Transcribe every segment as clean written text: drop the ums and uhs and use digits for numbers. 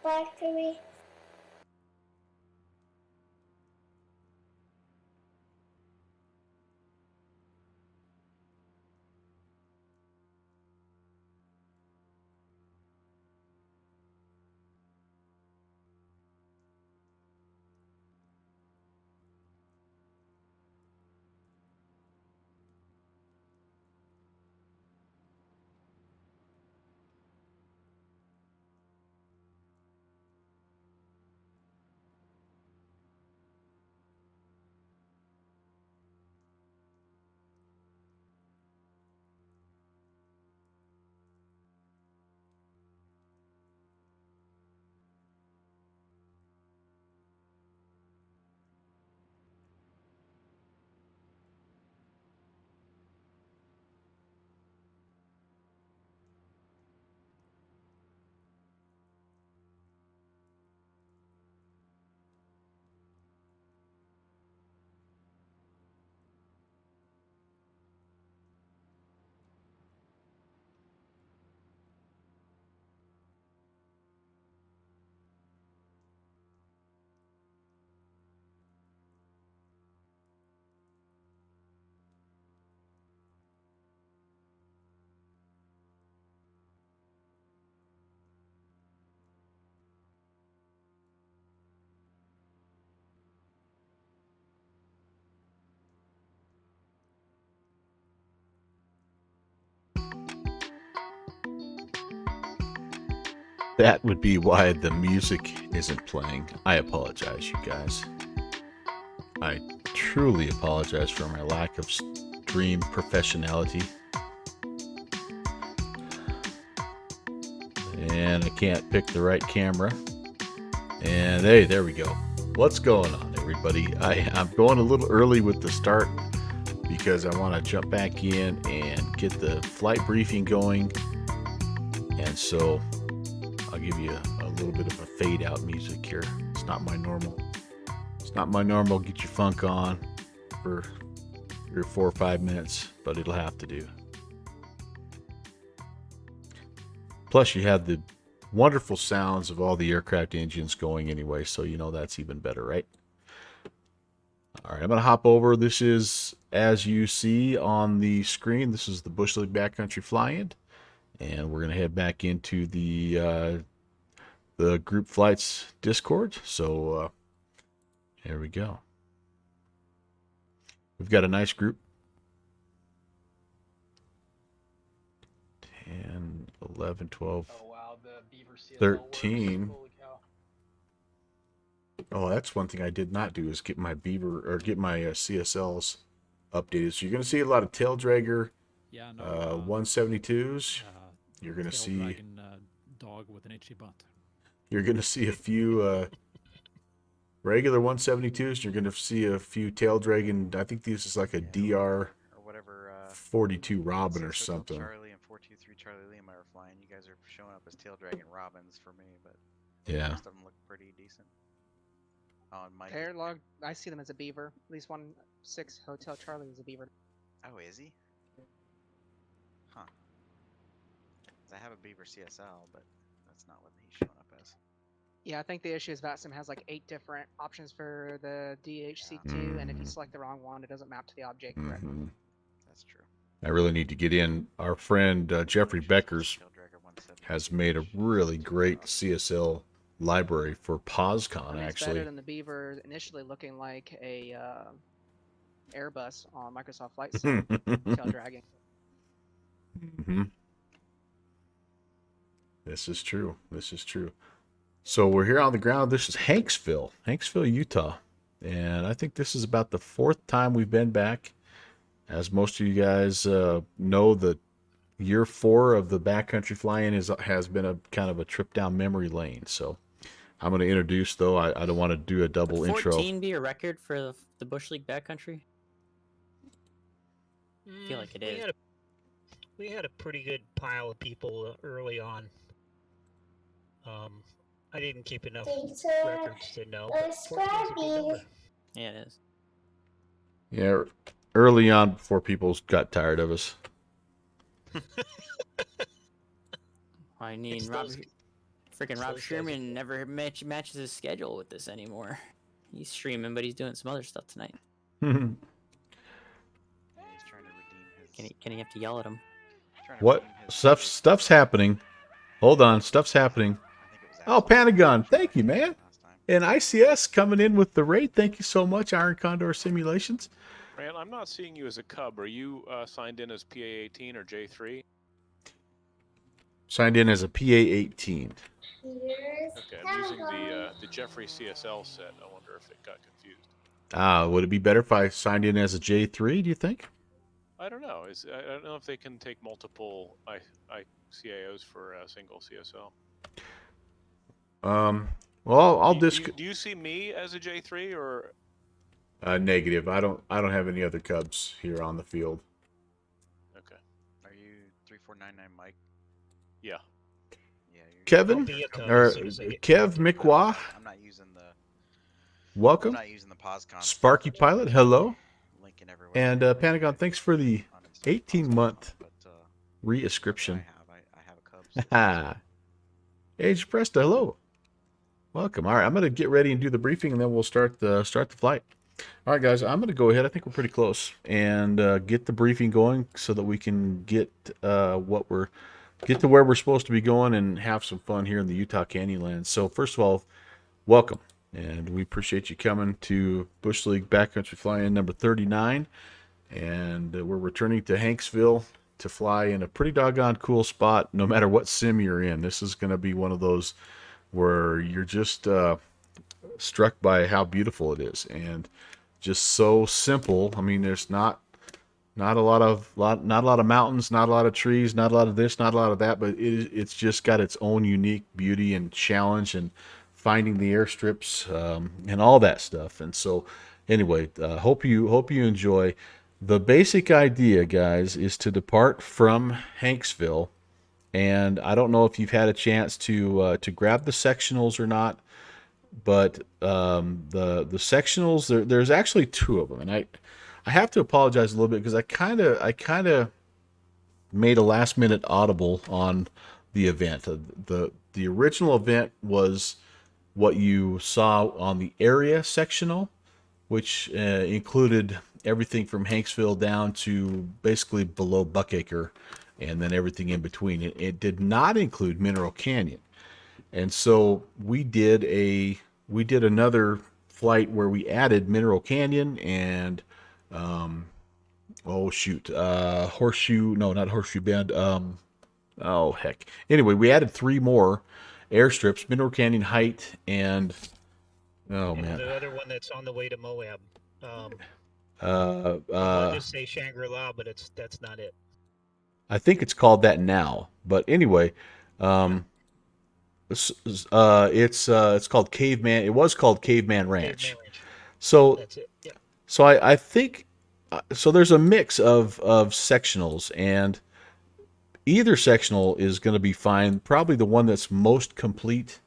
factory. That would be why the music isn't playing. I apologize, you guys. I truly apologize for my lack of stream professionality. And I can't pick the right camera. And hey, there we go. What's going on, everybody? I'm going a little early with the start because I want to jump back in and get the flight briefing going. And so I'll give you a little bit of a fade out music here. It's not my normal. It's not my normal get your funk on for 3 or 4 or 5 minutes, but it'll have to do. Plus you have the wonderful sounds of all the aircraft engines going anyway, so you know that's even better, right? All right, I'm going to hop over. This is, as you see on the screen, this is the Bush League Backcountry Fly-In. And we're going to head back into the group flights Discord. So here we go. We've got a nice group. 10, 11, 12, oh, wow, the Beaver CSL 13. works. Holy cow. Oh, that's one thing I did not do is get my Beaver or get my CSLs updated. So you're going to see a lot of tail dragger 172s. You're going to see dragon, dog with an itchy butt. You're going to see a few regular 172s. You're going to see a few tail dragon. I think this is like a DR or whatever 42 Robin or something. Charlie and 423 Charlie Liam are flying. You guys are showing up as tail dragon Robins for me, but yeah, most of them look pretty decent. Oh, and Mike. Airlog, I see them as a beaver. At least 16 Hotel Charlie is a beaver. Oh, is he? Huh. I have a Beaver CSL, but that's not what he's showing up as. Yeah, I think the issue is VATSIM has like 8 different options for the DHC2, and if you select the wrong one, it doesn't map to the object correctly. Mm-hmm. That's true. I really need to get in. Our friend Jeffrey Beckers has made a really great CSL library for POSCon, It's actually. better than the Beaver initially looking like a Airbus on Microsoft Flight Sim. Tail dragging. Mm-hmm. This is true. This is true. So we're here on the ground. This is Hanksville, Utah. And I think this is about the 4th time we've been back. As most of you guys know, the year 4 of the Backcountry Fly-In has been a kind of a trip down memory lane. So I'm going to introduce, though. I don't want to do a double intro. 14 be a record for the Bush League Backcountry? I feel like it is. We had a pretty good pile of people early on. I didn't keep enough records to know. But 14 is a good number. Yeah, it is. Yeah, early on before people got tired of us. I mean, Robbie, Freaking Rob So Sherman never matches his schedule with this anymore. He's streaming, but he's doing some other stuff tonight. Yeah, he's trying to redeem his. Can he have to yell at him? Trying to What redeem his stuff's happening? Hold on, stuff's happening. I think it was Oh, Axel Pentagon, Rogers thank you, man. last time. And ICS coming in with the raid. Thank you so much, Iron Condor Simulations. Rand, I'm not seeing you as a Cub. Are you signed in as PA18 or J3? Signed in as a PA18. Okay, I'm using the Jeffrey CSL set. I wonder if it got confused. Would it be better if I signed in as a J3, do you think? I don't know. I don't know if they can take multiple CIOs for a single CSL. Well, I'll do you see me as a J3 or? Negative. I don't have any other Cubs here on the field. Okay. Are you 3499 Mike? Yeah. Yeah. Kevin be a Cub or as soon as I get Kev Mikwa, I'm not using the. welcome. I'm not using the PosCon. Sparky Pilot, hello. Linking everywhere. And Pentagon, thanks for the on his 18-month But, re-ascription. I have a Cubs. Ha! Age Presta, hello. Welcome. All right, I'm going to get ready and do the briefing, and then we'll start the flight. All right, guys, I'm going to go ahead. I think we're pretty close, and get the briefing going so that we can get get to where we're supposed to be going and have some fun here in the Utah Canyonlands. So first of all, welcome, and we appreciate you coming to Bush League Backcountry Fly-In number 39, and we're returning to Hanksville to fly in a pretty doggone cool spot no matter what sim you're in. This is going to be one of those where you're just struck by how beautiful it is and just so simple. I mean, there's not a lot of mountains, not a lot of trees, not a lot of this, not a lot of that, but it's just got its own unique beauty and challenge and finding the airstrips and all that stuff. And so anyway, hope you enjoy. The basic idea, guys, is to depart from Hanksville, and I don't know if you've had a chance to grab the sectionals or not, but the sectionals, there's actually two of them, and I have to apologize a little bit because I kind of made a last minute audible on the event. The original event was what you saw on the area sectional, which included everything from Hanksville down to basically below Buckacre, and then everything in between. It did not include Mineral Canyon, and so we did another flight where we added Mineral Canyon and Horseshoe, no, not Horseshoe Bend. Oh heck. Anyway, we added 3 more airstrips: Mineral Canyon, Height, and man, the other one that's on the way to Moab. I I'll just say Shangri-La, but that's not it. think it's called that now. But anyway, it's called Caveman. It was called Caveman Ranch. Caveman Ranch. So That's it. Yeah. so I think so. There's a mix of sectionals, and either sectional is going to be fine. Probably the one that's most complete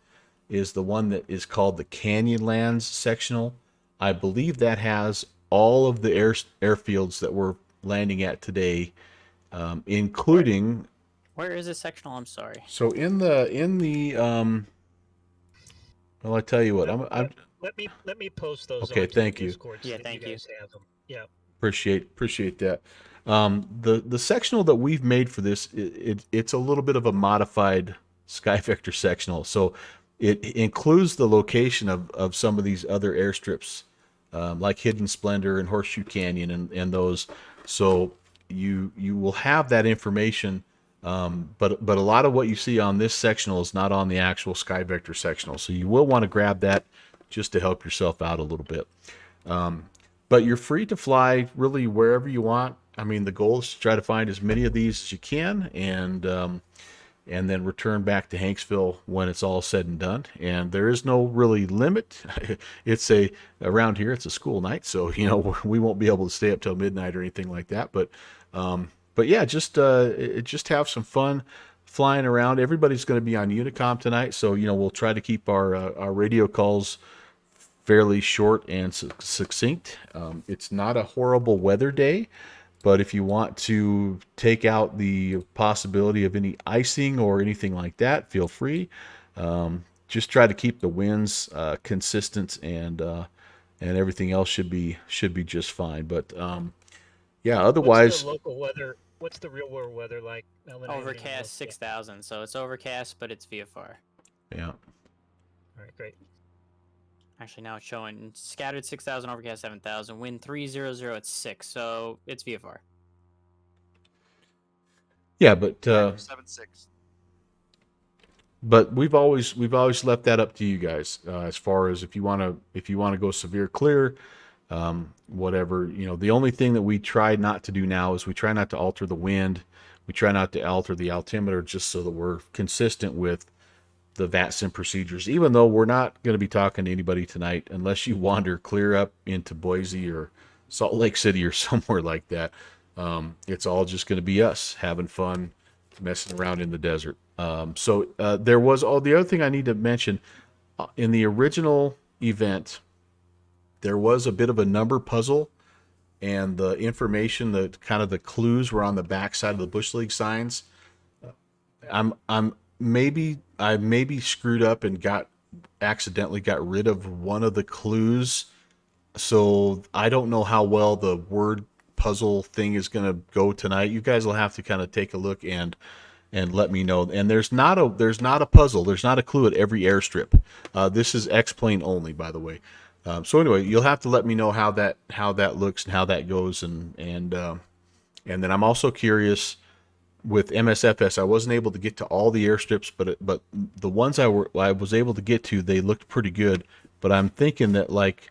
is the one that is called the Canyonlands sectional. I believe that has all of the airfields that we're landing at today, including. Where is this sectional? I'm sorry. So in the well, I tell you what, I'm Let me post those. Okay, onto thank the you. Discord so Yeah, that thank you. guys have them. Yeah. appreciate that. The sectional that we've made for this, it's a little bit of a modified Sky Vector sectional. So it includes the location of some of these other airstrips, like Hidden Splendor and Horseshoe Canyon and those. So you will have that information. But a lot of what you see on this sectional is not on the actual Sky Vector sectional. So you will want to grab that just to help yourself out a little bit. But you're free to fly really wherever you want. I mean, the goal is to try to find as many of these as you can, and then return back to Hanksville when it's all said and done. And there is no really limit. Around here it's a school night, so we won't be able to stay up till midnight or anything like that. But yeah, just have some fun flying around. Everybody's going to be on Unicom tonight, so we'll try to keep our radio calls fairly short and succinct. It's not a horrible weather day, but if you want to take out the possibility of any icing or anything like that, feel free. Just try to keep the winds consistent, and everything else should be just fine. But yeah, What's otherwise, the local weather? What's the real world weather like? Melvin, I haven't even Overcast looked yet. 6,000, so it's overcast, but it's VFR. yeah. All right, great. Actually, now it's showing scattered 6,000, overcast 7,000, wind 300 at 6, so it's VFR. Yeah, but 7.6. we've always left that up to you guys, as far as if you want to go severe clear, whatever. The only thing that we try not to do now is we try not to alter the wind, we try not to alter the altimeter, just so that we're consistent with the VATSIM procedures. Even though we're not going to be talking to anybody tonight, unless you wander clear up into Boise or Salt Lake City or somewhere like that. It's all just going to be us having fun, messing around in the desert. So there was the other thing I need to mention. In the original event, there was a bit of a number puzzle, and the information, the kind of the clues, were on the back side of the Bush League signs. I maybe screwed up and accidentally got rid of one of the clues. So I don't know how well the word puzzle thing is going to go tonight. You guys will have to kind of take a look and let me know. And there's not a puzzle. There's not a clue at every airstrip. This is X-plane only, by the way. So anyway, you'll have to let me know how that looks and how that goes. And then I'm also curious with MSFS. I wasn't able to get to all the airstrips, but the ones I was able to get to, they looked pretty good. But I'm thinking that like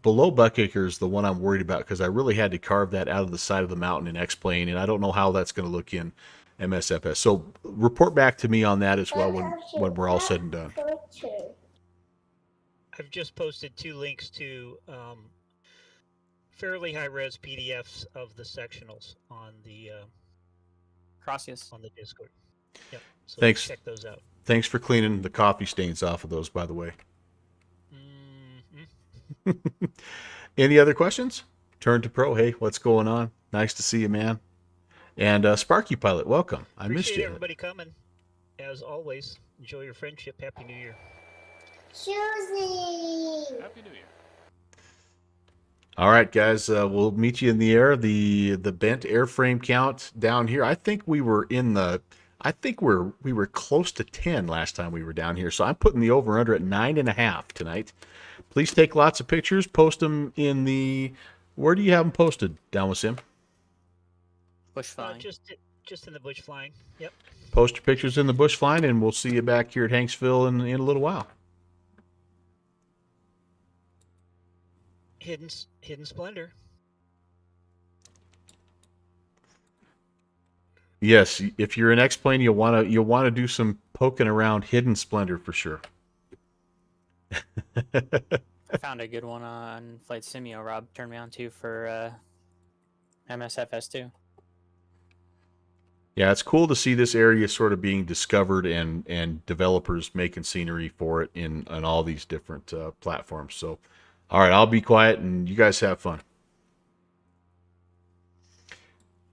below Buckacre is the one I'm worried about, because I really had to carve that out of the side of the mountain in X-plane, and I don't know how that's going to look in MSFS. So report back to me on that as well when we're all said and done. I've just posted 2 links to fairly high-res PDFs of the sectionals on the Gracias. on the Discord. Yep. So Thanks. check those out. Thanks for cleaning the coffee stains off of those, by the way. Any other questions? Turn to Pro. Hey, what's going on? Nice to see you, man. And Sparky Pilot, welcome. I missed Appreciate you. everybody coming. As always, enjoy your friendship. Happy New Year. Susie. Happy New Year. All right, guys, we'll meet you in the air. The bent airframe count down here. I think we were we were close to 10 last time we were down here. So I'm putting the over under at 9.5 tonight. Please take lots of pictures. Post them in the. Where do you have them posted, down with Sim? Bush flying. Just in the bush flying. Yep. Post your pictures in the bush flying, and we'll see you back here at Hanksville in a little while. Hidden splendor. Yes, if you're an X-plane, you'll want to do some poking around Hidden Splendor for sure. I found a good one on Flight Simio. Rob turned me on to for MSFS too. Yeah, it's cool to see this area sort of being discovered and developers making scenery for it in on all these different platforms. So, all right, I'll be quiet and you guys have fun.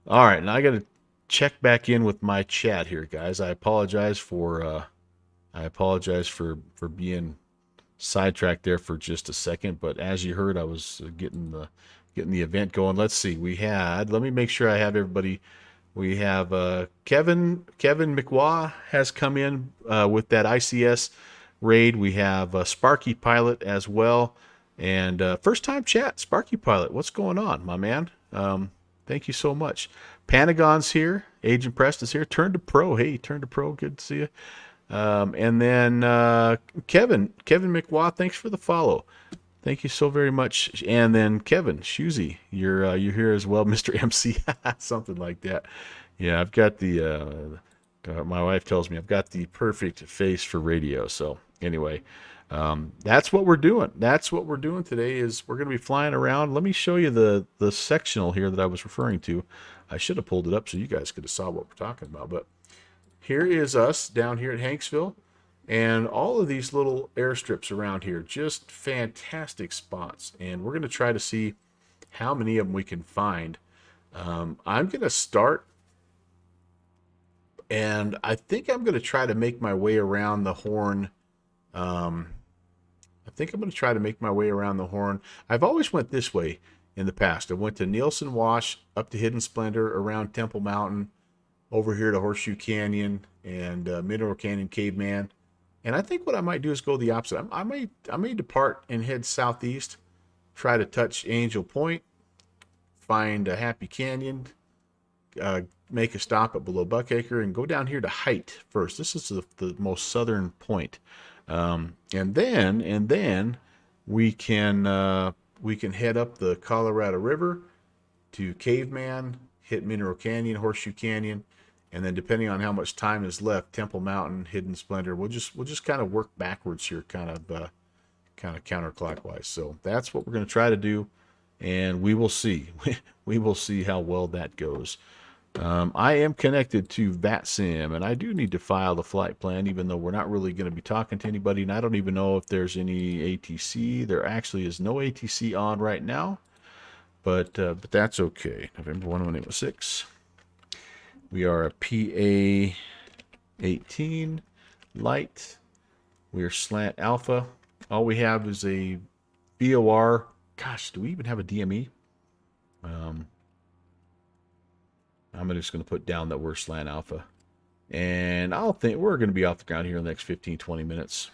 All right, now I got to check back in with my chat here, guys. I apologize for being sidetracked there for just a second, but as you heard, I was getting the event going. Let's see, let me make sure I have everybody. We have Kevin McWaugh has come in with that ICS raid. We have Sparky Pilot as well, and first time chat, Sparky Pilot. What's going on, my man? Thank you so much. Panagon's here. Agent Preston's here. Turn to Pro. Hey, Turn to Pro. Good to see you. And then Kevin McWaugh, thanks for the follow. Thank you so very much. And then Kevin Shusey, you're here as well, Mr. MC, something like that. Yeah, I've got my wife tells me I've got the perfect face for radio. So anyway, that's what we're doing. That's what we're doing today. Is we're going to be flying around. Let me show you the sectional here that I was referring to. I should have pulled it up so you guys could have saw what we're talking about. But here is us down here at Hanksville. And all of these little airstrips around here, just fantastic spots. And we're going to try to see how many of them we can find. I'm going to start And I think I'm going to try to make my way around the Horn. I think I'm going to try to make my way around the Horn. I've always went this way in the past. I went to Nielsen Wash, up to Hidden Splendor, around Temple Mountain, over here to Horseshoe Canyon and Mineral Canyon Caveman. And I think what I might do is go the opposite. I may depart and head southeast, try to touch Angel Point, find a Happy Canyon, make a stop at below Buckacre, and go down here to Height first. This is the most southern point. And then we can head up the Colorado River to Caveman, hit Mineral Canyon, Horseshoe Canyon, and then depending on how much time is left, Temple Mountain, Hidden Splendor. We'll just kind of work backwards here, kind of counterclockwise. So that's what we're going to try to do, and we will see. We will see how well that goes. I am connected to VATSIM, and I do need to file the flight plan, even though we're not really going to be talking to anybody, and I don't even know if there's any ATC. There actually is no ATC on right now, but that's okay. November 1186. We are a PA 18 light. We are slant alpha. All we have is a VOR. Gosh, do we even have a DME? I'm just going to put down that we're slant alpha. And I'll think we're going to be off the ground here in the next 15, 20 minutes.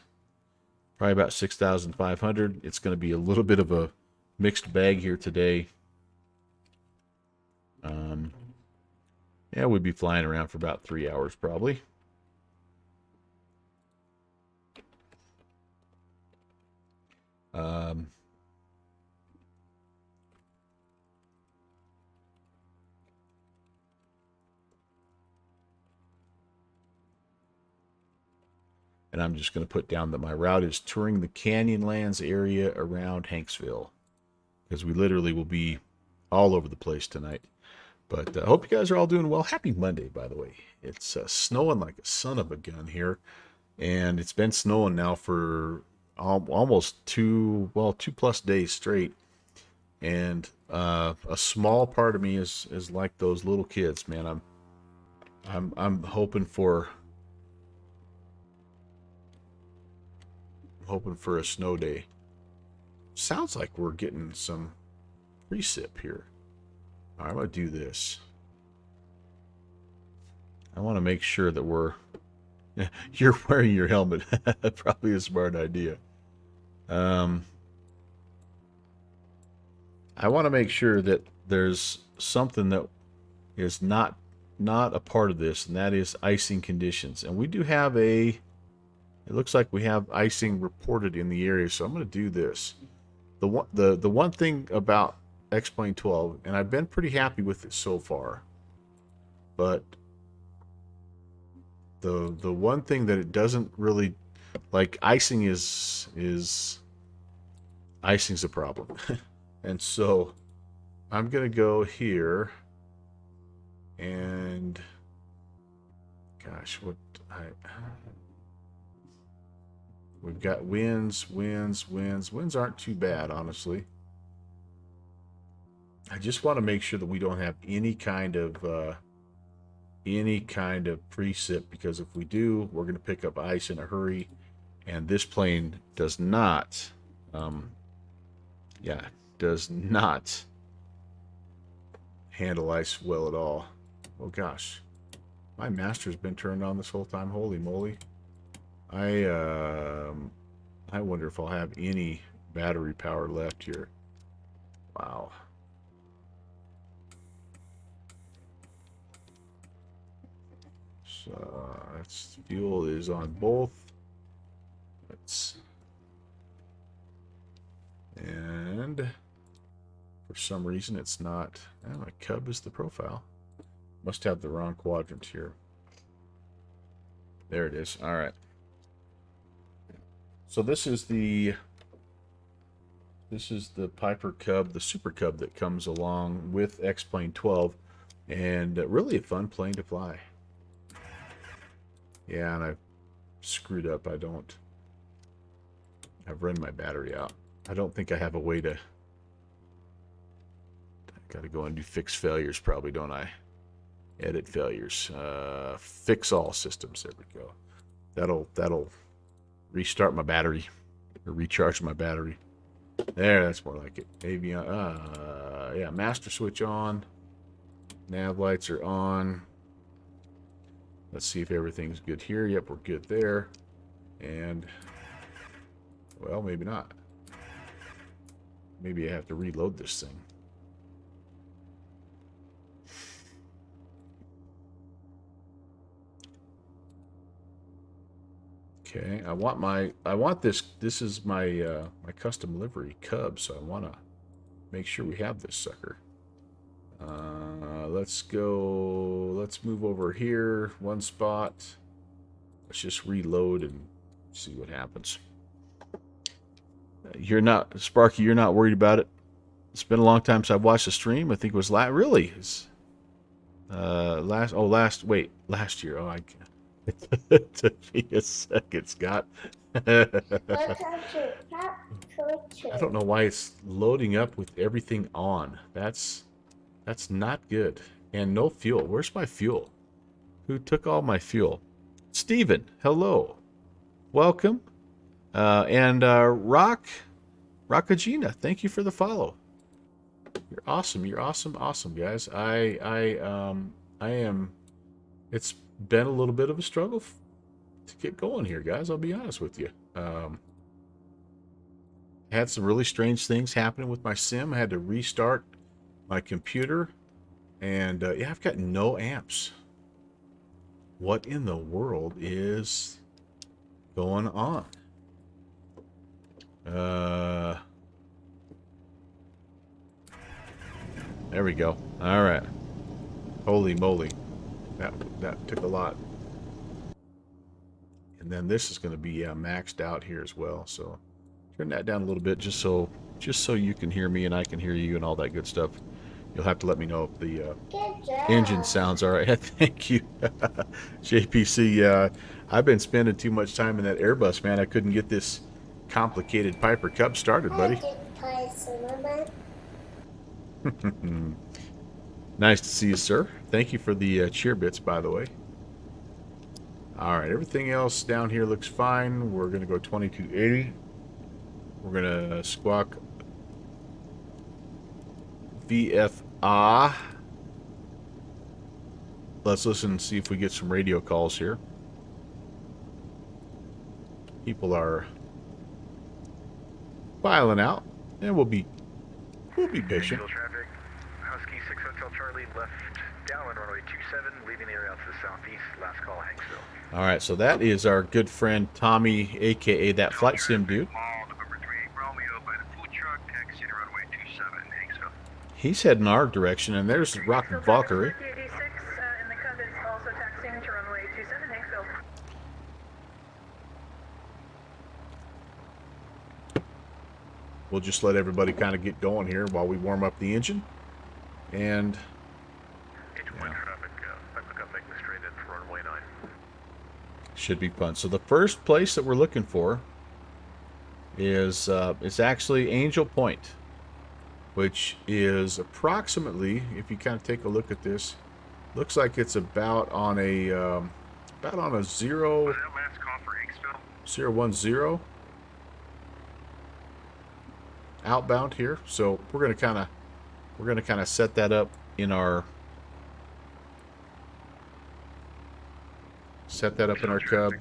Probably about 6,500. It's going to be a little bit of a mixed bag here today. Yeah, we'd be flying around for about 3 hours probably. And I'm just going to put down that my route is touring the Canyonlands area around Hanksville, because we literally will be all over the place tonight. But I hope you guys are all doing well. Happy Monday, by the way. It's snowing like a son of a gun here. And it's been snowing now for almost 2+ days straight. And a small part of me is like those little kids, man. I'm hoping for a snow day. Sounds like we're getting some precip here. All right, I'm going to do this. I want to make sure that you're wearing your helmet. Probably a smart idea. I want to make sure that there's something that is not a part of this, and that is icing conditions. And we do have it looks like we have icing reported in the area, so I'm going to do this. The one thing about X-Plane 12, and I've been pretty happy with it so far, but the one thing that it doesn't really like, icing's a problem. And so I'm gonna go here and gosh, we've got winds aren't too bad, honestly. I just want to make sure that we don't have any kind of precip, because if we do, we're going to pick up ice in a hurry, and this plane does not handle ice well at all. Oh gosh, my master's been turned on this whole time. Holy moly. I wonder if I'll have any battery power left here. Wow. So that's, fuel is on both. And for some reason it's not. Oh, my Cub is the profile. Must have the wrong quadrant here. There it is. All right. So this is the Piper Cub, the Super Cub that comes along with X-Plane 12, and really a fun plane to fly. Yeah, and I've screwed up. I've run my battery out. I don't think I have a way to. I gotta go and do fixed failures, probably, don't I? Edit failures. Fix all systems. There we go. That'll restart my battery or recharge my battery. There, that's more like it. Avion. Yeah, master switch on. Nav lights are on. Let's see if everything's good here. Yep, we're good there. And, well, maybe not. Maybe I have to reload this thing. Okay, I want this is my my custom livery Cub, so I want to make sure we have this sucker. Let's move over here one spot. Let's just reload and see what happens. You're not, Sparky, you're not worried about it? It's been a long time since I've watched the stream. I think it was really? It's, last year. Oh, it took me a second, Scott. I don't know why it's loading up with everything on. That's not good. And no fuel. Where's my fuel? Who took all my fuel? Steven, hello. Welcome. Rockagina, thank you for the follow. You're awesome. You're awesome, guys. I am. It's been a little bit of a struggle to get going here, guys. I'll be honest with you. Had some really strange things happening with my sim. I had to restart my computer, and yeah, I've got no amps. What in the world is going on? There we go. All right. Holy moly. That took a lot. And then this is going to be maxed out here as well. So turn that down a little bit just so you can hear me and I can hear you and all that good stuff. You'll have to let me know if the engine sounds all right. Thank you, JPC. I've been spending too much time in that Airbus, man. I couldn't get this complicated Piper Cub started, buddy. Nice to see you, sir. Thank you for the cheer bits, by the way. All right, everything else down here looks fine. We're going to go 2280. We're going to squawk VFA. Let's listen and see if we get some radio calls here. People are filing out, and we'll be patient. Traffic, Husky 6 Hotel Charlie left downwind runway 27, leaving the area out to the southeast. Last call, Hanksville. All right, so that is our good friend Tommy, aka that flight sim dude. He's heading our direction, and there's Rock Valkyrie. We'll just let everybody kind of get going here while we warm up the engine. And should be fun. So the first place that we're looking for is actually Angel Point, which is approximately, if you kind of take a look at this, looks like it's about on a 010 outbound here. So we're gonna kind of set that up in our Cub.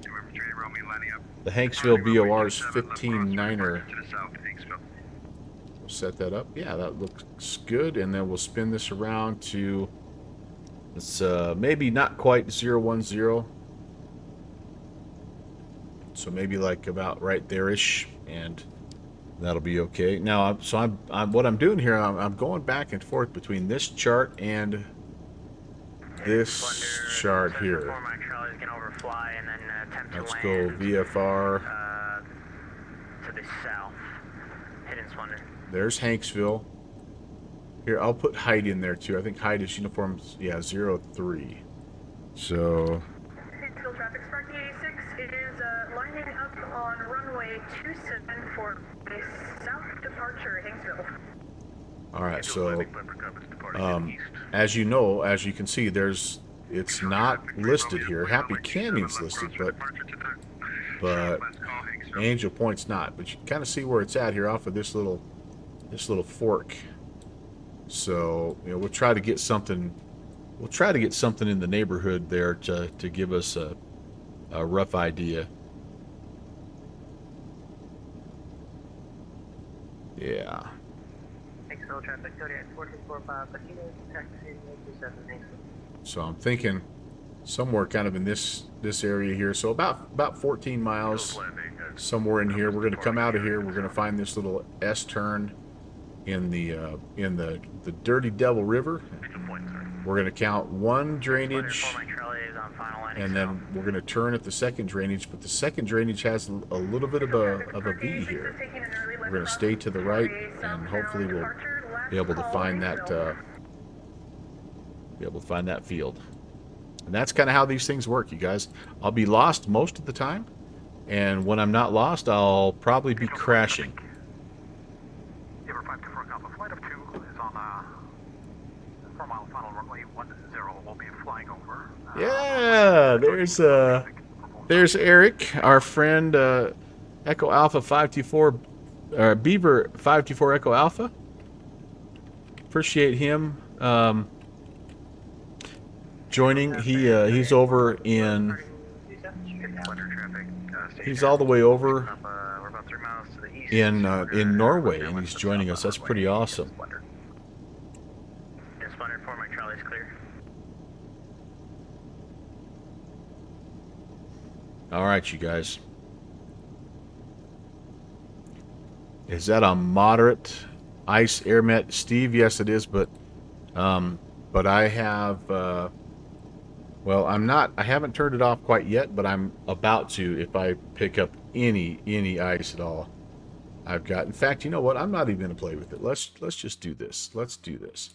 The Hanksville VOR's 15-9er. We'll set that up. Yeah, that looks good. And then we'll spin this around to, it's maybe not quite 010. So maybe like about right there-ish, and that'll be okay. Now, what I'm doing here, I'm going back and forth between this chart and this chart here. Let's go VFR. To the south. Hidden Splendor. There's Hanksville. Here, I'll put height in there too. I think height is uniform, yeah, 03. So. Hanksville traffic, Spark 86. It is lining up on runway 27 for a south departure, Hanksville. All right, so as you know, as you can see, there's it's not listed here. Happy Canyon's listed, but Angel Point's not. But you can kind of see where it's at here off of this little fork. So, you know, we'll try to get something. We'll try to get something in the neighborhood there to give us a rough idea. Yeah. Hanksville traffic, Kodiak 4245, Patino, taxi 27, Hanksville. So I'm thinking somewhere kind of in this area here. So about 14 miles, somewhere in here. We're going to come out of here. We're going to find this little S turn in the Dirty Devil River. We're going to count one drainage, and then we're going to turn at the second drainage. But the second drainage has a little bit of a V here. We're going to stay to the right, and hopefully we'll be able to find that. Be able to find that field. And that's kind of how these things work, you guys. I'll be lost most of the time, and when I'm not lost, I'll probably be crashing. Flight of 2 is on 4-mile final runway 10. We'll be flying over. Yeah, there's Eric, our friend, Echo Alpha 524, Beaver 524 Echo Alpha. Appreciate him joining. He's over in. He's all the way over in Norway, and he's joining us. That's pretty awesome. All right, you guys. Is that a moderate ice air met, Steve? Yes, it is. But I have. Well, I haven't turned it off quite yet, but I'm about to if I pick up any ice at all. I've got. In fact, you know what? I'm not even going to play with it. Let's just do this. Let's do this.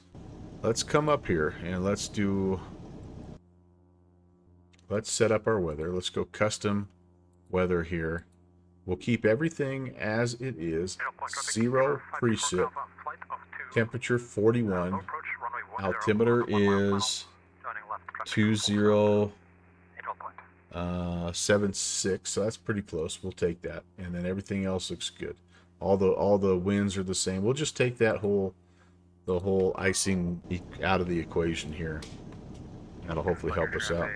Let's come up here and let's set up our weather. Let's go custom weather here. We'll keep everything as it is. 0 precip. Temperature 41. Altimeter is 2076. So that's pretty close. We'll take that. And then everything else looks good. All the winds are the same. We'll just take that the whole icing out of the equation here. That'll hopefully help us out.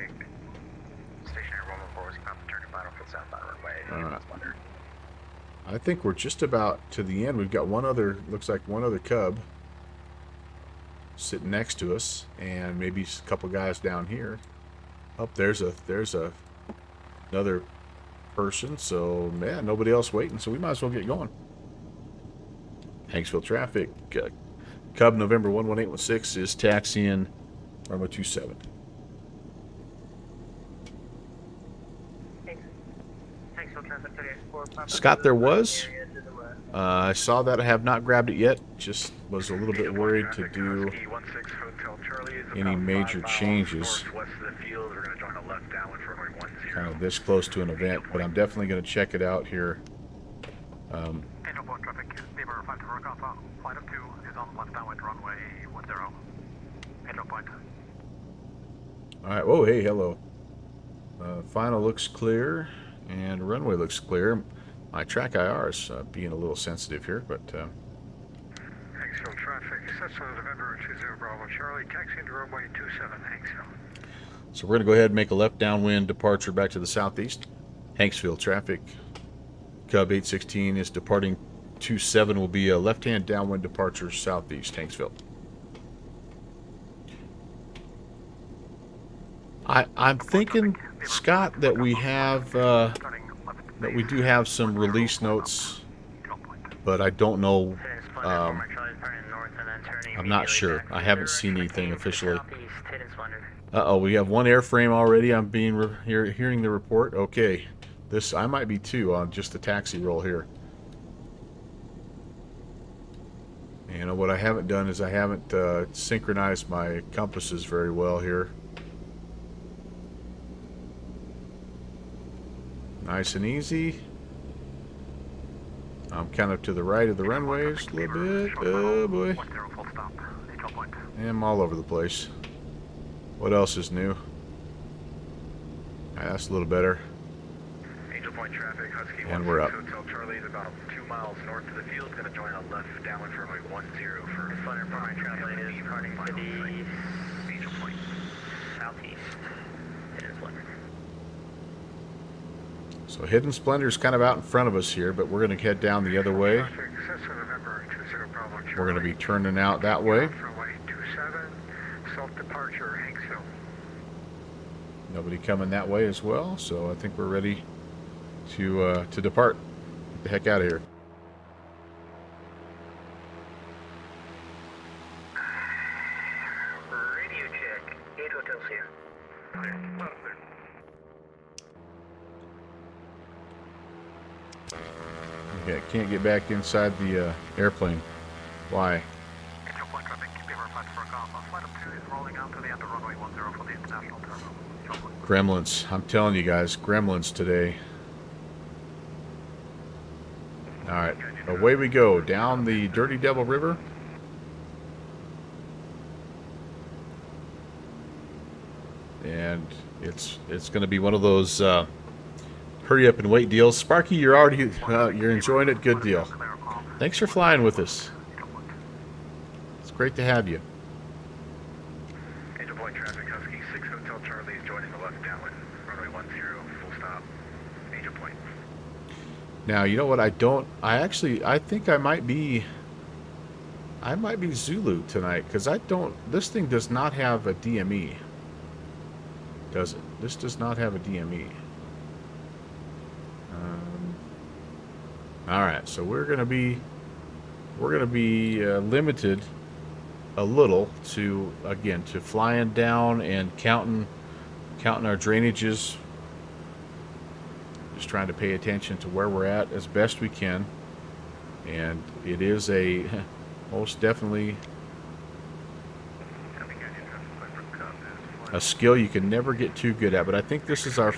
All right. I think we're just about to the end. We've got looks like one other Cub sitting next to us, and maybe a couple guys down here. Oh, there's another person. So man, nobody else waiting. So we might as well get going. Hanksville traffic. Cub November 11816 is taxiing runway 27. Scott, there was. I saw that. I have not grabbed it yet. Just was a little bit worried to do any major changes. Kind of this close to an event, but I'm definitely going to check it out here. All right. Whoa, hey, hello. Final looks clear, and runway looks clear. My track IR is being a little sensitive here, but. Hanksville traffic, Cessna November 20 Bravo Charlie, taxiing to runway 27, Hanksville. So we're going to go ahead and make a left downwind departure back to the southeast. Hanksville traffic. Cub 816 is departing 27. Will be a left-hand downwind departure southeast, Hanksville. I'm thinking, Scott, that we have that we do have some release notes, but I don't know. I'm not sure. I haven't seen anything officially. Uh-oh, we have one airframe already. I'm hearing the report. Okay, I might be two on just the taxi roll here. And what I haven't done is I haven't synchronized my compasses very well here. Nice and easy. I'm kind of to the right of the runways a little bit. Oh boy. I'm all over the place. What else is new? That's a little better. Angel Point traffic, Husky And we're up. Hotel Charlie is about 2 miles north of the field. Going to join a left downwind for runway 10 for Thunder Point traffic is departing to the Angel Point. Southeast. Hidden Splendor. So Hidden Splendor's kind of out in front of us here, but we're going to head down the other way. We're going to be turning out that way. Runway 27, self-departure, Hanksville. Nobody coming that way as well, so I think we're ready to depart. Get the heck out of here. Radio check. 8 hotels here. Loud and clear. Okay, can't get back inside the airplane. Why? Angel Point traffic, be request for a call. Flight up 2 is rolling out to the end of runway 10 for the international terminal. Gremlins. I'm telling you guys, gremlins today. Alright, away we go. Down the Dirty Devil River. And it's going to be one of those hurry up and wait deals. Sparky, you're already you're enjoying it. Good deal. Thanks for flying with us. It's great to have you. Angel Point traffic, Husky 6 Hotel Charlie is joining the left downwind. Runway 10, full stop. Angel Point. Now, you know what? I think I might be Zulu tonight, because this thing does not have a DME. Does it? This does not have a DME. All right, so we're gonna be limited a little to flying down and counting our drainages. Just trying to pay attention to where we're at as best we can, and it is a most definitely a skill you can never get too good at. But I think this is going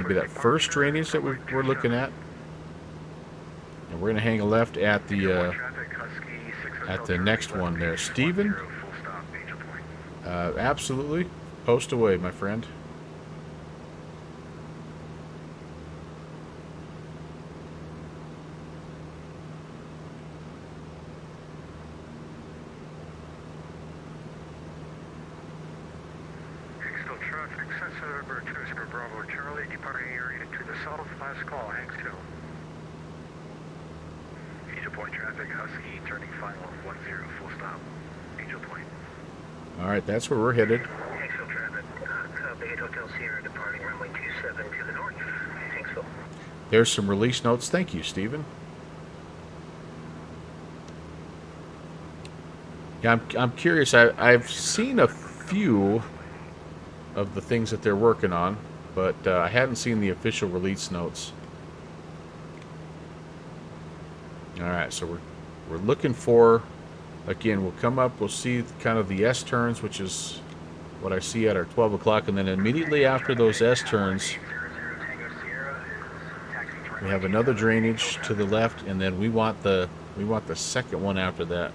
to be that first drainage that we're looking at, and we're going to hang a left at the next one there. Steven, absolutely. Post away, my friend. Hanksville traffic, sensor number 20 Bravo Charlie, departing area to the south, last call, Hanksville. Angel Point traffic, Husky, turning final 10, full stop, Angel Point. All right, that's where we're headed. Hanksville traffic, copy 8 Hotel Sierra, departing runway 27 to the north, Hanksville. There's some release notes. Thank you, Stephen. Yeah, I'm curious. I've seen a few of the things that they're working on, but I hadn't seen the official release notes. All right, so we're looking for, again, we'll come up, we'll see kind of the S turns, which is what I see at our 12 o'clock, and then immediately after those S turns, we have another drainage to the left, and then we want the second one after that.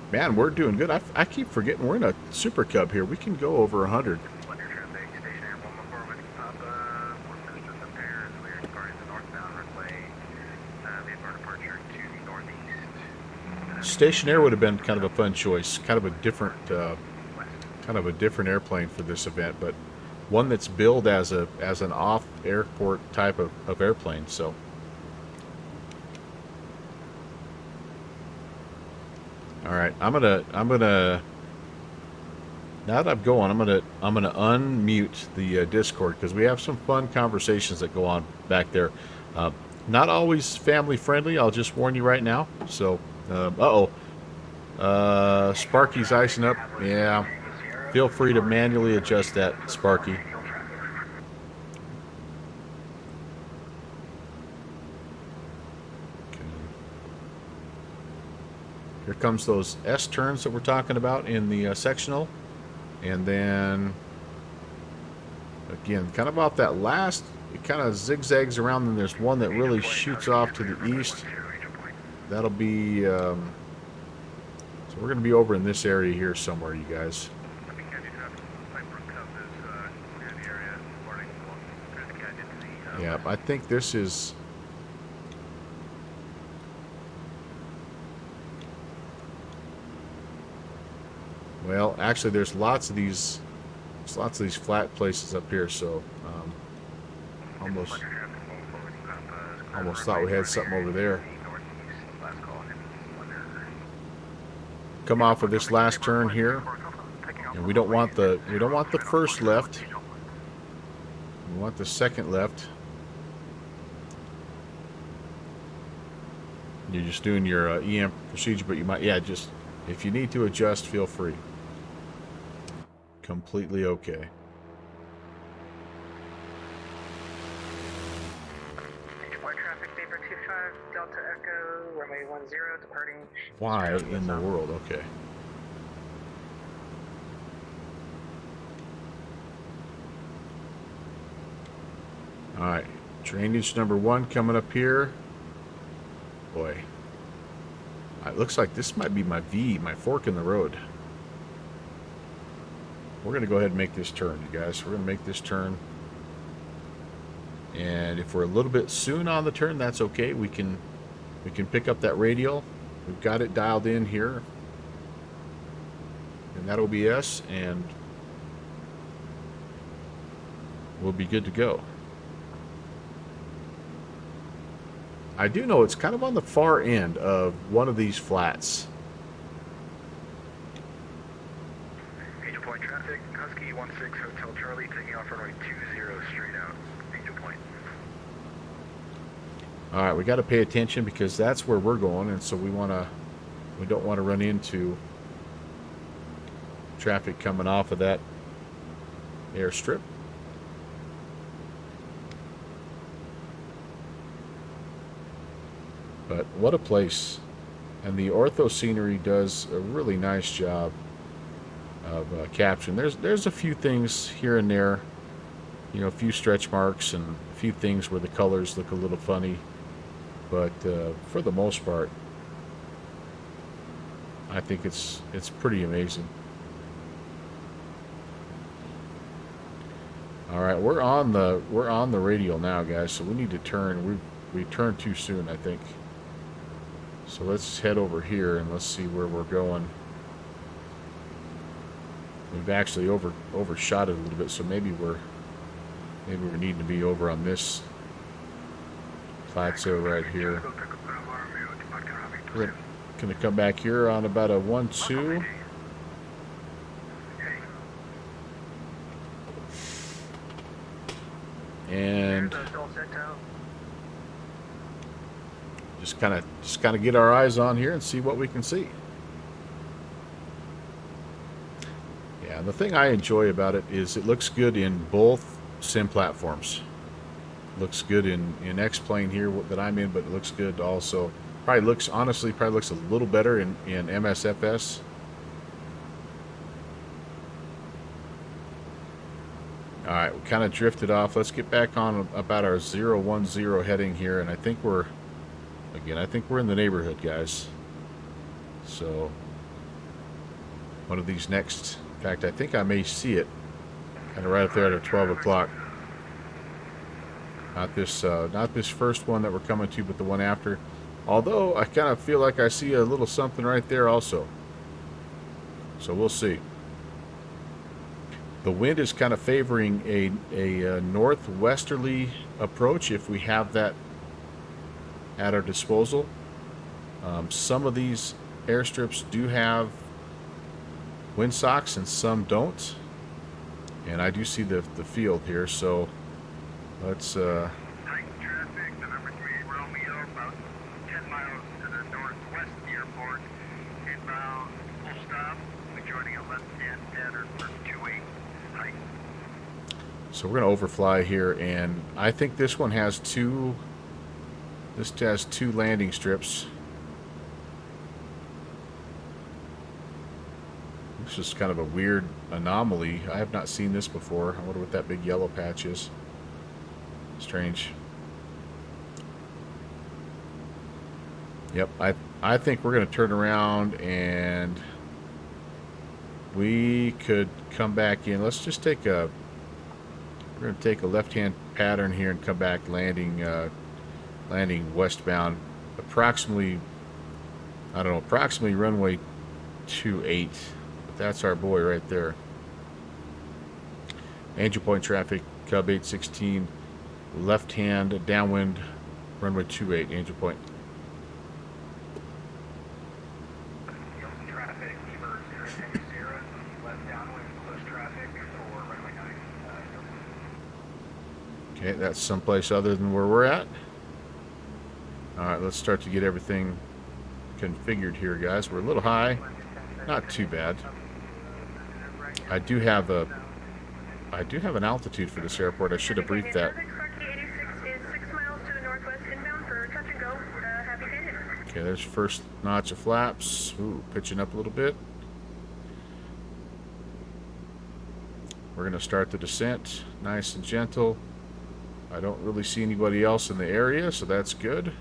Man, we're doing good. I keep forgetting we're in a SuperCub here. We can go over 100. Station Air would have been kind of a fun choice, kind of a different airplane for this event, but one that's billed as an off-airport type of airplane. So. All right, I'm gonna now that I'm going, I'm gonna unmute the Discord, because we have some fun conversations that go on back there. Not always family friendly. I'll just warn you right now. So, Sparky's icing up. Yeah, feel free to manually adjust that, Sparky. Here comes those S turns that we're talking about in the sectional. And then, again, kind of off that last it kind of zigzags around, and there's one that really shoots off to the east. That'll be, so we're going to be over in this area here somewhere, you guys. Yeah, I think this is... Well, actually, there's lots of these flat places up here, so almost thought we had something over there. Come off of this last turn here, and we don't want the first left. We want the second left. You're just doing your EM procedure, but you might, yeah, just if you need to adjust, feel free. Completely okay. Traffic, Beaver 25, Delta Echo, runway 10, departing. Why in the world? Okay. All right, drainage number 1 coming up here. Boy, it looks like this might be my fork in the road. We're going to go ahead and make this turn, you guys. We're going to make this turn. And if we're a little bit soon on the turn, that's okay. We can pick up that radial. We've got it dialed in here. And that'll be us, and we'll be good to go. I do know it's kind of on the far end of one of these flats. Angel Point traffic, Husky 16 Hotel Charlie, taking off runway 20 straight out. Angel Point. All right, we got to pay attention because that's where we're going, and so we don't want to run into traffic coming off of that airstrip. But what a place. And the ortho scenery does a really nice job of capturing. There's a few things here and there, you know, a few stretch marks and a few things where the colors look a little funny. But for the most part, I think it's pretty amazing. All right, we're on the radial now, guys. So we need to turn. We turned too soon, I think. So let's head over here and let's see where we're going. We've actually overshot it a little bit, so maybe we're needing to be over on this plateau right here. We're gonna come back here on about a 1-2. And just kind of get our eyes on here and see what we can see. Yeah, the thing I enjoy about it is it looks good in both sim platforms. Looks good in X-Plane here that I'm in, but it looks good also. Honestly probably looks a little better in MSFS. All right, we kind of drifted off. Let's get back on about our 010 heading here, and I think we're in the neighborhood, guys. So one of these next, in fact, I think I may see it kind of right up there at 12 o'clock. Not this first one that we're coming to, but the one after. Although I kind of feel like I see a little something right there also. So we'll see. The wind is kind of favoring a northwesterly approach if we have that at our disposal. Some of these airstrips do have windsocks and some don't. And I do see the field here, so let's Titan traffic, the number 3 Romeo, about 10 miles to the northwest of the airport. Inbound, full stop. We're joining a left-hand pattern for 28 height. So we're going to overfly here, and I think this one has two. This has 2 landing strips. This is kind of a weird anomaly. I have not seen this before. I wonder what that big yellow patch is. Strange. Yep, I think we're going to turn around and we could come back in. Let's just take a... We're going to take a left-hand pattern here and come back landing westbound. Approximately, I don't know, approximately runway 28. But that's our boy right there. Angel Point traffic, Cub 816, left-hand downwind, runway 28, Angel Point. Traffic, Beaver 060, left downwind, close traffic for runway 9. Okay, that's someplace other than where we're at. Alright, let's start to get everything configured here, guys. We're a little high. Not too bad. I do have an altitude for this airport. I should have briefed that. Okay, there's first notch of flaps. Ooh, pitching up a little bit. We're going to start the descent. Nice and gentle. I don't really see anybody else in the area, so that's good.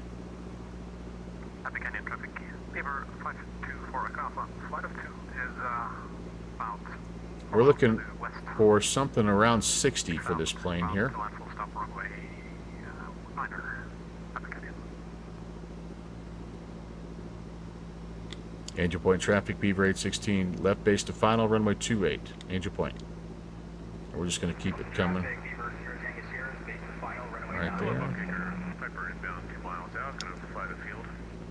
Happy Canyon traffic. Beaver 524 Alpha. Flight of 2 is bound. We're looking for something around 60 for this plane here. Stop runway 9. Happy Canyon. Angel Point traffic, Beaver 816, left base to final, runway 28, Angel Point. We're just going to keep it coming. Right there.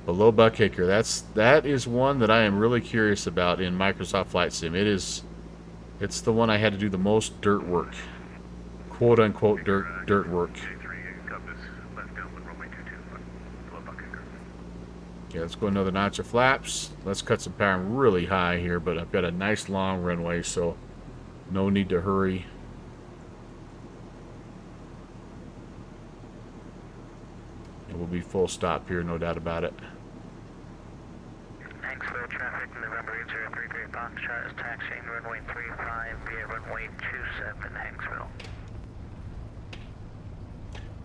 Below Buckhaker, that is one that I am really curious about in Microsoft Flight Sim. It's the one I had to do the most dirt work, quote unquote dirt work. Okay, let's go another notch of flaps. Let's cut some power. I'm really high here, but I've got a nice long runway, so no need to hurry. And we'll be full stop here, no doubt about it. Hanksville traffic, November 8033 Foxtrot is taxiing runway 35 via runway 27 Hanksville.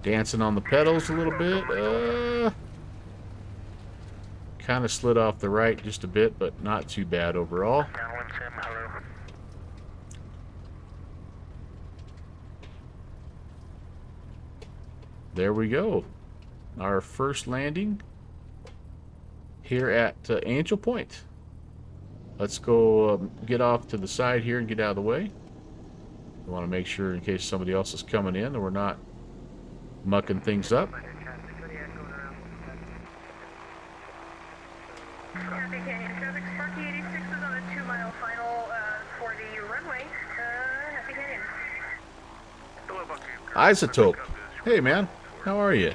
Dancing on the pedals a little bit. Kind of slid off the right just a bit, but not too bad overall. Downwind sim, hello. There we go. Our first landing here at Angel Point. Let's go get off to the side here and get out of the way. We want to make sure in case somebody else is coming in that we're not mucking things up. Traffic Sparky 86 is on a 2-mile final for the runway. Happy Canyon. Isotope. Hey man, how are you?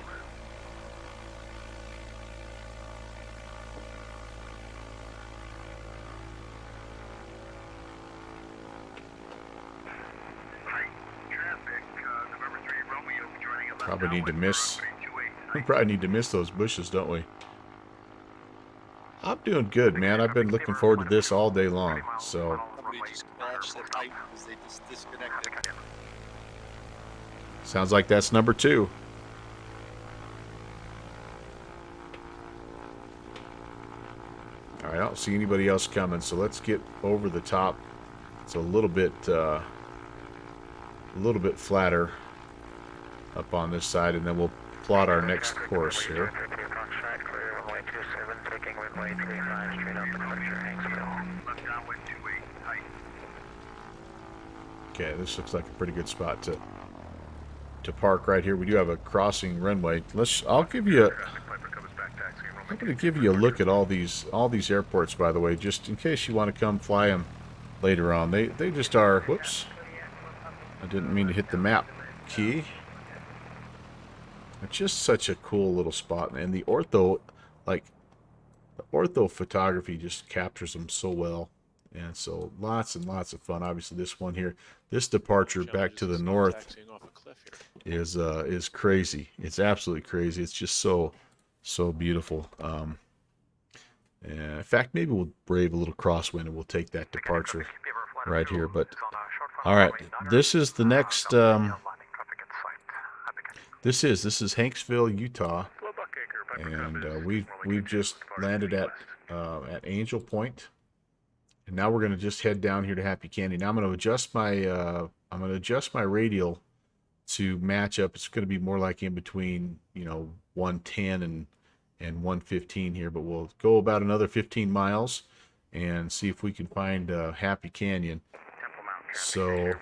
Probably need to miss. We probably need to miss those bushes, don't we? I'm doing good, man. I've been looking forward to this all day long. So. Somebody just crashed the pipe because they just disconnected. Sounds like that's number 2. All right, I don't see anybody else coming, so let's get over the top. It's a little bit flatter up on this side, and then we'll plot our next course here. Okay, this looks like a pretty good spot to park right here. We do have a crossing runway. I'm going to give you a look at all these airports, by the way, just in case you want to come fly them later on. They just are. Whoops! I didn't mean to hit the map key. It's just such a cool little spot, and the ortho photography just captures them so well, and so lots and lots of fun. Obviously, this one here, this departure back to the north is crazy. It's absolutely crazy. It's just so beautiful. In fact, maybe we'll brave a little crosswind and we'll take that departure right here. But all right, this is the next. This is Hanksville, Utah, and we've just landed at Angel Point, and now we're gonna just head down here to Happy Canyon. Now I'm gonna adjust my radial to match up. It's gonna be more like in between, 110 and 115 here, but we'll go about another 15 miles and see if we can find Happy Canyon. So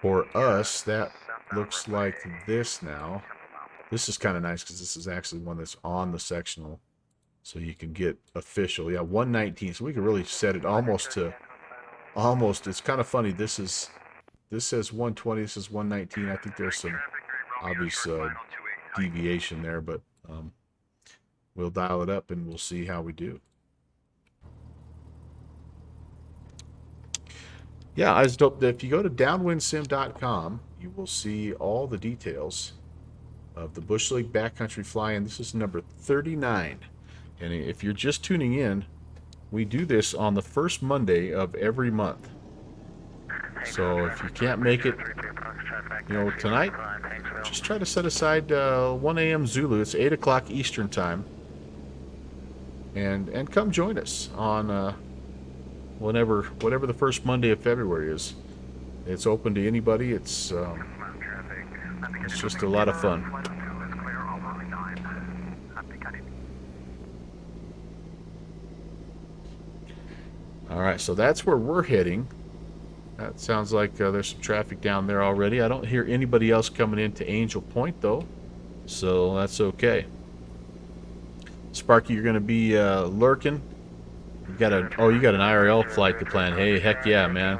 for us, that looks like this now. This is kind of nice because this is actually one that's on the sectional, so you can get official. Yeah, 119. So we can really set it almost. It's kind of funny. This says 120. This is 119. I think there's some obvious deviation there, but we'll dial it up and we'll see how we do. Yeah, I just hope that if you go to downwindsim.com, you will see all the details of the Bush League Backcountry Fly-In. This is number 39. And if you're just tuning in, we do this on the first Monday of every month. So if you can't make it, tonight, just try to set aside 1 a.m. Zulu. It's 8 o'clock Eastern time. And come join us on whatever the first Monday of February is. It's open to anybody. It's just a lot of fun. All right, so that's where we're heading. That sounds like there's some traffic down there already. I don't hear anybody else coming into Angel Point though, so that's okay. Sparky, you're going to be lurking. You got an IRL flight to plan. Hey, heck yeah, man.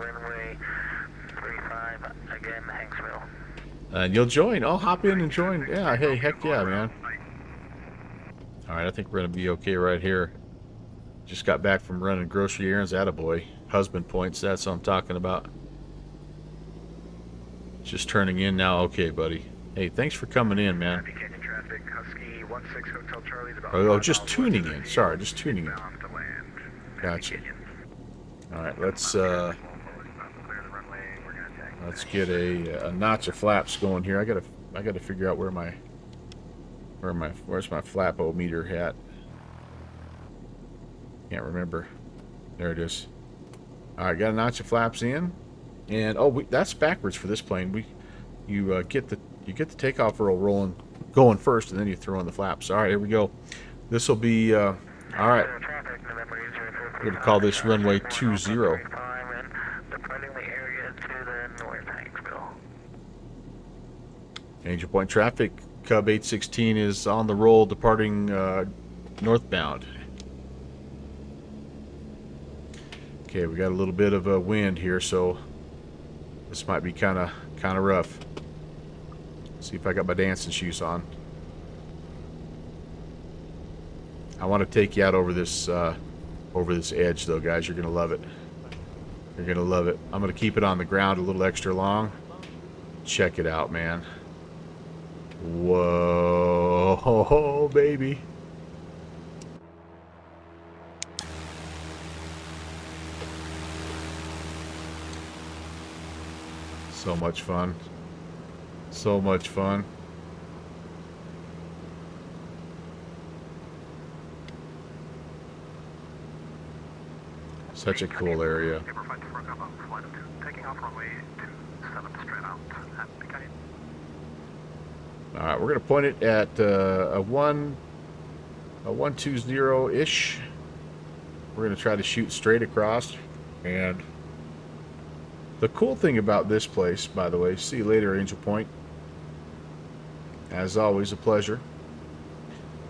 And you'll join. Oh, hop in and join. Yeah, hey, heck yeah, man. All right, I think we're going to be okay right here. Just got back from running grocery errands. Attaboy. Husband points. That's what I'm talking about. Just turning in now. Okay, buddy. Hey, thanks for coming in, man. Oh, just tuning in. Sorry, just tuning in. Gotcha. All right, let's get a notch of flaps going here. I gotta figure out where's my flap-o-meter hat. Can't remember. There it is. All right, got a notch of flaps in, and that's backwards for this plane. You get the takeoff roll rolling, going first, and then you throw in the flaps. All right, here we go. This will be all right. We're going to call this runway 20. Angel Point traffic. Cub 816 is on the roll, departing northbound. Okay, we got a little bit of a wind here, so this might be kind of rough. See if I got my dancing shoes on. I want to take you out over this edge, though, guys. You're gonna love it. You're gonna love it. I'm gonna keep it on the ground a little extra long. Check it out, man. Whoa, baby. So much fun. So much fun. Such a cool area. All right, we're going to point it at a 120-ish. We're going to try to shoot straight across. And the cool thing about this place, by the way, see you later, Angel Point. As always, a pleasure.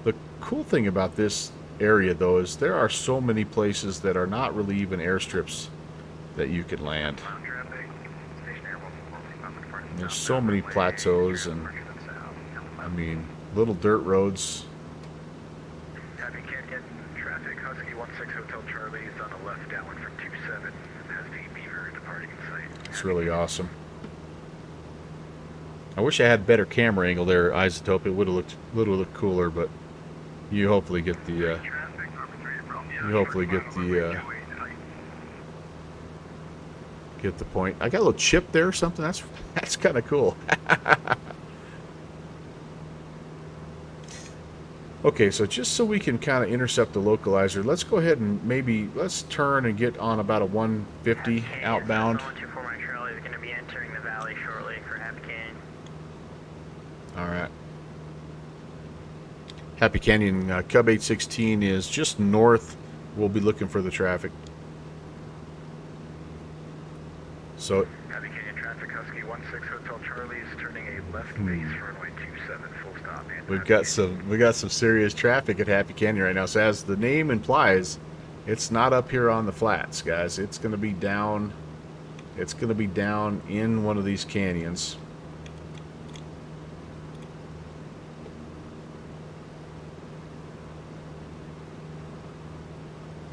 The cool thing about this area, though, is there are so many places that are not really even airstrips that you can land. And there's so many plateaus and, I mean, little dirt roads. Happy Canyon traffic, Husky 16 Hotel Charlie is on the left downwind from 27. Has the Beaver departing site. It's really awesome. I wish I had better camera angle there, Isotope. It would have looked cooler, but you hopefully get the Get the point. I got a little chip there or something. That's kind of cool. Okay, so just so we can kind of intercept the localizer, let's go ahead and let's turn and get on about a 150 outbound. 124 Mike Charlie is going to be entering the valley shortly for Happy Canyon. All right. Happy Canyon, Cub 816 is just north. We'll be looking for the traffic. So Happy Canyon traffic, Husky 16 Hotel Charlie is turning a left base runway 27 full stop. we got some serious traffic at Happy Canyon right now. So as the name implies, it's not up here on the flats, guys. It's going to be down. It's going to be down in one of these canyons.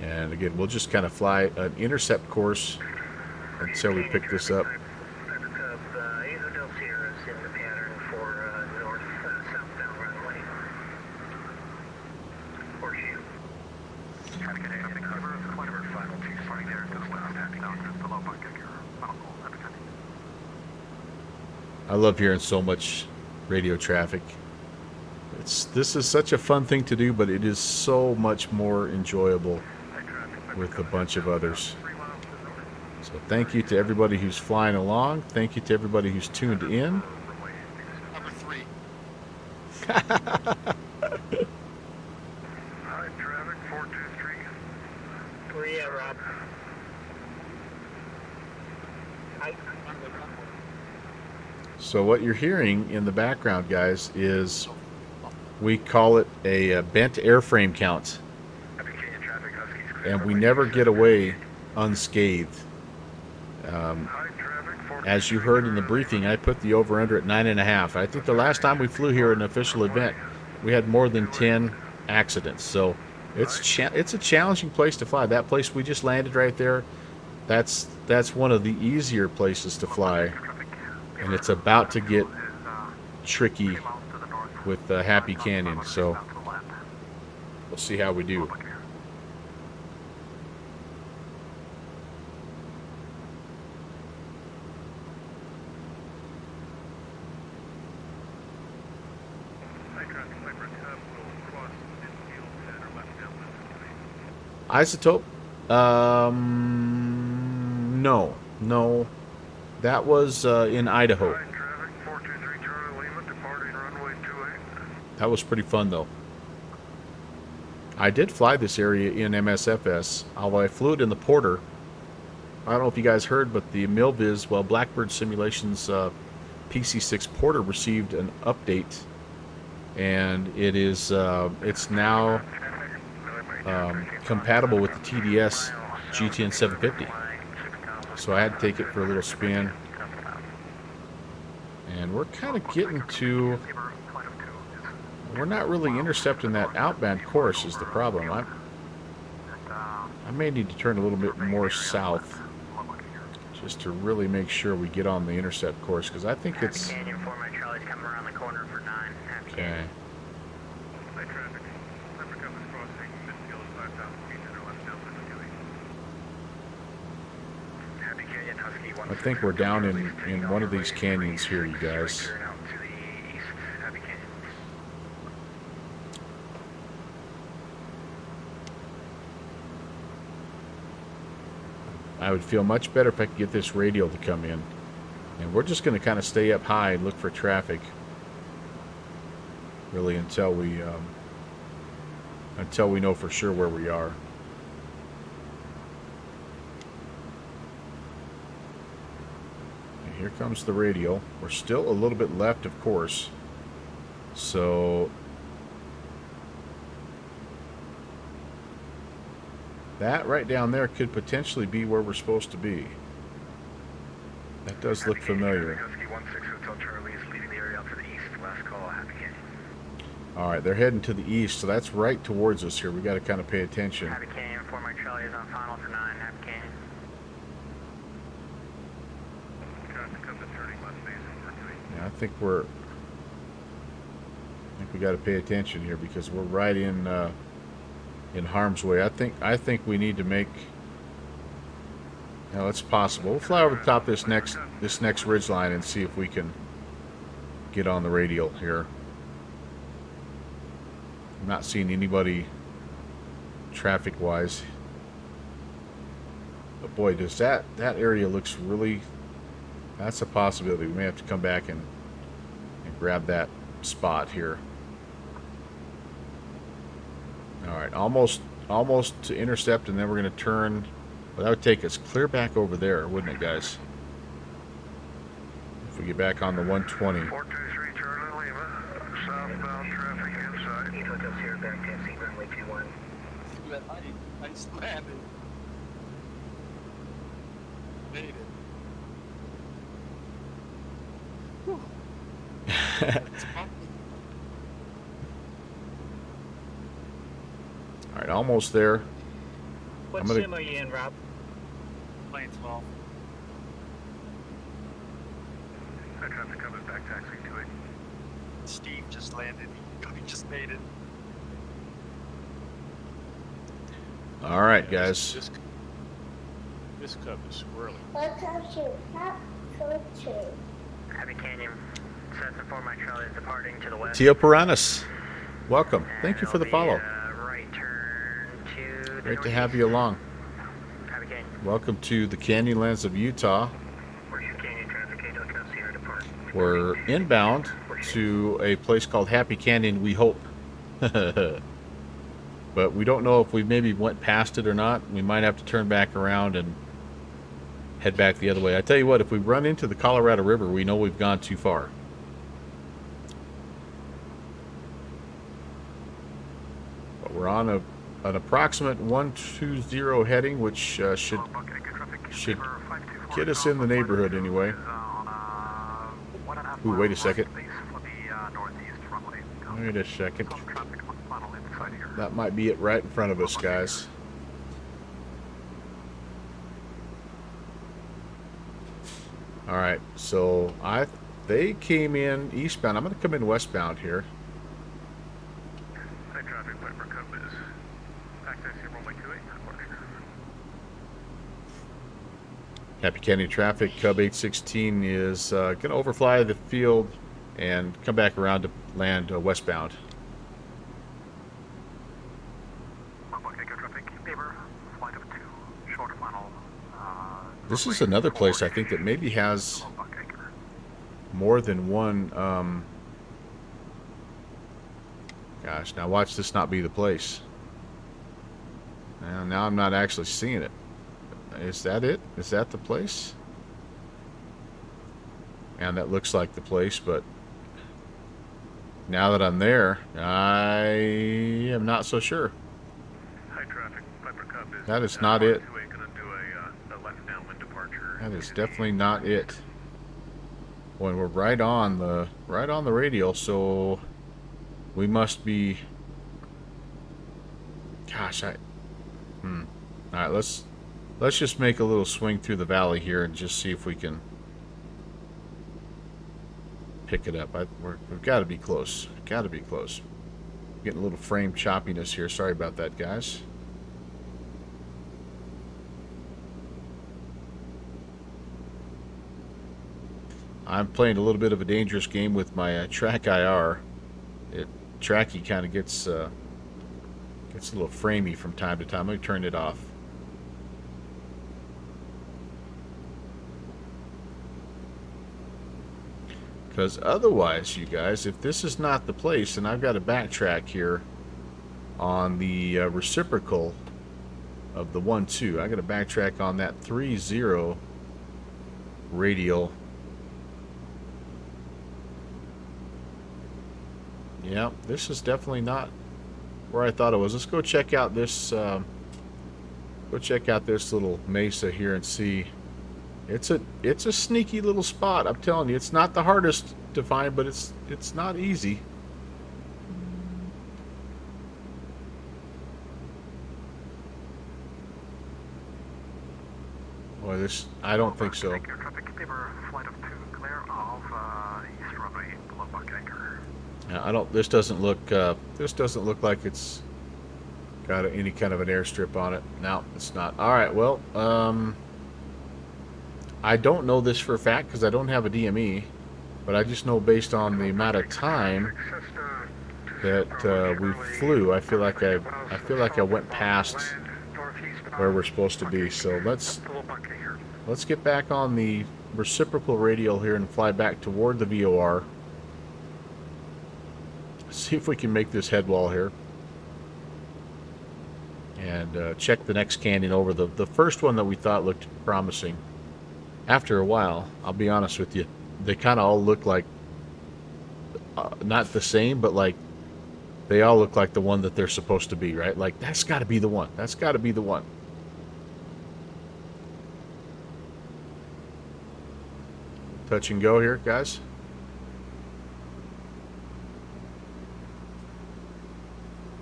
And again, we'll just kind of fly an intercept course until we pick this up. Hotel Sierra is in the pattern for north southbound runway. Horseshoe. Happy Canyon, cover one of our final two flying there. Goes left. Happy Canyon, below Backcountry. Final call. Happy Canyon. I love hearing so much radio traffic. This is such a fun thing to do, but it is so much more enjoyable with a bunch of others. So thank you to everybody who's flying along. Thank you to everybody who's tuned in. Number 3. Hi, traffic 423. Where you at, Rob? So what you're hearing in the background, guys, is we call it a bent airframe count. And we never get away unscathed. As you heard in the briefing, I put the over-under at 9.5. I think the last time we flew here at an official event, we had more than 10 accidents. So it's a challenging place to fly. That place we just landed right there, that's one of the easier places to fly. And it's about to get tricky with Happy Canyon. So we'll see how we do. Isotope? No. That was in Idaho. That was pretty fun, though. I did fly this area in MSFS, although I flew it in the Porter. I don't know if you guys heard, but the Milviz, Blackbird Simulations PC6 Porter received an update, and it's now compatible with the TDS GTN 750. So I had to take it for a little spin. And we're kind of getting to... We're not really intercepting that outbound course is the problem. I may need to turn a little bit more south just to really make sure we get on the intercept course, because I think it's... Okay. I think we're down in one of these canyons here, you guys. I would feel much better if I could get this radial to come in. And we're just going to kind of stay up high and look for traffic, really, until we know for sure where we are. And here comes the radial. We're still a little bit left, of course. So that right down there could potentially be where we're supposed to be. That does look familiar. Alright, they're heading to the east, so that's right towards us here. We got to kind of pay attention. Happy Canyon, 4 Mike Charlie is on final for 9. Happy Canyon. Yeah, I think we got to pay attention here because we're right in harm's way. I think we need to make No, it's possible. We'll fly over the top of this next ridge line and see if we can get on the radial here. I'm not seeing anybody traffic-wise. But boy, does that area looks really... That's a possibility. We may have to come back and grab that spot here. Alright, almost to intercept, and then we're going to turn... Well, that would take us clear back over there, wouldn't it, guys? If we get back on the 120. 423 Charlie Lima, southbound traffic inside. Hotels here, back taxi, runway 21. I just landed. Made it. Whew. It's bumpy. Alright, almost there. What I'm gonna- sim are you in, Rob? Plane 12. High traffic covers back taxi 28. Steve just landed. He just made it. Alright, Yeah, guys. This cub is swirling. Happy Canyon, sets and 4 Mike Charlie is departing to the west. Tio Piranhas, welcome. Thank you for the follow. Right turn to the Great to have you along. Happy Canyon. Welcome to the Canyonlands of Utah. Horseshoe Canyon traffic, Hotel Sierra depart. We're inbound to a place called Happy Canyon, we hope. But we don't know if we maybe went past it or not. We might have to turn back around and head back the other way. I tell you what, if we run into the Colorado River, we know we've gone too far. But we're on an approximate 120 heading, which should get us in the neighborhood anyway. Ooh, wait a second. Wait a second. That might be it right in front of us, guys. Alright, so they came in eastbound. I'm going to come in westbound here. High traffic, Piper Cub is back taxi runway 28, departing. Happy Canyon traffic, Cub 816 is going to overfly the field and come back around to land westbound. This is another place I think that maybe has more than one, gosh, now watch this not be the place. Now I'm not actually seeing it. Is that it? Is that the place? And that looks like the place, but now that I'm there, I am not so sure. High traffic, Piper Cub is That is not it. Gonna do a left downwind departure. That is definitely not it. When we're right on the radial, so we must be. Gosh, All right, let's just make a little swing through the valley here and just see if we can pick it up. We've got to be close. Got to be close. Getting a little frame choppiness here. Sorry about that, guys. I'm playing a little bit of a dangerous game with my track IR. Tracky kind of gets a little framey from time to time. Let me turn it off. Because otherwise, you guys, if this is not the place, and I've got to backtrack here on the reciprocal of the 1-2, I got to backtrack on that 3-0 radial. Yeah, this is definitely not where I thought it was. Let's go check out this. Go check out this little mesa here and see. It's a sneaky little spot. I'm telling you, it's not the hardest to find, but it's not easy. Boy, I don't think so. Yeah, this doesn't look like it's got any kind of an airstrip on it. No, it's not. All right, well, I don't know this for a fact because I don't have a DME, but I just know based on the amount of time that we flew, I feel like I went past where we're supposed to be. So let's get back on the reciprocal radial here and fly back toward the VOR. See if we can make this head wall here. And check the next canyon over. The first one that we thought looked promising. After a while, I'll be honest with you, they kind of all look like, not the same, but like, they all look like the one that they're supposed to be, right? Like, that's got to be the one. That's got to be the one. Touch and go here, guys.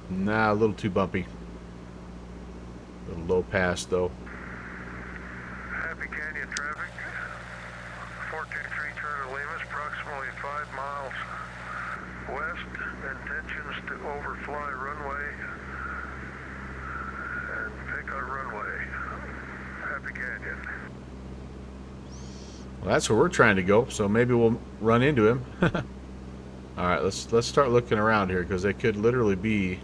Nah, a little too bumpy. A little low pass, though. Happy Canyon traffic. 423 turn to Lima, approximately 5 miles west. Intentions to overfly runway and pick our runway. Happy Canyon. Well, that's where we're trying to go, so maybe we'll run into him. All right, let's start looking around here because they could literally be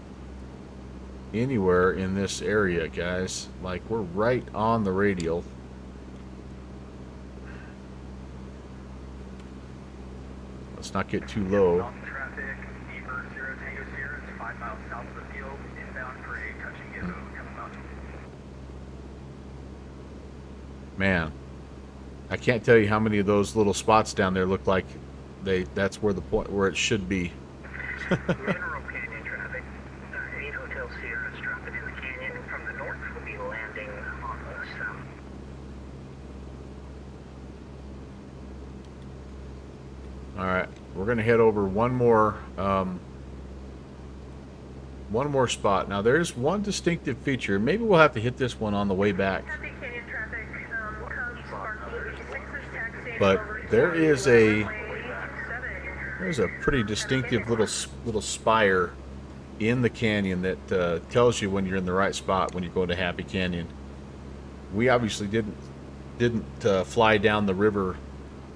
anywhere in this area, guys. Like, we're right on the radial. Let's not get too low. Traffic, Beaver 0 Tango Sierra, it's 5 miles south of the field, inbound for a touch and go coming up. Man, I can't tell you how many of those little spots down there look like that's where the point where it should be. Mineral Canyon traffic. 8 Hotel Sierra is dropping in the canyon from the north. Will be landing on the south. All right, we're gonna head over one more spot. Now there's one distinctive feature. Maybe we'll have to hit this one on the way back. Happy Canyon traffic. Cubs, Sparky 86 is taxiing But over there to is runway there's a pretty distinctive little spire in the canyon that tells you when you're in the right spot when you're going to Happy Canyon. We obviously didn't fly down the river.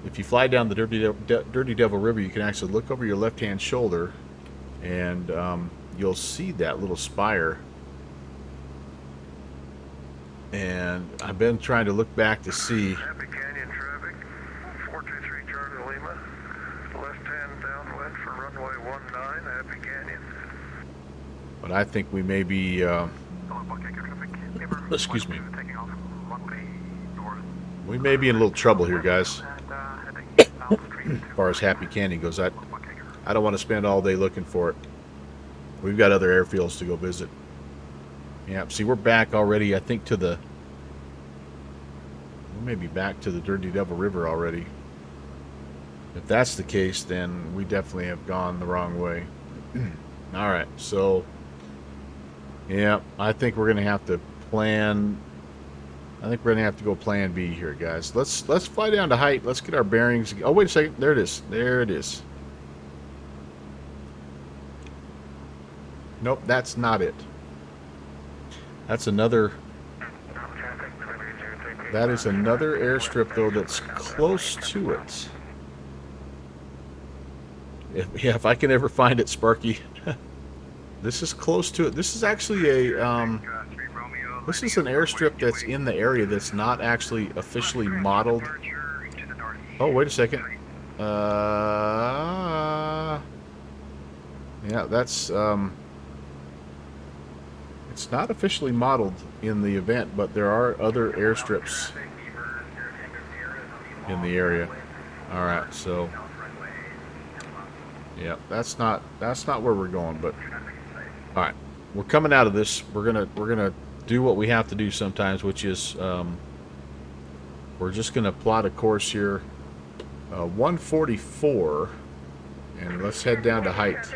If you fly down the Dirty Devil River, you can actually look over your left-hand shoulder, and you'll see that little spire. And I've been trying to look back to see. Happy Canyon traffic. 423 turn to Lima. Left hand downwind for runway 19. Happy Canyon. But I think we may be. Excuse me. We may be in a little trouble here, guys. As far as Happy Canyon goes, I don't want to spend all day looking for it. We've got other airfields to go visit. Yeah, see, we're back already, I think, to the... We may be back to the Dirty Devil River already. If that's the case, then we definitely have gone the wrong way. Alright, so... Yeah, I think we're going to have to plan... I think we're going to have to go plan B here, guys. Let's fly down to height. Let's get our bearings. Oh, wait a second. There it is. There it is. Nope, that's not it. That's another... That is another airstrip, though, that's close to it. If I can ever find it, Sparky. This is close to it. This is actually a... This is an airstrip that's in the area that's not actually officially modeled. Oh, wait a second. Yeah, that's... It's not officially modeled in the event, but there are other airstrips in the area. All right, so yeah, that's not where we're going, but all right, we're coming out of this. We're gonna do what we have to do sometimes, which is we're just gonna plot a course here, 144, and let's head down to height.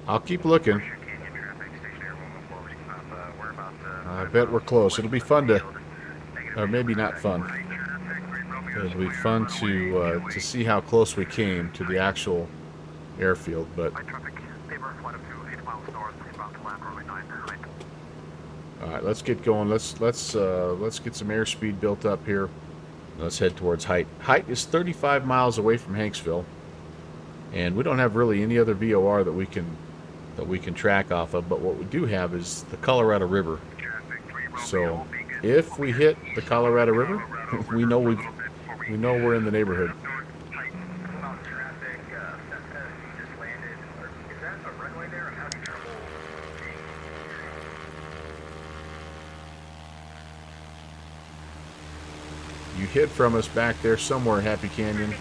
I'll keep looking. I bet we're close. It'll be fun to, or maybe not fun. It'll be fun to see how close we came to the actual airfield. But 102, 8 miles north, inbound to land runway 9, height. All right, let's get going. Let's get some airspeed built up here. Let's head towards height. Height is 35 miles away from Hanksville, and we don't have really any other VOR that we can track off of. But what we do have is the Colorado River. So if we hit the Colorado River, we know we're in the neighborhood. You hid from us back there somewhere, Happy Canyon.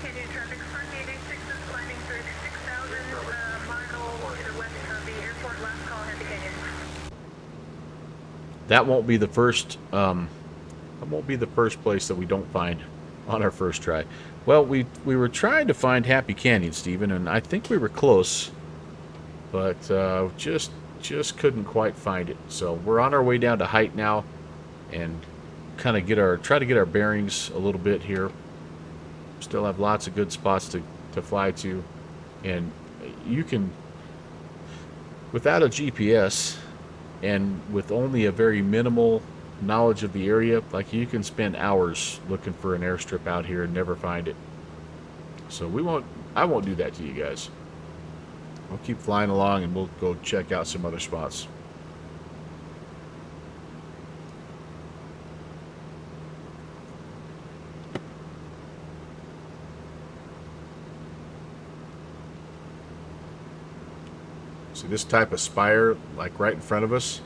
That won't be the first. That won't be the first place that we don't find on our first try. Well, we were trying to find Happy Canyon, Stephen, and I think we were close, but just couldn't quite find it. So we're on our way down to height now, and kind of try to get our bearings a little bit here. Still have lots of good spots to fly to, and you can, without a GPS and with only a very minimal knowledge of the area, like you can spend hours looking for an airstrip out here and never find it. So I won't do that to you guys. We'll keep flying along and we'll go check out some other spots. See this type of spire, like right in front of us,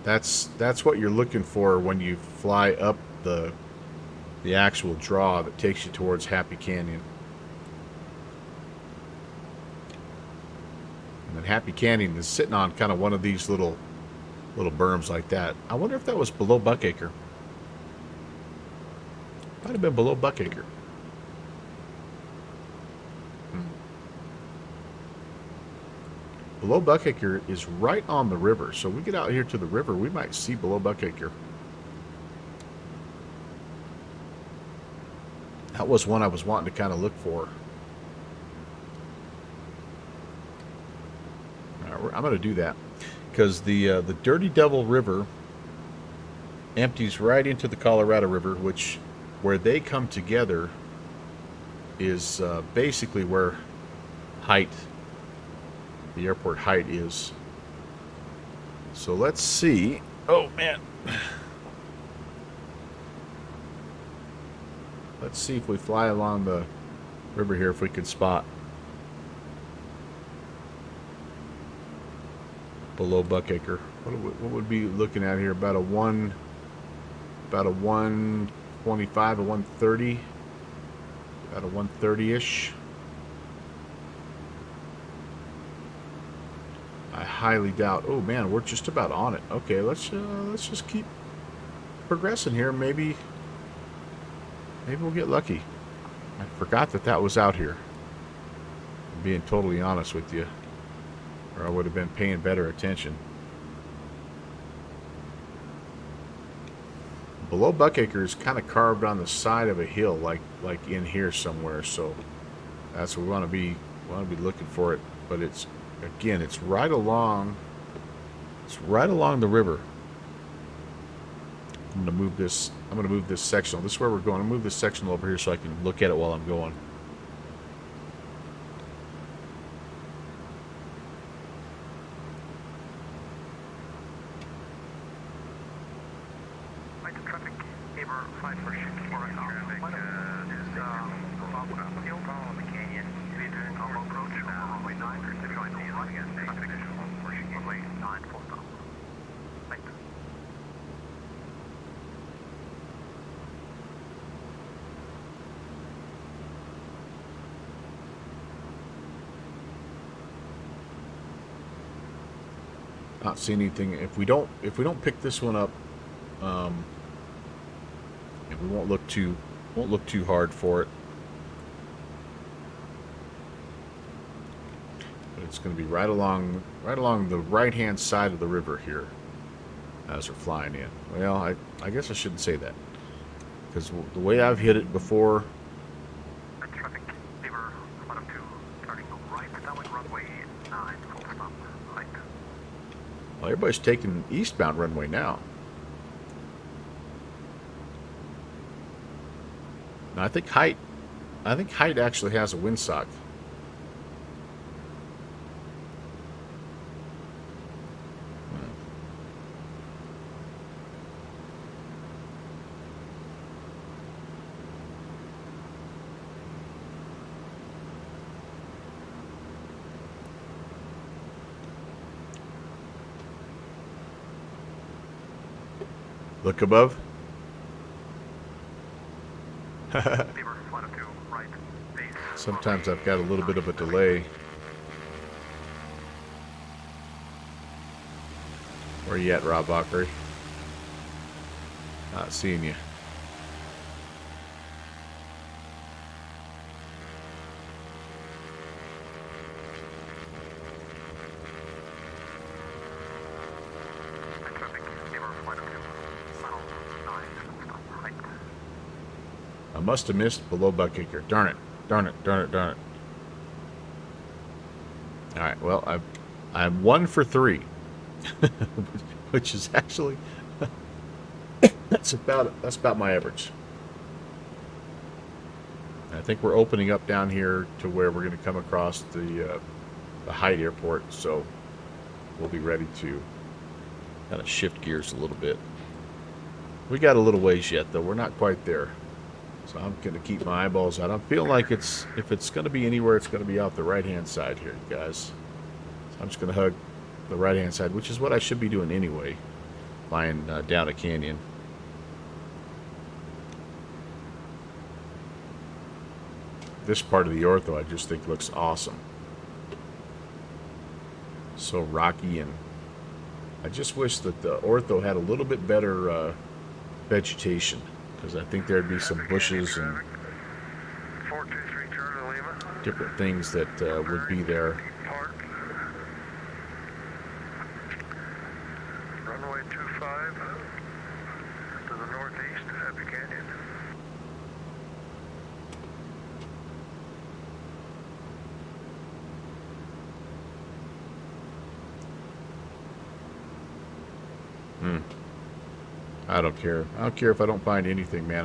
that's what you're looking for when you fly up the actual draw that takes you towards Happy Canyon. And then Happy Canyon is sitting on kind of one of these little berms like that. I wonder if that was below Buckacre. Might have been below Buckacre. Below Buckacre is right on the river, so we get out here to the river, we might see below Buckacre. That was one I was wanting to kind of look for. I'm going to do that because the Dirty Devil River empties right into the Colorado River, where they come together is basically where the airport height is. So let's see. Oh man. Let's see if we fly along the river here, if we can spot below Buckacre. What would be looking at here? About a 125, a 130, about a 130-ish. I highly doubt. Oh man, we're just about on it. Okay, let's just keep progressing here. Maybe we'll get lucky. I forgot that was out here. I'm being totally honest with you, or I would have been paying better attention. Below Buckacre is kind of carved on the side of a hill, like in here somewhere. So that's where we want to be looking for it. But it's right along the river. I'm gonna move this sectional. This is where we're going. I'm gonna move this sectional over here so I can look at it while I'm going. Not seeing anything. If we don't pick this one up, and we won't look too hard for it. But it's going to be right along the right-hand side of the river here as we're flying in. Well, I guess I shouldn't say that, because the way I've hit it before. Traffic, Beaver 102, turning right, downwind runway 9, full stop, Well, everybody's taking eastbound runway now. Now, I think Height actually has a windsock. Look above. Sometimes I've got a little bit of a delay. Where you at, Rob Ockery? Not seeing you. I must have missed below Buckacre. Darn it. Darn it. Darn it. Darn it. Alright, well, I'm 1 for 3. Which is actually that's about my average. I think we're opening up down here to where we're going to come across the Hyde Airport, so we'll be ready to kind of shift gears a little bit. We got a little ways yet, though. We're not quite there. So I'm going to keep my eyeballs out. I'm feeling like if it's going to be anywhere, it's going to be off the right-hand side here, you guys. So I'm just going to hug the right-hand side, which is what I should be doing anyway, flying down a canyon. This part of the ortho I just think looks awesome. So rocky, and I just wish that the ortho had a little bit better vegetation, because I think there'd be some bushes and different things that would be there. Runway 25 to the northeast, Happy Canyon. I don't care. I don't care if I don't find anything, man.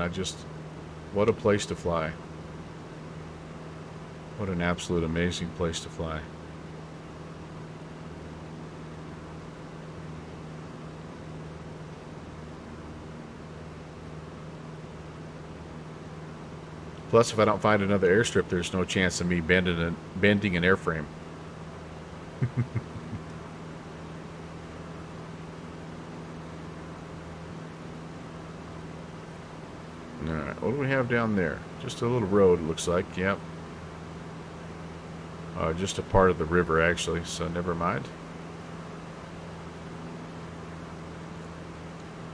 What a place to fly. What an absolute amazing place to fly. Plus, if I don't find another airstrip, there's no chance of me bending an airframe. Alright, what do we have down there? Just a little road, it looks like. Yep. Just a part of the river, actually, so never mind.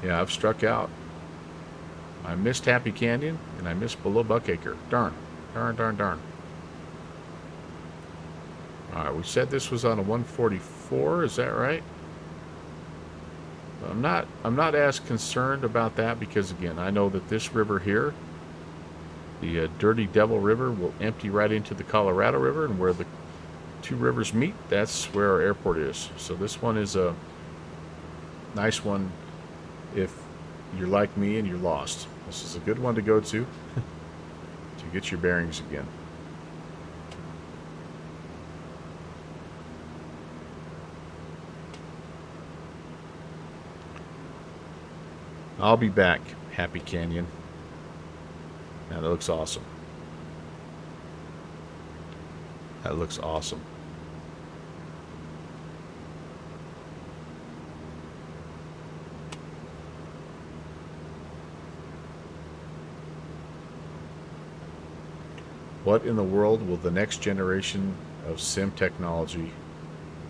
Yeah, I've struck out. I missed Happy Canyon, and I missed below Buckacre. Darn. Darn, darn, darn. Alright, we said this was on a 144, is that right? I'm not as concerned about that, because again, I know that this river here, the Dirty Devil River, will empty right into the Colorado River, and where the two rivers meet, that's where our airport is. So this one is a nice one if you're like me and you're lost. This is a good one to go to get your bearings again. I'll be back, Happy Canyon. Now, that looks awesome. That looks awesome. What in the world will the next generation of sim technology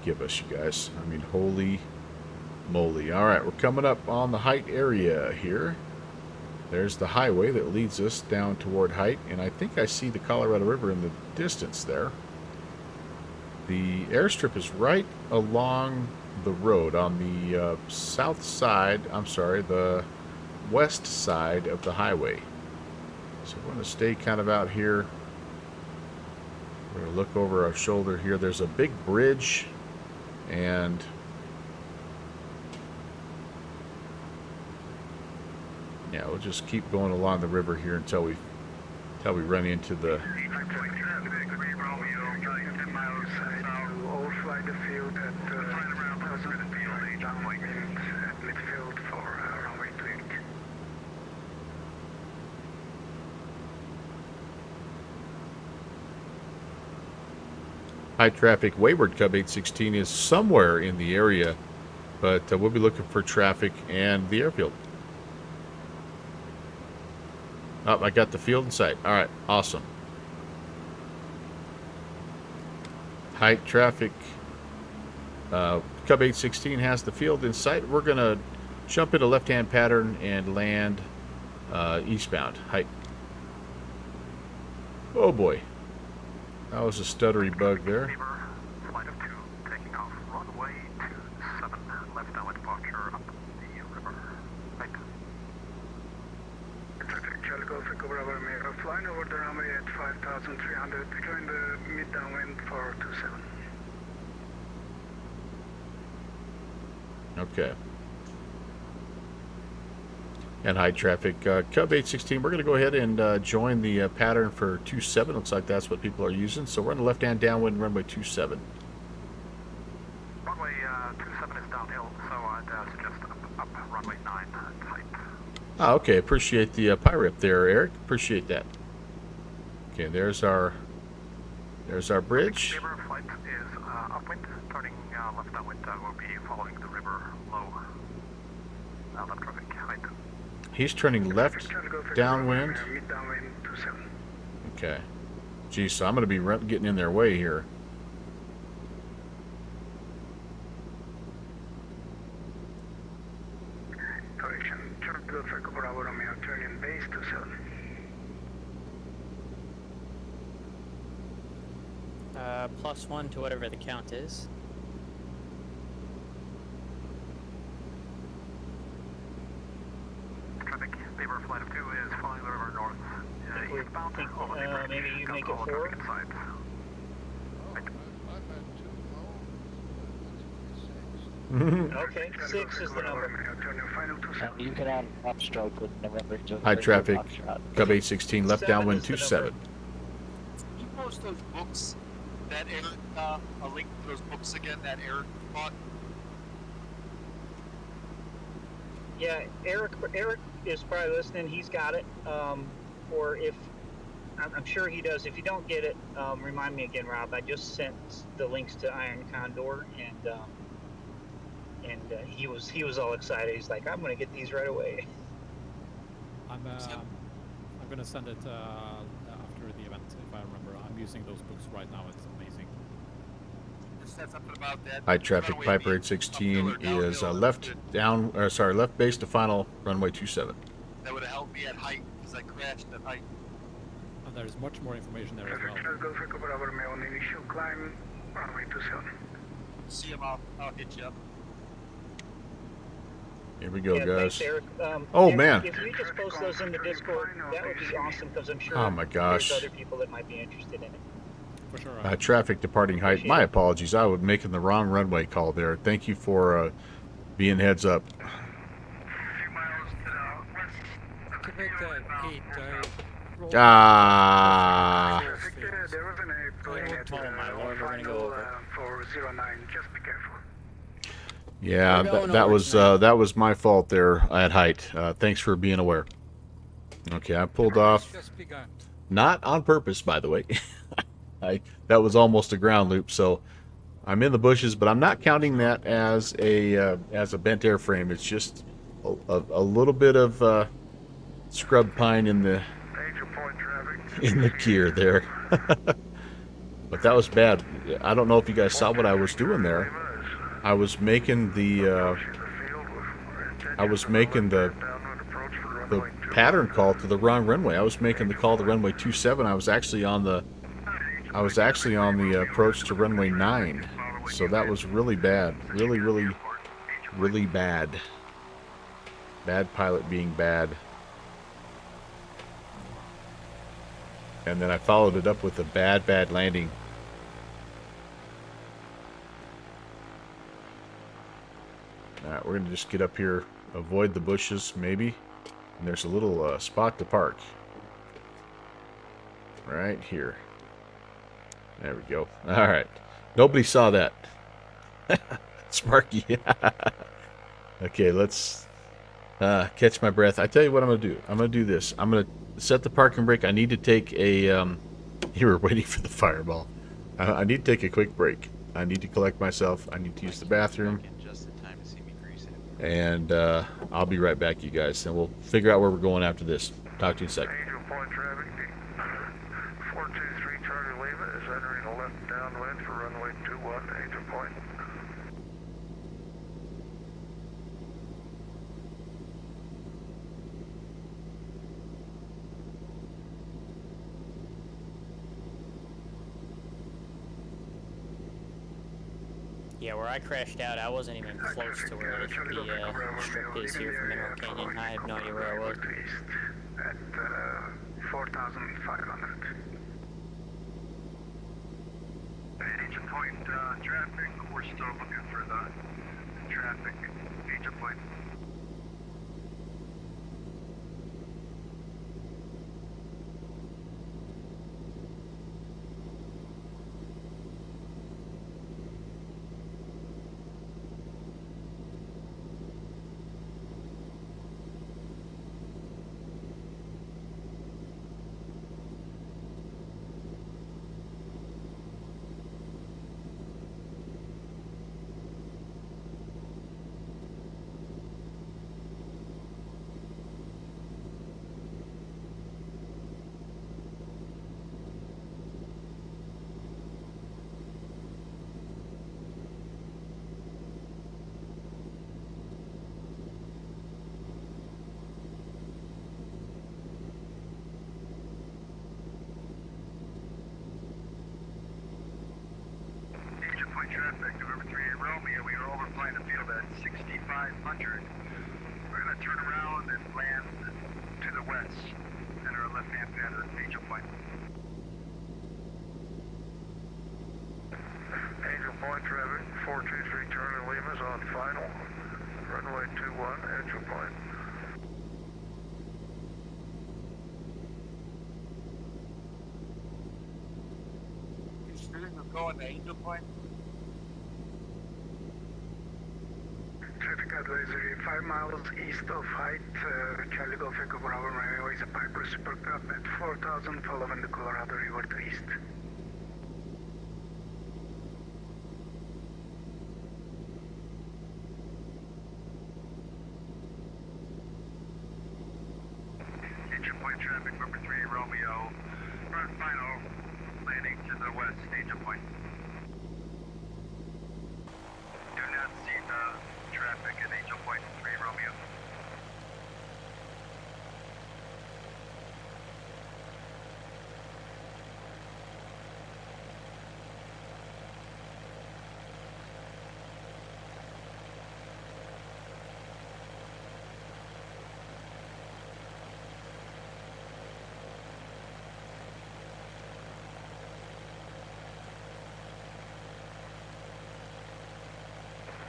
give us, you guys? I mean, holy moly. Alright, we're coming up on the Height area here. There's the highway that leads us down toward Height, and I think I see the Colorado River in the distance there. The airstrip is right along the road on the south side, I'm sorry, the west side of the highway. So we're going to stay kind of out here. We're going to look over our shoulder here. There's a big bridge, and Yeah, we'll just keep going along the river here until we run into the. Overfly the field at midfield for runway 28. High traffic Wayward Cub 816 is somewhere in the area, but we'll be looking for traffic and the airfield. Oh, I got the field in sight. All right, awesome. High traffic Cub 816 has the field in sight. We're going to jump into left-hand pattern and land eastbound. Height. Oh boy. That was a stuttery bug there. Flight of 2, taking off runway 27, left downwind departure up the river. Right. Charlie Golf Echo Bravo, flying over the runway at 5,300, join the mid downwind for 27. Okay. And high traffic Cub 816, we're going to go ahead and join the pattern for 27. Looks like that's what people are using. So we're on the left-hand downwind runway 27. Runway 27 is downhill, so I'd suggest up runway 9 tight. Ah, okay. Appreciate the pirate up there, Eric. Appreciate that. Okay, there's our bridge. Saber flight is upwind, turning left downwind. We'll be following the river low. Left traffic height. He's turning left downwind. Mid downwind 27. Okay. Geez, so I'm going to be getting in their way here. Correction. Charlie Golf Echo Bravo Romeo, turning base 27. +1 to whatever the count is. Traffic, Saber flight of 2 is following the river north. Eastbound, Maybe you make it 4? Okay, 6 is the number. You can add upstroke with November. High traffic Cub 816, left downwind 27. You post those books that Eric, a link to those books again that Eric bought. Yeah, Eric is probably listening. He's got it. Or if I'm sure he does. If you don't get it, remind me again, Rob. I just sent the links to Iron Condor, and he was all excited. He's like, I'm gonna get these right away. I'm gonna send it after the event if I remember. I'm using those books right now. It's amazing. Said something about that. High traffic Runway Piper being 816 uphill or is downhill, left base to final runway 27. That would have helped me at height because I crashed at height. And there's much more information there as well. Charlie Golf Echo Bravo Romeo on the initial climb, runway 27. See him, I'll hit you up. Here we go, Yeah, guys. thanks, Eric. Oh, if- man. If you just post those in the Discord, that would be awesome because I'm sure Oh, my gosh. there's other people that might be interested in it. For sure. Traffic departing height. Appreciate My it. apologies. I was making the wrong runway call there. Thank you for being heads up. A few miles to the west. Ah. There was an airplane at Oh, my lord, we're gonna go over. for 09. Just be careful. Yeah, We're going that over was tonight. that was my fault there at height. Thanks for being aware. Okay, I pulled off. Not on purpose, by the way. That was almost a ground loop, so I'm in the bushes, but I'm not counting that as a bent airframe. It's just a little bit of scrub pine in the Danger point traffic. gear there. But that was bad. I don't know if you guys saw what I was doing there. I was making the pattern call to the wrong runway. I was making the call to runway 27. I was actually on the approach to runway 9. So that was really bad. Really bad. Bad pilot being bad. And then I followed it up with a bad landing. Alright, we're going to just get up here, avoid the bushes, maybe. And there's a little spot to park. Right here. There we go. All right. Nobody saw that. Sparky. Okay, let's catch my breath. I tell you what I'm going to do. I'm going to do this. I'm going to set the parking brake. I need to take a... you were waiting for the fireball. I need to take a quick break. I need to collect myself. I need to use the bathroom. Just in time to see me grease it. And I'll be right back, you guys. And we'll figure out where we're going after this. Talk to you in a second. Angel Point traffic, 423 Charlie Lima is entering a left downwind for runway 21, Angel Point. Yeah, where I crashed out, I wasn't even close to where the strip is here from Mineral Canyon. I have no idea where I was. At 4,500. Angel Point traffic, we're still looking for the traffic. Angel Point. Traffic, November 38 Romeo, we are overflying the field at 6,500. We're going to turn around and land to the west, enter a left-hand pattern, Angel Point. Angel Point traffic, 423 Charlie Lima is on final, runway 21, Angel Point. You sure you're going to Angel Point? Traffic advisory, 5 miles east of height, Charlie Golf Echo Bravo Romeo is a Piper SuperCub at 4,000 following the Colorado River to east. Angel Point traffic, number 3 Romeo, run final, landing to the west, Angel Point. Do not see the traffic at Angel Point 3 Romeo.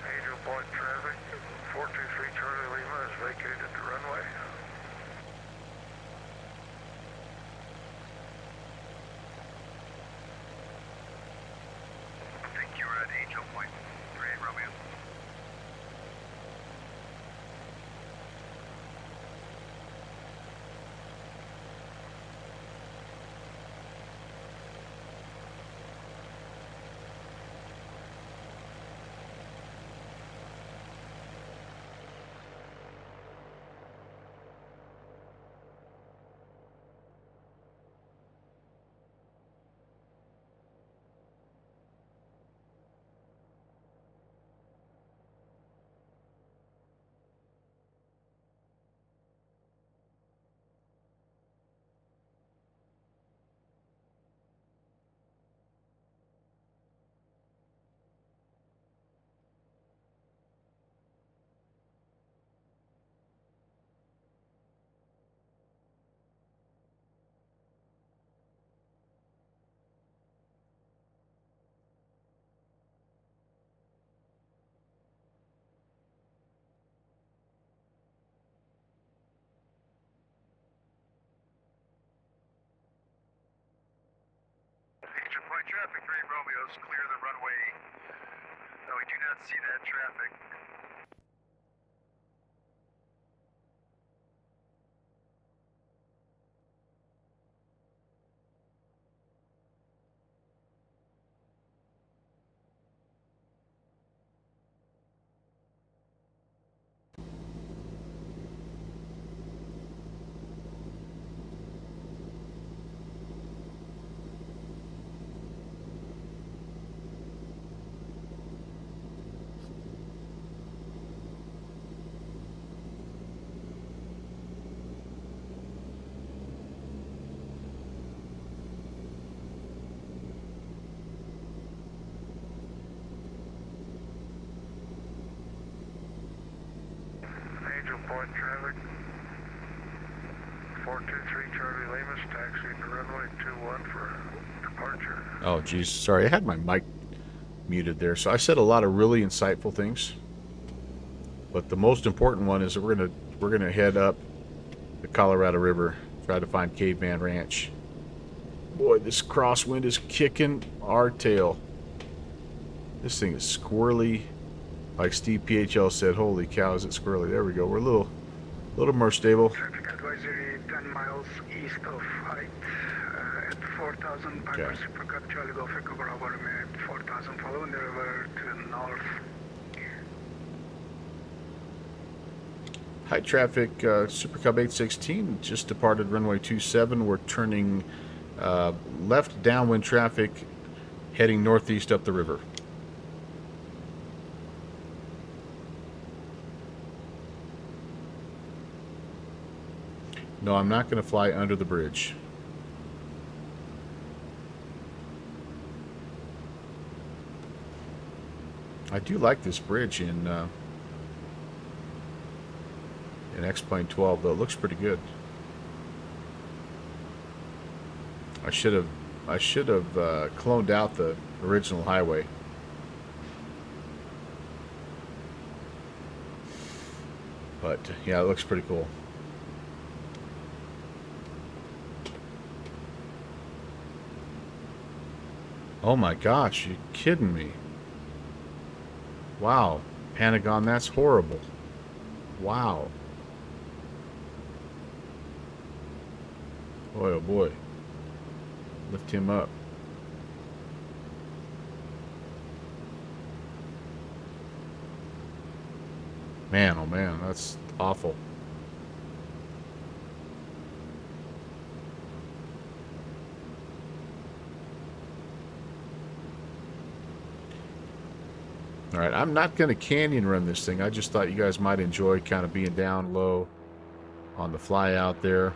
Angel Point traffic, 423 Charlie Lima has vacated the runway. I think you were at Angel Point 3 Romeo. traffic, 3 Romeos, clear the runway. No, we do not see that traffic. Angel Point traffic. 423 Charlie Lemus, taxiing to runway 21 for departure. Oh, geez. Sorry, I had my mic muted there. So I said a lot of really insightful things. But the most important one is that we're gonna head up the Colorado River, try to find Caveman Ranch. Boy, this crosswind is kicking our tail. This thing is squirrely. Like Steve PHL said, holy cow, is it squirrely. There we go. We're a little more stable. Traffic advisory 10 miles east of height at 4,000 Piper SuperCub Charlie Golf Echo Bravo, 4,000 following the river to the north. High traffic, SuperCub 816 just departed runway 27. We're turning left downwind traffic, heading northeast up the river. No, I'm not going to fly under the bridge. I do like this bridge in X-Plane 12, though. It looks pretty good. I should have cloned out the original highway. But yeah, it looks pretty cool. Oh my gosh, you kidding me? Wow, Pentagon, that's horrible. Wow. Boy, oh boy. Lift him up. Man, oh man, that's awful. All right, I'm not going to canyon run this thing. I just thought you guys might enjoy kind of being down low on the fly out there.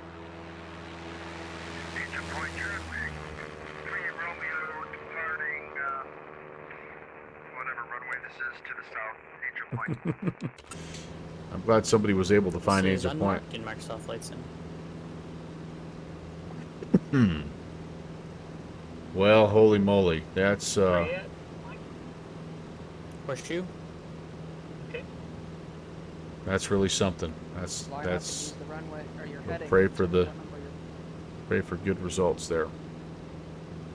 Angel Point traffic, 3 Romeo departing, whatever runway this is, to the south, Angel Point. I'm glad somebody was able to find This is Angel Point. unmarked in Microsoft Flight Sim. Well, holy moly. That's, Horseshoe? Okay. that's really something. Line up and That's use the runway, or your we'll heading. pray for Tell me the- what number you're- pray for good results there.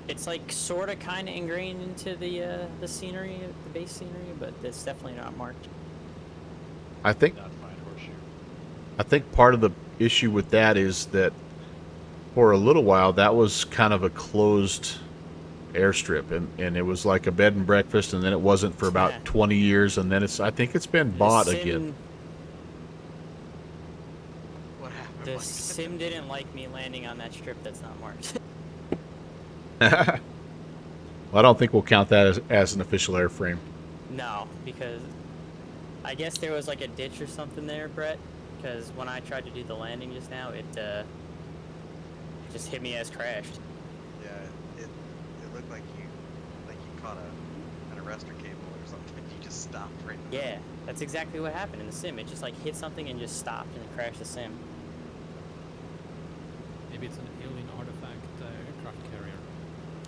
It's like sort of kind of ingrained into the scenery, the base scenery, but it's definitely not marked. I think Not find Horseshoe. I think part of the issue with that is that for a little while that was kind of a closed airstrip, and it was like a bed and breakfast, and then it wasn't for about Yeah. 20 years, and then I think it's been bought The sim- again. What happened? The Mike? sim didn't like me landing on that strip that's not marked. Well, I don't think we'll count that as an official airframe. No, because I guess there was like a ditch or something there, Brett. Because when I tried to do the landing just now, it just hit me as crashed. Yeah, it looked like you caught an arrestor cable or something. You just stopped right in the Yeah, that's exactly what happened in the sim. It just like hit something and just stopped and it crashed the sim. Maybe it's an alien artifact aircraft carrier.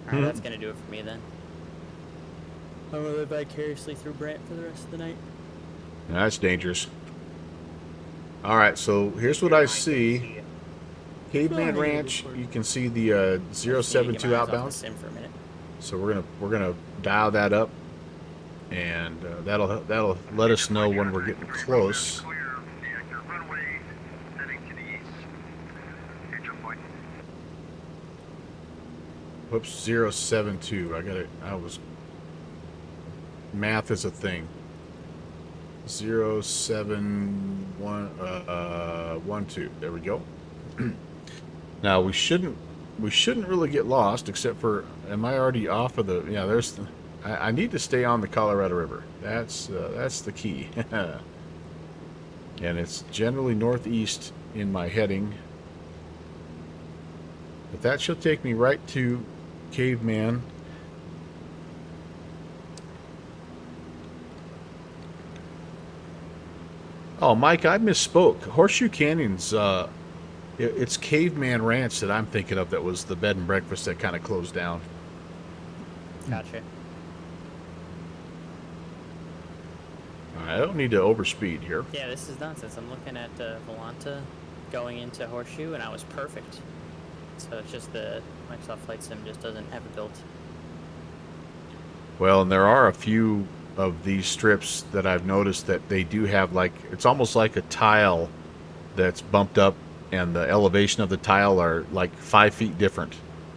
Alright, that's gonna do it for me then. I'm gonna live vicariously through Brant for the rest of the night. Now, that's dangerous. All right, so here's what I see. Caveman Oh, yeah, Ranch, before- you can see the I just need to get 072 my eyes off the outbound. sim for a minute. So we're gonna dial that up, and that'll let us know when we're getting close. Clear the active runway heading to the east. Entry point. Whoops, 072. I was math is a thing. 07112. There we go. Now we shouldn't really get lost, except for, am I already off of the? Yeah, there's. I need to stay on the Colorado River. That's the key. And it's generally northeast in my heading. But that should take me right to Caveman. Oh, Mike, I misspoke. Horseshoe Canyon's, it's Caveman Ranch that I'm thinking of that was the bed and breakfast that kind of closed down. Gotcha. I don't need to overspeed here. Yeah, this is nonsense. I'm looking at Volanta going into Horseshoe, and I was perfect. So it's just the Microsoft Flight Sim just doesn't have it built. Well, and there are a few of these strips that I've noticed that they do have, like, it's almost like a tile that's bumped up, and the elevation of the tile are like 5 feet different.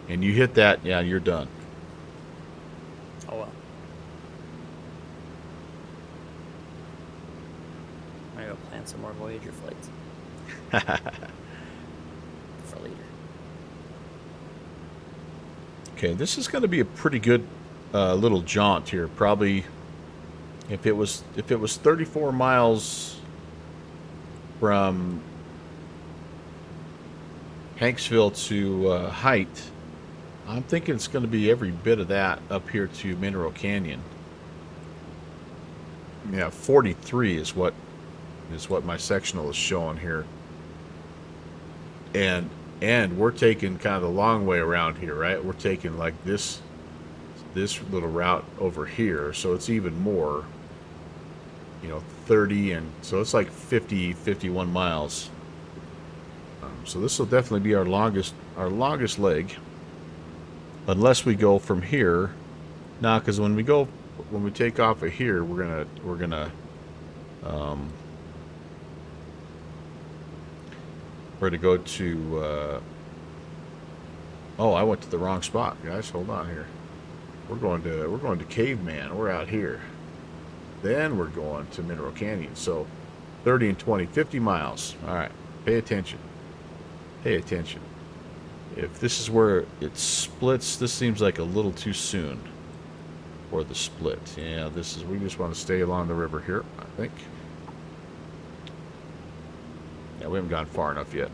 And you hit that, yeah, you're done. Oh well. I'm gonna go plan some more Voyager flights. For later. Okay, this is going to be a pretty good little jaunt here. Probably, if it was 34 miles from Hanksville to Height, I'm thinking it's going to be every bit of that up here to Mineral Canyon. Yeah, 43 is what my sectional is showing here. And we're taking kind of the long way around here, right? We're taking like this little route over here, so it's even more, 30, and so it's like 51 miles. So this will definitely be our longest leg, unless we go from here. Now, because when we take off of here, we're gonna go to. Oh, I went to the wrong spot, guys. Hold on here. We're going to Caveman. We're out here. Then we're going to Mineral Canyon. So 30 and 20, 50 miles. All right. Pay attention. Pay attention. If this is where it splits, this seems like a little too soon for the split. Yeah, we just want to stay along the river here, I think. Yeah, we haven't gone far enough yet.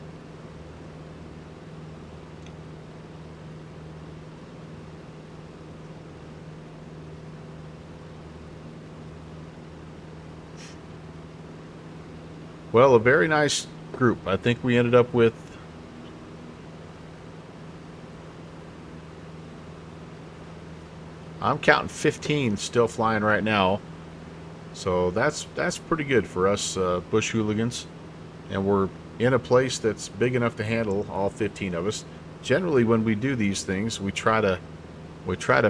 Well, a very nice group. I think we ended up with I'm counting 15 still flying right now. So that's pretty good for us bush hooligans. And we're in a place that's big enough to handle all 15 of us. Generally, when we do these things, we try to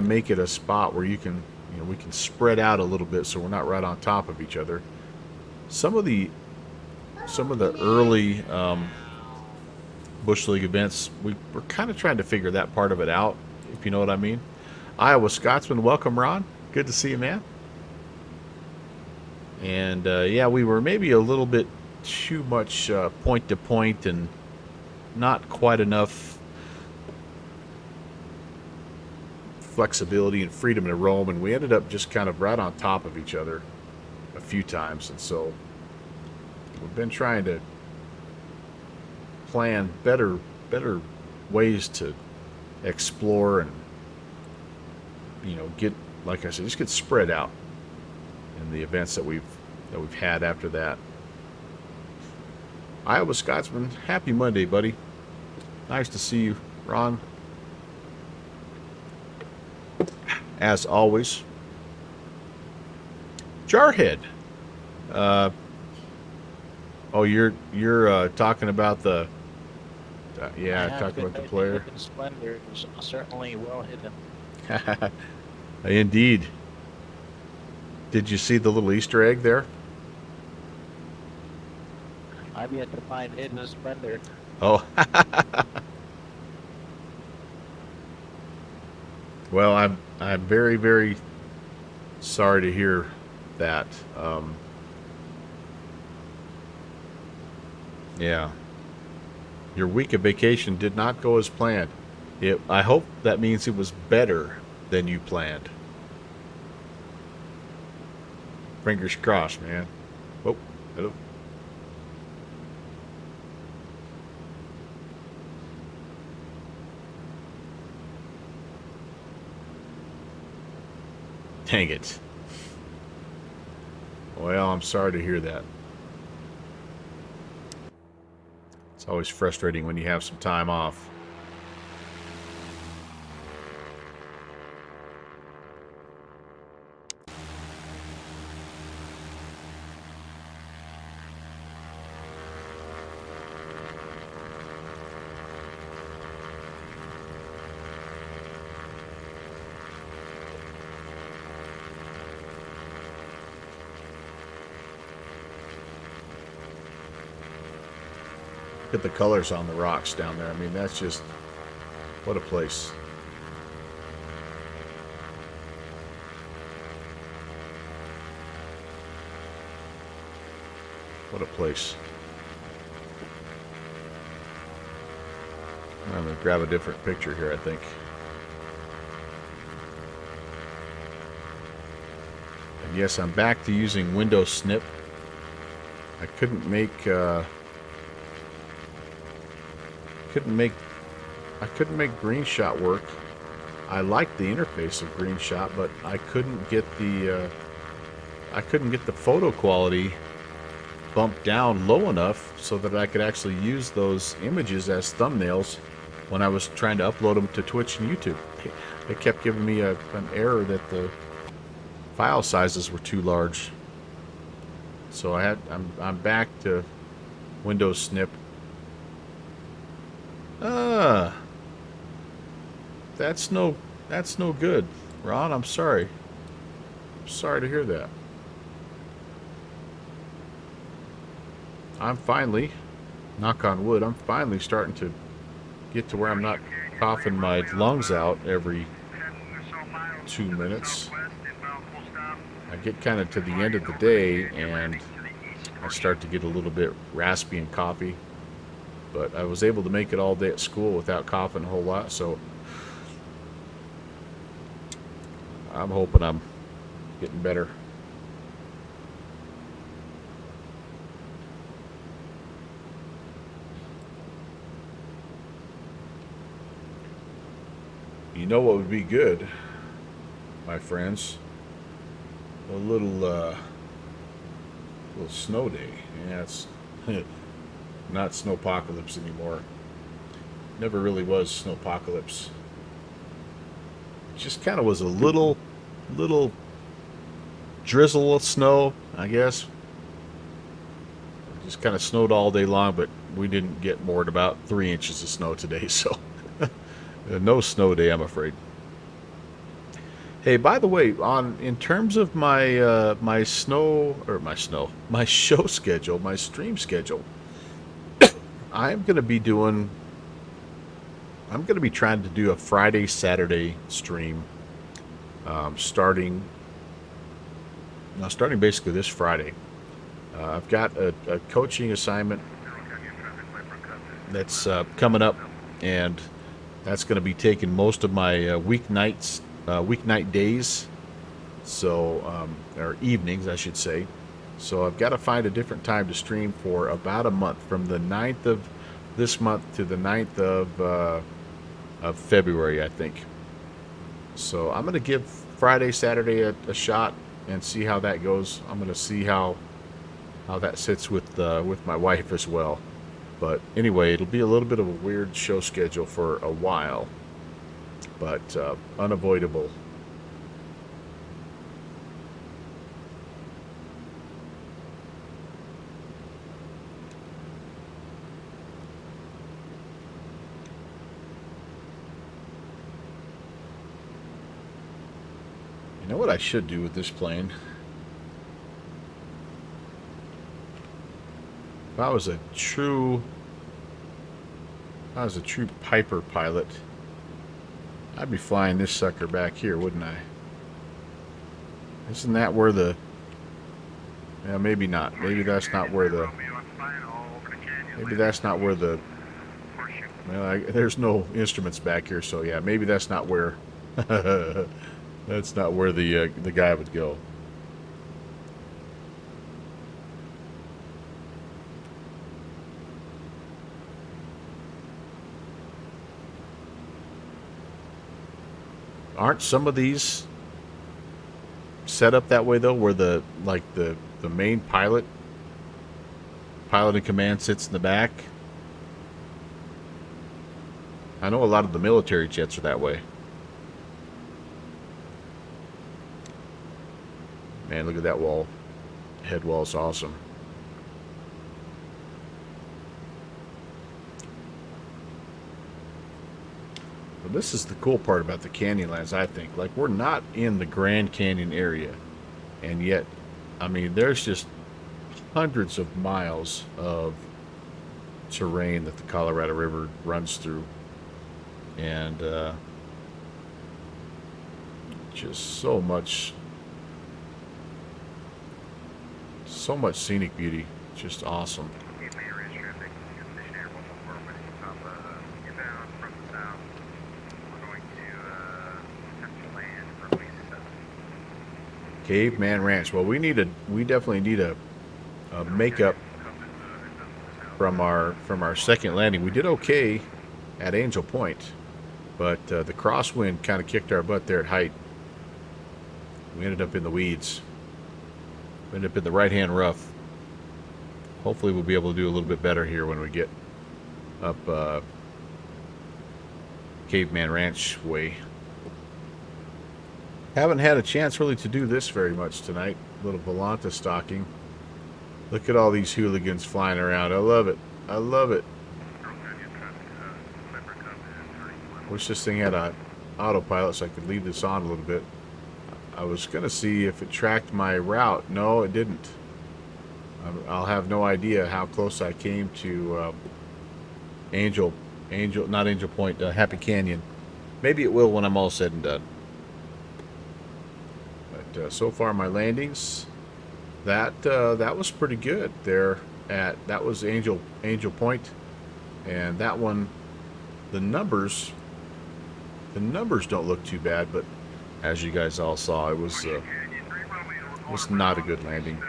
make it a spot where we can spread out a little bit so we're not right on top of each other. Some of the early Bush League events, we're kind of trying to figure that part of it out, if you know what I mean. Iowa Scotsman, welcome, Ron. Good to see you, man. And yeah, we were maybe a little bit too much point to point and not quite enough flexibility and freedom to roam, and we ended up just kind of right on top of each other a few times. And so we've been trying to plan better ways to explore and get, like I said, just get spread out in the events that we've had after that. Iowa Scotsman, happy Monday, buddy. Nice to see you, Ron. As always. Jarhead. Oh, you're talking about the talking about the player. Splendor is certainly well hidden. Indeed. Did you see the little Easter egg there? I'm yet to find Hidden Splendor. Oh. Well, I'm very, very sorry to hear that. Yeah. Your week of vacation did not go as planned. I hope that means it was better than you planned. Fingers crossed, man. Oh, hello. Dang it. Well, I'm sorry to hear that. It's always frustrating when you have some time off. Look at the colors on the rocks down there. I mean, that's just, what a place. What a place. I'm going to grab a different picture here, I think. And yes, I'm back to using Windows Snip. I couldn't make GreenShot work. I liked the interface of GreenShot, but I couldn't get the photo quality bumped down low enough so that I could actually use those images as thumbnails when I was trying to upload them to Twitch and YouTube. It kept giving me an error that the file sizes were too large. So I'm back to Windows Snip. That's no good. Ron, I'm sorry. I'm sorry to hear that. I'm finally, knock on wood, I'm finally starting to get to where I'm not coughing my lungs out every 2 minutes. I get kind of to the end of the day and I start to get a little bit raspy and coughy. But I was able to make it all day at school without coughing a whole lot, so I'm hoping I'm getting better. You know what would be good, my friends? A little snow day. Yeah, it's not snowpocalypse anymore. Never really was snowpocalypse. It just kind of was a little drizzle of snow, I guess. It just kind of snowed all day long, but we didn't get more than about 3 inches of snow today, so no snow day, I'm afraid. Hey, by the way, in terms of my my show schedule, my stream schedule, I'm going to be trying to do a Friday, Saturday stream, starting basically this Friday. I've got a coaching assignment that's coming up, and that's going to be taking most of my weeknight days, so or evenings, I should say. So I've got to find a different time to stream for about a month, from the 9th of this month to the 9th of February, I think. So I'm going to give Friday, Saturday a shot and see how that goes. I'm going to see how that sits with my wife as well. But anyway, it'll be a little bit of a weird show schedule for a while, but unavoidable. You know what I should do with this plane? If I was a true Piper pilot, I'd be flying this sucker back here, wouldn't I? Isn't that where the... Yeah, maybe not. Maybe that's not where the... Maybe that's not where the... Well, there's no instruments back here, so yeah, maybe that's not where... that's not where the guy would go. Aren't some of these set up that way though, where the main pilot in command sits in the back? I know a lot of the military jets are that way. Man, look at that wall. Head wall is awesome. But this is the cool part about the Canyonlands, I think. Like, we're not in the Grand Canyon area, and yet, I mean, there's just hundreds of miles of terrain that the Colorado River runs through, and just so much scenic beauty. Just awesome. Caveman Ranch. Well, we definitely need a makeup from our second landing. We did okay at Angel Point, but the crosswind kind of kicked our butt there at height. We ended up in the weeds. We ended up in the right-hand rough. Hopefully we'll be able to do a little bit better here when we get up Caveman Ranch way. Haven't had a chance really to do this very much tonight. A little Volanta stalking. Look at all these hooligans flying around. I love it. I love it. Wish this thing had an autopilot so I could leave this on a little bit. I was going to see if it tracked my route. No, it didn't. I'll have no idea how close I came to not Angel Point, Happy Canyon. Maybe it will when I'm all said and done. But so far my landings, that was pretty good there that was Angel Point, and that one, the numbers don't look too bad, but as you guys all saw, it was not a good landing.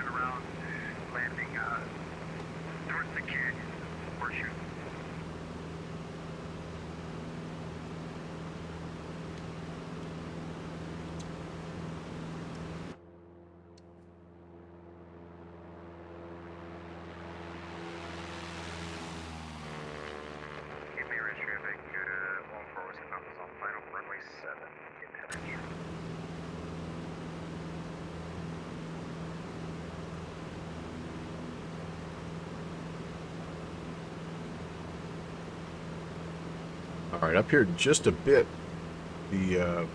Alright, up here just a bit, the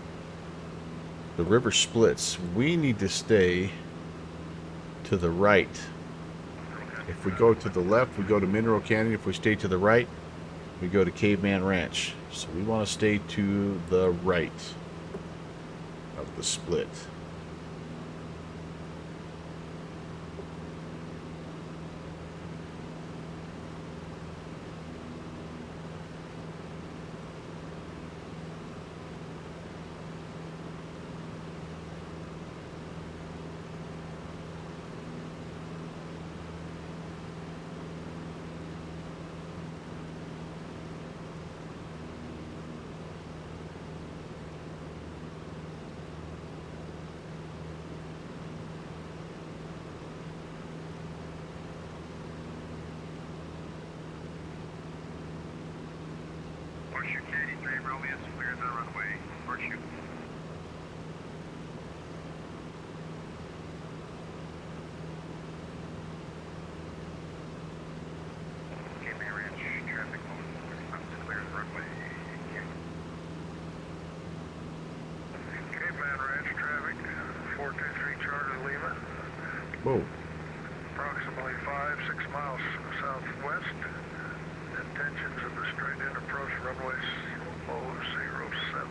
river splits. We need to stay to the right. If we go to the left, we go to Mineral Canyon. If we stay to the right, we go to Caveman Ranch. So we want to stay to the right of the split. Horseshoe Canyon 3 Romeo, clear the runway. Horseshoe. Caveman Ranch, traffic response to clear the runway. Caveman Ranch, traffic Whoa. Approximately 5-6 miles southwest. Intentions of the straight-in approach runway 007.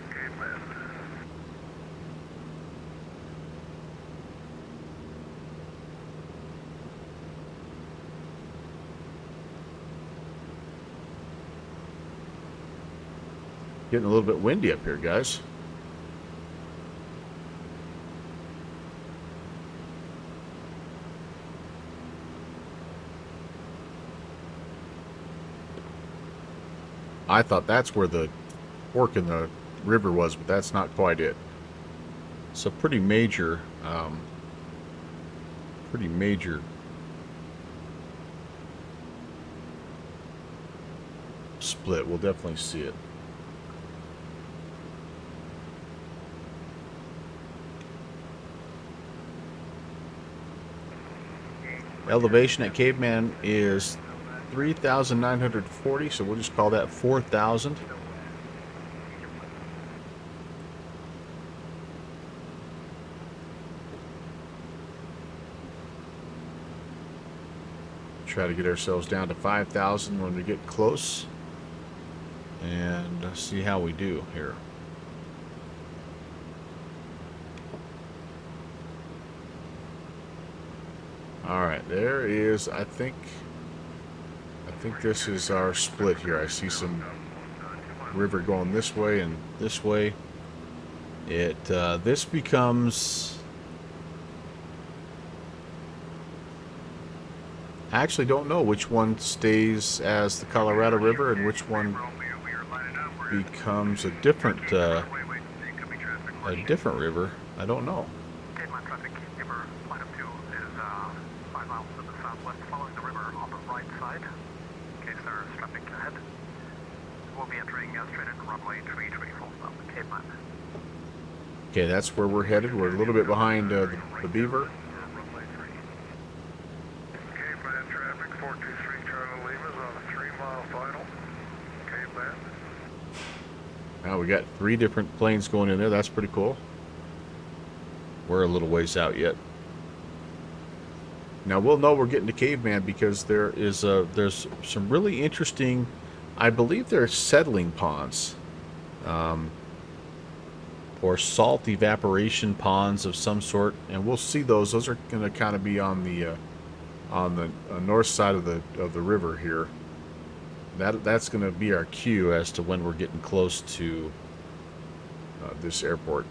Amen. Getting a little bit windy up here, guys. I thought that's where the fork in the river was, but that's not quite it. It's a pretty major split. We'll definitely see it. Elevation at Caveman is 3,940, so we'll just call that 4,000. Try to get ourselves down to 5,000 when we get close, and see how we do here. All right, there is, I think this is our split here. I see some river going this way and this way. This becomes, I actually don't know which one stays as the Colorado River and which one becomes a different river. I don't know. Caveman traffic, River flight up 2 is 5 miles to the southwest, following the river on the right side, in case there's traffic ahead. We'll be entering straight into runway 33 full stop, Caveman. Okay, that's where we're headed. We're a little bit behind the Beaver. Caveman traffic, 423 Charlie Lima's on a 3-mile final. Caveman. Now we got 3 different planes going in there. That's pretty cool. We're a little ways out yet. Now we'll know we're getting to Caveman because there's some really interesting, I believe they're settling ponds, or salt evaporation ponds of some sort, and we'll see those. Those are going to kind of be on the north side of the river here. That's going to be our cue as to when we're getting close to this airport.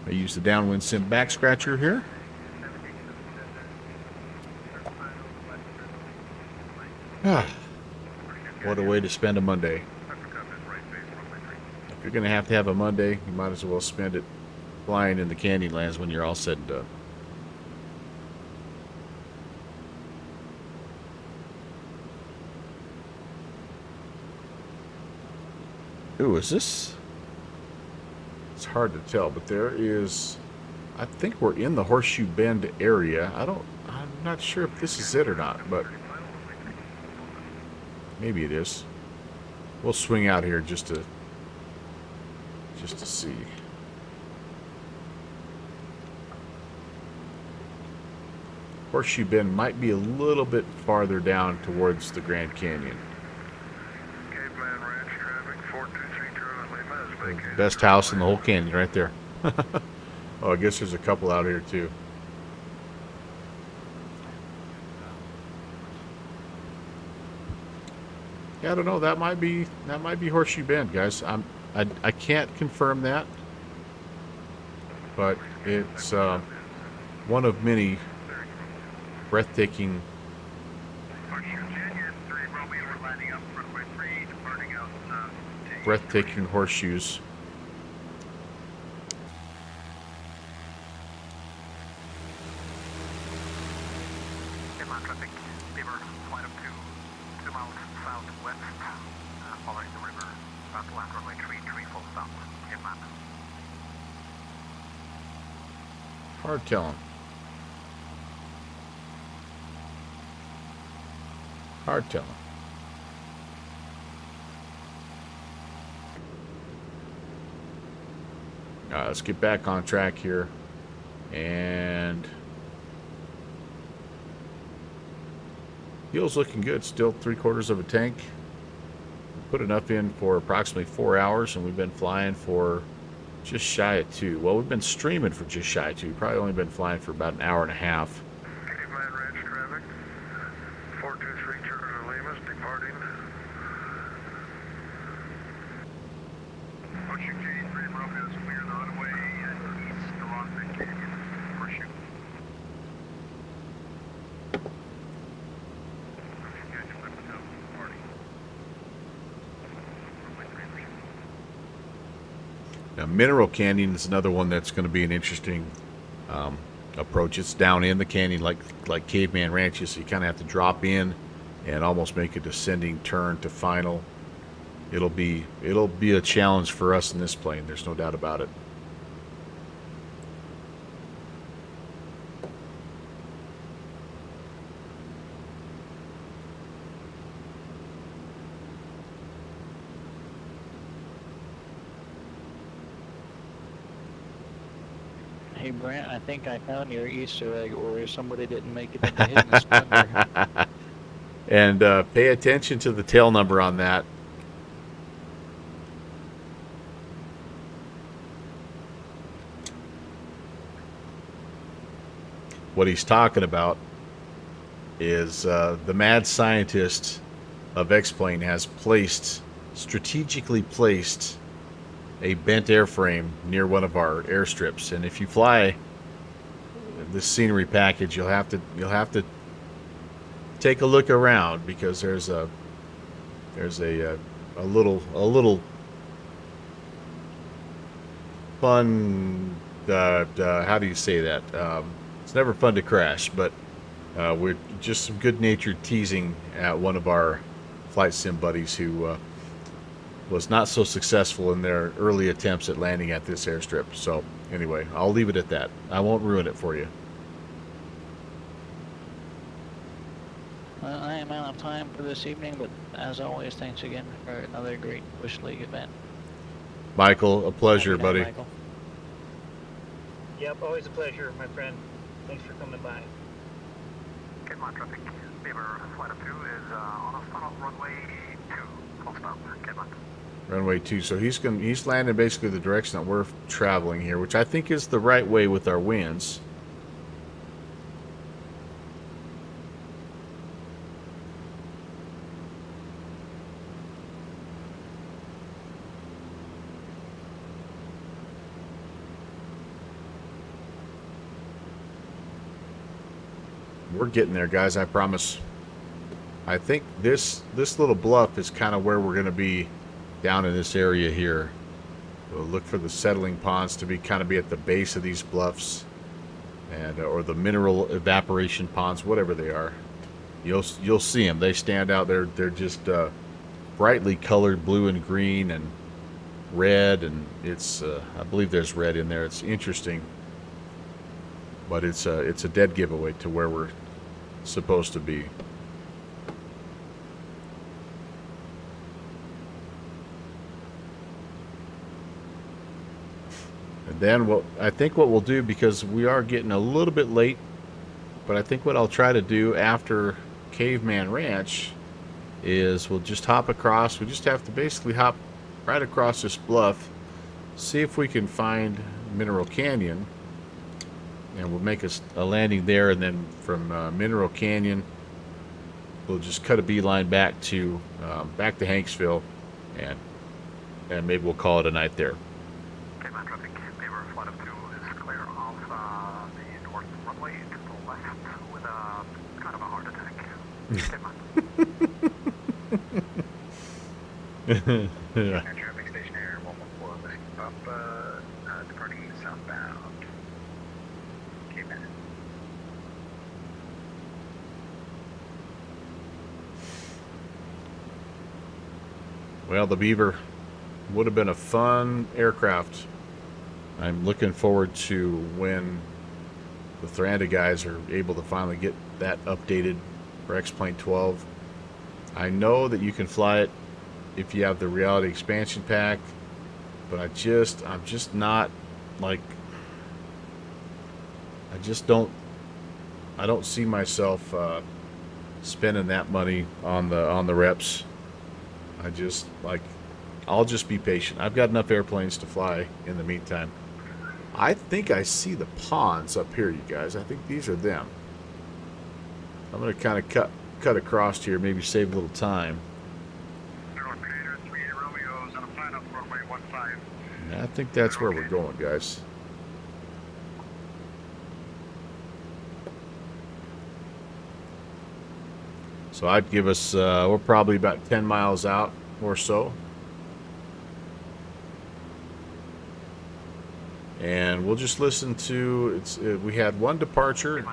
I use the downwind sim back scratcher here. What a way to spend a Monday. If you're going to have a Monday, you might as well spend it flying in the Canyonlands when you're all said and done. Ooh, is this? It's hard to tell, but there is, I think we're in the Horseshoe Bend area. I'm not sure if this is it or not, but maybe it is. We'll swing out here just to see. Horseshoe Bend might be a little bit farther down towards the Grand Canyon. Caveman Ranch traffic, 423 Charlie Lima is The vacated. best house in the whole canyon right there. Oh, I guess there's a couple out here too. Yeah, I don't know. That might be Horseshoe Bend, guys. I can't confirm that, but it's one of many breathtaking horseshoes. Caveman traffic, Beaver flight up to 2 miles southwest, following the river, about to land runway 33 full stop, Caveman. Hard telling. Hard telling. Let's get back on track here. And fuel's looking good. Still 3/4 of a tank. Put enough in for approximately 4 hours, and we've been flying for just shy of 2. Well, we've been streaming for just shy of 2. Probably only been flying for about an hour and a half. Caveman Ranch traffic. 423 Charter Lemus departing. Ocean K3 Romeo is cleared on the way east along the canyon. Horseshoe. Now, Mineral Canyon is another one that's going to be an interesting approach. It's down in the canyon like Caveman Ranch is, so you kind of have to drop in and almost make a descending turn to final. It'll be a challenge for us in this plane. There's no doubt about it. Hey Brent, I think I found your Easter egg where somebody didn't make it into Hidden Splendor. And pay attention to the tail number on that. What he's talking about is the mad scientist of X-Plane has strategically placed a bent airframe near one of our airstrips, and if you fly this scenery package, you'll have to take a look around, because there's a little fun. How do you say that? It's never fun to crash, but we're just some good-natured teasing at one of our flight sim buddies who was not so successful in their early attempts at landing at this airstrip. So anyway, I'll leave it at that. I won't ruin it for you. Well, I am out of time for this evening, but as always, thanks again for another great Bush League event. Michael, a pleasure, Have a good night, buddy. Michael. Yep, always a pleasure, my friend. Thanks for coming by. Caveman traffic. Beaver flight of 2 is on a funnel runway 2. Full stop. Caveman. Runway 2. So he's landing basically the direction that we're traveling here, which I think is the right way with our winds. We're getting there, guys, I promise. I think this little bluff is kind of where we're going to be down in this area here. We'll look for the settling ponds to be at the base of these bluffs, and or the mineral evaporation ponds, whatever they are. You'll see them. They stand out. They're just brightly colored blue and green and red, and it's I believe there's red in there. It's interesting, but it's a dead giveaway to where we're supposed to be. And then I think what we'll do, because we are getting a little bit late, but I think what I'll try to do after Caveman Ranch is we'll just hop across. We just have to basically hop right across this bluff, see if we can find Mineral Canyon, and we'll make a landing there, and then from Mineral Canyon we'll just cut a beeline back to Hanksville, and maybe we'll call it a night there. Caveman traffic. Beaver flight of 2 is clear off the north runway to the left with a kind of a heart attack. Caveman. Traffic station air 114 lifting up, departing southbound. Caveman. Well, the Beaver would have been a fun aircraft. I'm looking forward to when the Thoranda guys are able to finally get that updated for X-Plane 12. I know that you can fly it if you have the Reality Expansion Pack, but I'm just not like, I just don't, I don't see myself spending that money on the reps. I just, like, I'll just be patient. I've got enough airplanes to fly in the meantime. I think I see the ponds up here, you guys. I think these are them. I'm going to kind of cut across here, maybe save a little time. I think that's where we're going, guys. So I'd give us, we're probably about 10 miles out or so. And we'll just listen to, we had one departure.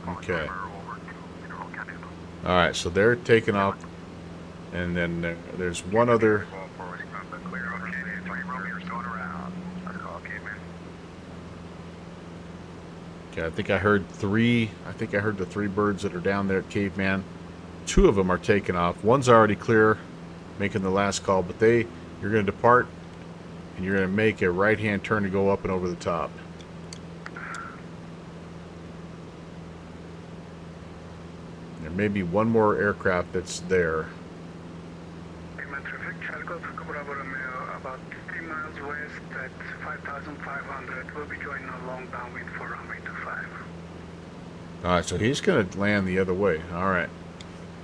Okay. All right, so they're taking off. And then there's one other. Okay, I think I heard three. I think I heard the three birds that are down there at Caveman. Two of them are taking off. One's already clear, making the last call. But you're going to depart, and you're going to make a right-hand turn to go up and over the top. There may be one more aircraft that's there. About 3 miles west at 5,500. We'll be joining a long downwind for runway 25. All right, so he's going to land the other way. All right.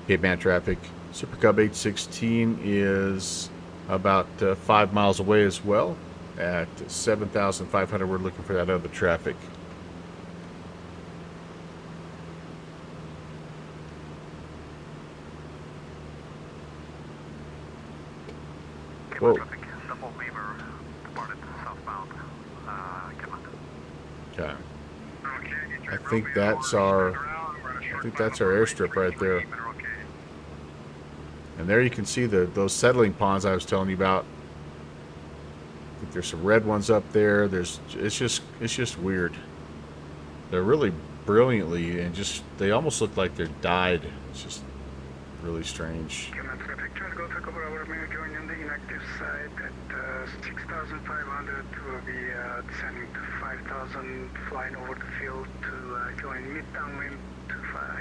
Caveman traffic. SuperCub 816 is about 5 miles away as well. At 7,500, we're looking for that other traffic. Whoa. Okay. I think that's our airstrip right there. And there you can see those settling ponds I was telling you about. I think there's some red ones up there. It's just weird. They're really brilliantly and they almost look like they're dyed. It's just really strange. Side at 6,500 will be descending to 5,000, flying over the field to join mid downwind 25.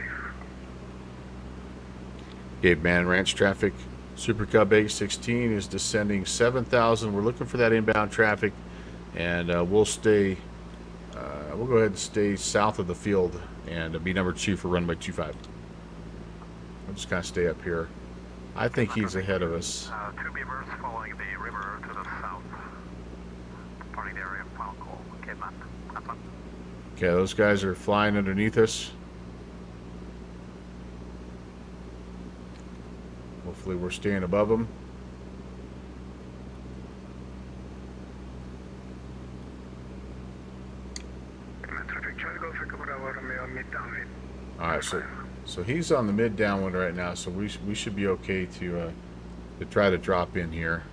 Caveman Ranch traffic. SuperCub 816 is descending 7,000. We're looking for that inbound traffic, and we'll stay. We'll go ahead and stay south of the field and be number 2 for runway 25. I'll just kind of stay up here. I think he's ahead of us. 2 beavers following the river to the south. Departing the area of Falco. Okay, those guys are flying underneath us. Hopefully we're staying above them. Alright, so he's on the mid downwind right now, so we should be okay to try to drop in here.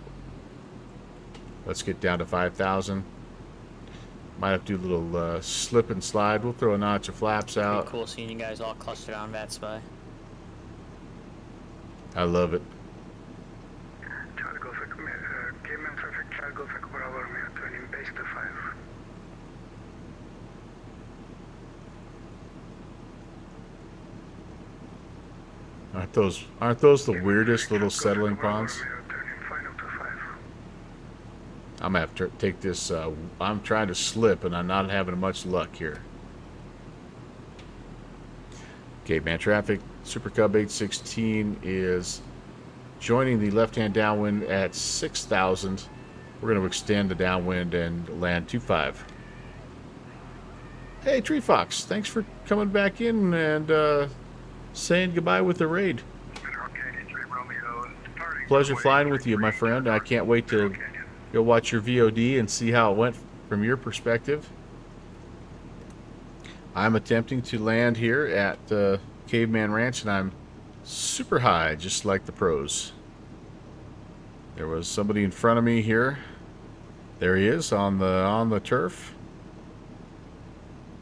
Let's get down to 5,000. Might have to do a little slip and slide. We'll throw a notch of flaps out. Pretty cool seeing you guys all clustered on that spy. I love it. Aren't those the weirdest little settling ponds? I'm gonna have to take this. I'm trying to slip, and I'm not having much luck here. Caveman traffic. SuperCub 816 is joining the left-hand downwind at 6,000. We're going to extend the downwind and land 25. Hey, Tree Fox, thanks for coming back in and saying goodbye with the raid. Pleasure flying with you, my friend. I can't wait to go watch your VOD and see how it went from your perspective. I'm attempting to land here at Caveman Ranch, and I'm super high, just like the pros. There was somebody in front of me here. There he is on the turf.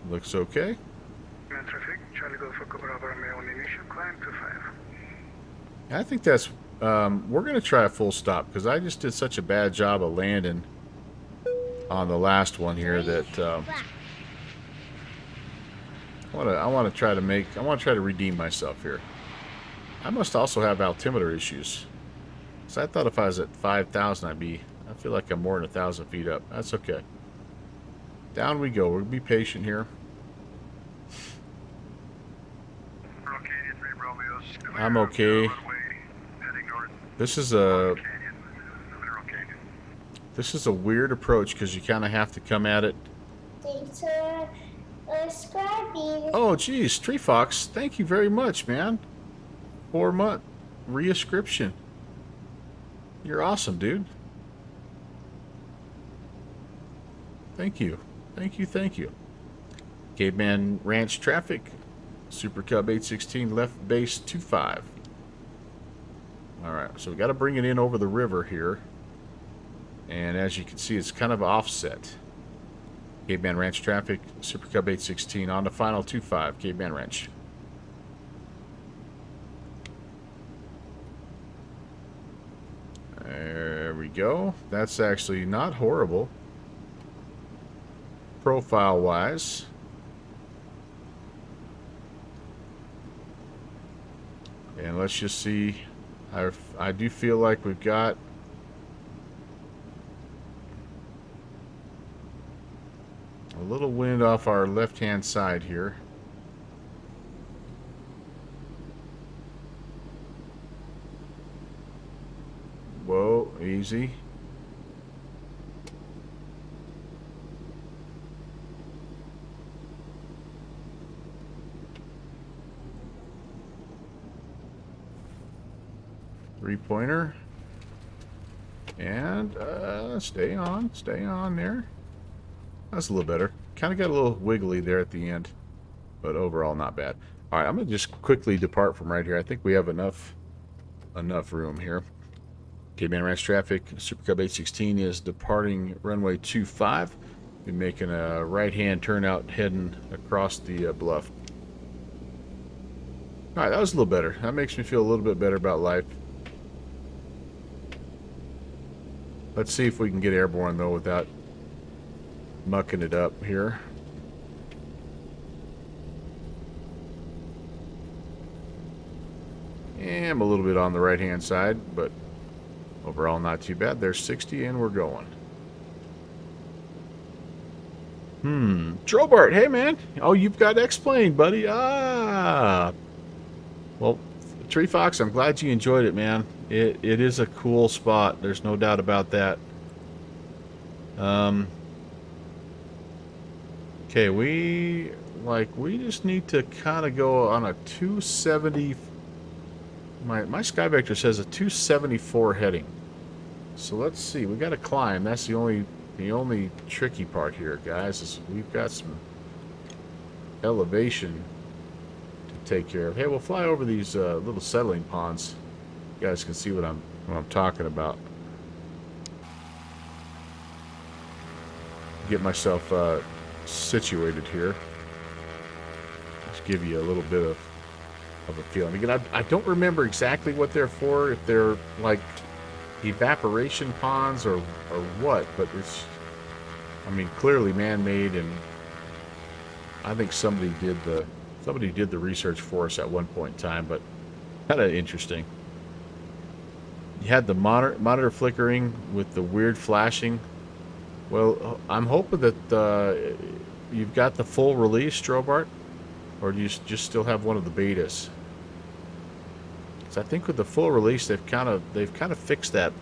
Looks okay. I think that's we're going to try a full stop because I just did such a bad job of landing on the last one here that I want to try to redeem myself here. I must also have altimeter issues. So I thought if I was at 5,000, I feel like I'm more than 1,000 feet up. That's okay. Down we go. We'll be patient here. I'm okay. This is a weird approach because you kind of have to come at it. Thanks for subscribing. Oh, geez, Tree Fox, thank you very much, man. 4-month reascription. You're awesome, dude. Thank you. Thank you, thank you. Caveman Ranch traffic. SuperCub 816 left base 25. Alright, so we got to bring it in over the river here. And as you can see, it's kind of offset. Caveman Ranch traffic, SuperCub 816 on the final 25, Caveman Ranch. There we go. That's actually not horrible. Profile-wise. And let's just see. I do feel like we've got a little wind off our left-hand side here. Whoa, easy. Three-pointer. And stay on there. That's a little better. Kind of got a little wiggly there at the end, but overall not bad. All right, I'm gonna just quickly depart from right here. I think we have enough room here. Caveman Ranch traffic, SuperCub 816 is departing runway 25. Be making a right-hand turnout heading across the bluff. All right, that was a little better. That makes me feel a little bit better about life. Let's see if we can get airborne though without mucking it up here. And I'm a little bit on the right-hand side, but overall not too bad. There's 60 and we're going. Drobart, hey man. Oh, you've got X-Plane, buddy. Ah. Well, Tree Fox, I'm glad you enjoyed it, man. It is a cool spot. There's no doubt about that. Okay, we just need to kind of go on a 270. My Sky Vector says a 274 heading. So let's see. We got to climb. That's the only tricky part here, guys. Is we've got some elevation to take care of. Hey, we'll fly over these little settling ponds. You guys can see what I'm talking about. Get myself situated here. Just give you a little bit of a feeling. Again, I don't remember exactly what they're for, if they're like evaporation ponds or what, but it's, I mean, clearly man-made, and I think somebody did the research for us at one point in time, but kind of interesting. You had the monitor flickering with the weird flashing. Well, I'm hoping that you've got the full release, Strobart, or do you just still have one of the betas? So I think with the full release, they've kind of fixed that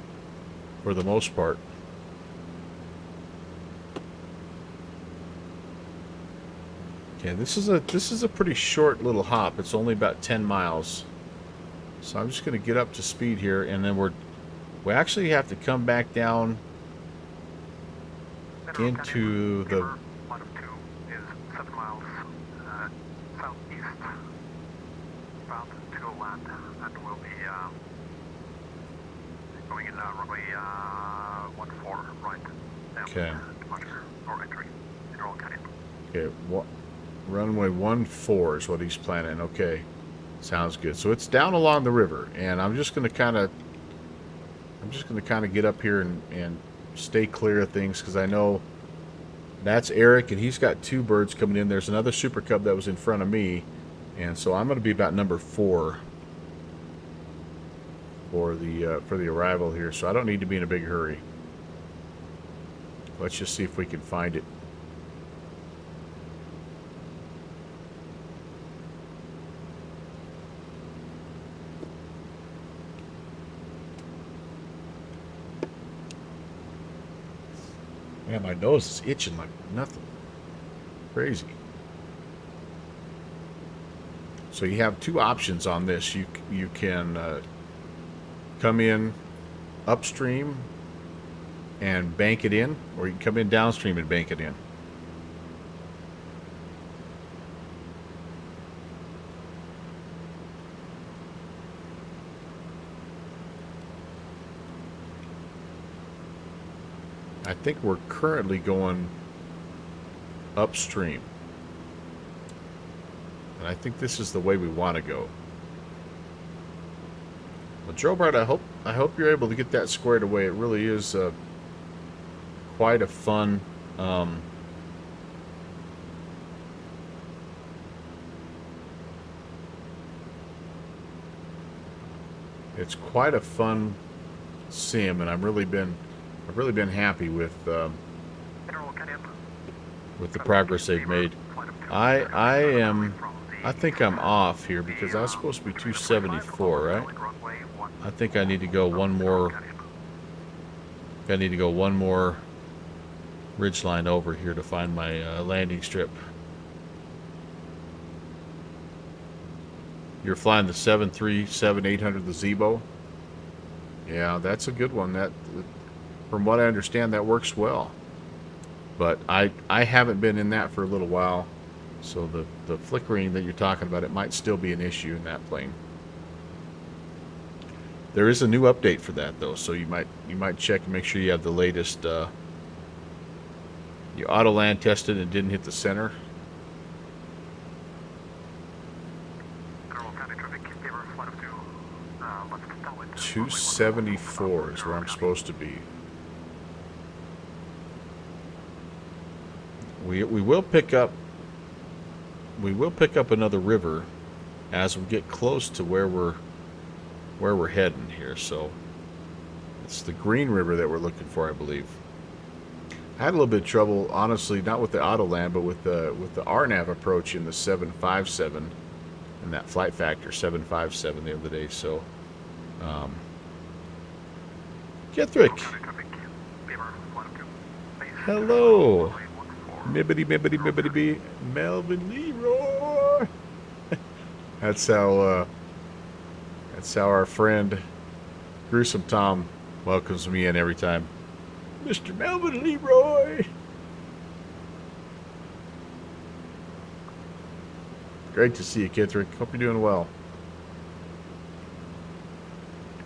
for the most part. Okay, this is a pretty short little hop. It's only about 10 miles. So I'm just going to get up to speed here, and then we actually have to come back down into the. 1 of 2 is 7 miles southeast, bound to go land, and we'll be going in runway 14 right. Okay. Departure or entry in Roll Canyon. Okay, runway 14 is what he's planning. Okay, sounds good. So it's down along the river, and I'm just going to kind of I'm just going to kind of get up here and stay clear of things because I know that's Eric, and he's got 2 birds coming in. There's another SuperCub that was in front of me, and so I'm going to be about number 4 for the arrival here. So I don't need to be in a big hurry. Let's just see if we can find it. Man, my nose is itching like nothing. Crazy. So you have 2 options on this. You can come in upstream and bank it in, or you can come in downstream and bank it in. I think we're currently going upstream. And I think this is the way we want to go. Well, Joe Bart, I hope you're able to get that squared away. It really is quite a fun it's quite a fun sim, and I've really been happy with the progress they've made. I think I'm off here because I was supposed to be 274, right? I think I need to go one more. I need to go one more ridgeline over here to find my landing strip. You're flying the 737-800, the Zebo. Yeah, that's a good one. That, from what I understand, that works well. But I haven't been in that for a little while, so the flickering that you're talking about, it might still be an issue in that plane. There is a new update for that though, so you might check and make sure you have the latest. You auto land tested and didn't hit the center. 274 is where I'm supposed to be. We will pick up another river as we get close to where we're heading here. So it's the Green River that we're looking for, I believe. I had a little bit of trouble, honestly, not with the auto land, but with the RNAV approach in the 757 and that flight factor 757 the other day. So Gethrick, hello. Mibbity Melvin Leroy. That's how our friend Gruesome Tom welcomes me in every time. Mr. Melvin Leroy. Great to see you, Kithrick. Hope you're doing well.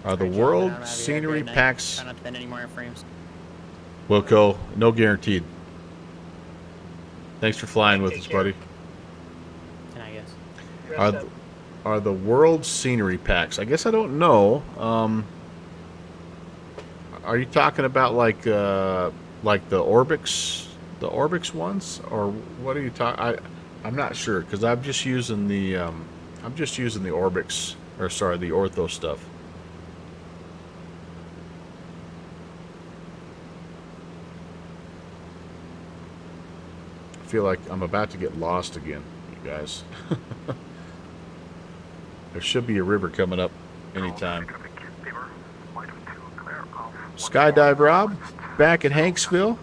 Are the world scenery packs? Try not to bend any more frames. Wilco, no guaranteed. Thanks for flying with us, buddy. And I guess. Are the world scenery packs? I guess I don't know. Are you talking about like the Orbix ones, or what are you talking? I'm not sure because I'm just using the Orbix, or sorry, the Ortho stuff. I feel like I'm about to get lost again, you guys. There should be a river coming up anytime. Skydive Rob, back at Hanksville.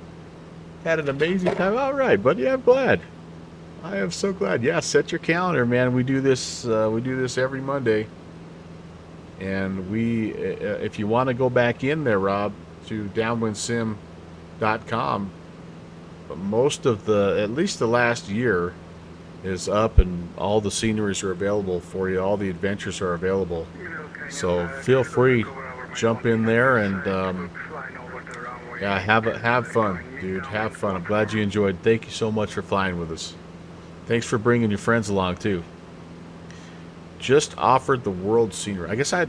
Had an amazing time. All right, buddy, I'm glad. I am so glad. Yeah, set your calendar, man. We do this every Monday. And if you want to go back in there, Rob, to downwindsim.com, most of at least the last year is up, and all the sceneries are available for you. All the adventures are available. So feel free, jump in there and yeah, have fun, dude. Have fun. I'm glad you enjoyed. Thank you so much for flying with us. Thanks for bringing your friends along too. just offered the world scenery. I guess I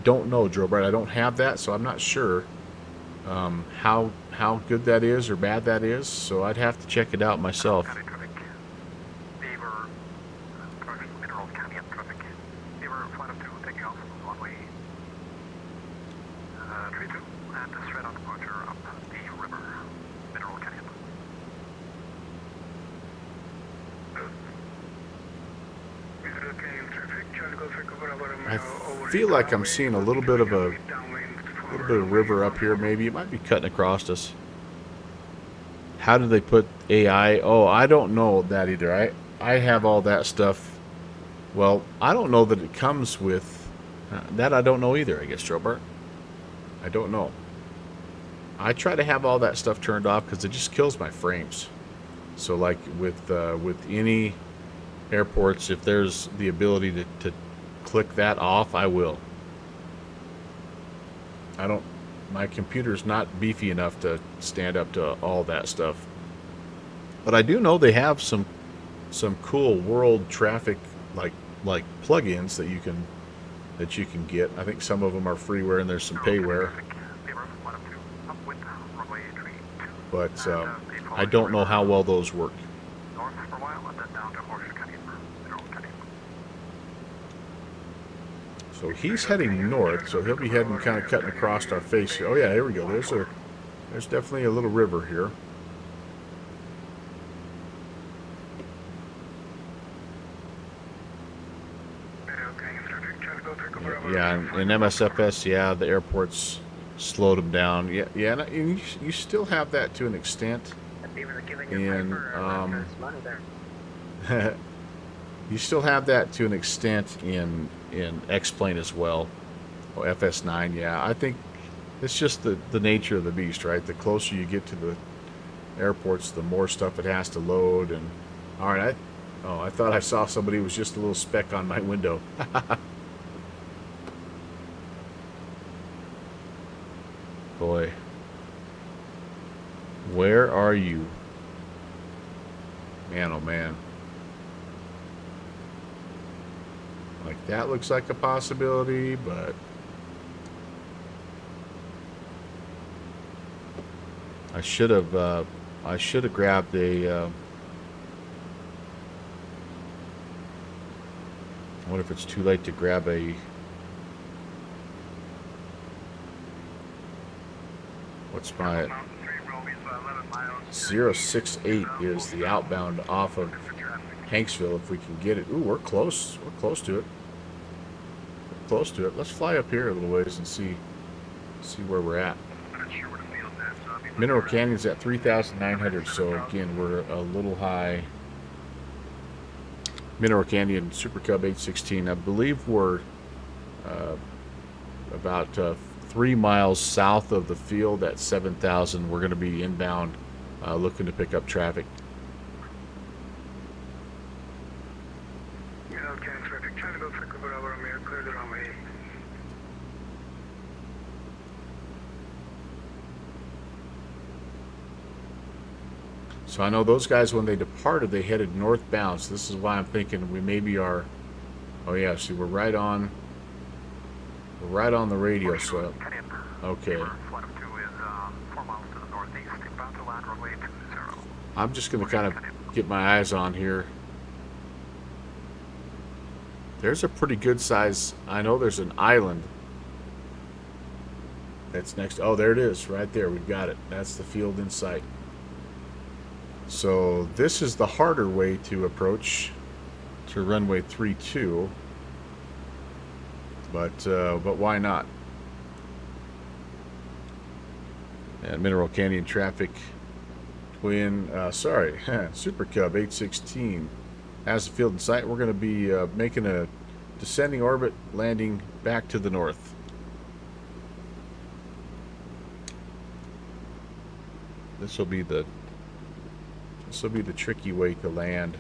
don't know, Joe Brad. I don't have that, so I'm not sure how good that is or bad that is. So I'd have to check it out myself. I feel like I'm seeing a little bit of river up here. Maybe it might be cutting across us. How do they put AI? Oh, I don't know that either. I have all that stuff. Well, I don't know that it comes with that. I don't know either. I guess, Robert. I don't know. I try to have all that stuff turned off because it just kills my frames. So, like with any airports, if there's the ability to click that off, I will. My computer's not beefy enough to stand up to all that stuff. But I do know they have some cool world traffic like plugins that you can get. I think some of them are freeware and there's some payware. But I don't know how well those work. So he's heading north, so he'll be heading kind of cutting across our face here. Oh yeah, here we go. There's definitely a little river here. Yeah, in MSFS, yeah, the airports slowed them down. Yeah, and you still have that to an extent. And you still have that to an extent in X-Plane as well. Oh, FS9, yeah. I think it's just the nature of the beast, right? The closer you get to the airports, the more stuff it has to load. And all right, I thought I saw somebody who was just a little speck on my window. Boy, where are you? Man, oh man. Like, that looks like a possibility, but I should have grabbed a I wonder if it's too late to grab a what's my 068 is the outbound off of Hanksville if we can get it. Ooh, we're close. We're close to it. We're close to it. Let's fly up here a little ways and see where we're at. Mineral Canyon's at 3,900, so again, we're a little high. Mineral Canyon SuperCub 816. I believe we're about 3 miles south of the field at 7,000. We're going to be inbound, looking to pick up traffic. So I know those guys, when they departed, they headed northbound. So this is why I'm thinking we maybe are. Oh yeah, see, we're right on the radio. So okay. I'm just going to kind of get my eyes on here. There's a pretty good size. I know there's an island that's next. Oh, there it is, right there. We've got it. That's the field in sight. So this is the harder way to approach to runway 32, but why not? And Mineral Canyon traffic, SuperCub 816 has the field in sight. We're going to be making a descending orbit, landing back to the north. This will be the tricky way to land,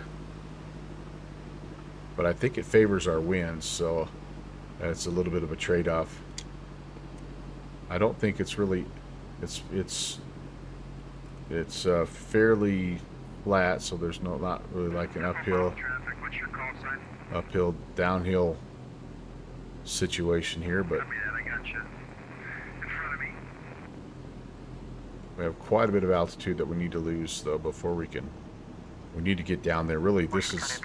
but I think it favors our winds, so that's a little bit of a trade-off. I don't think it's really it's fairly flat, so there's not really like an uphill. What's your call sign? uphill, downhill situation here, but I got you. In front of me. we have quite a bit of altitude that we need to lose, though, before we need to get down there. Really, this is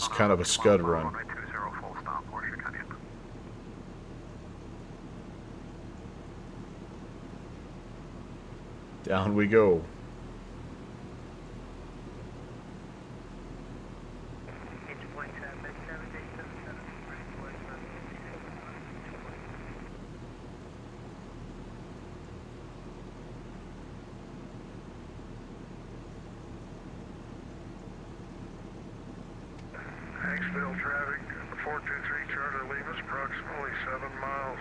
kind of a scud run. Down we go. Hanksville traffic, 423 Charter Lima, approximately 7 miles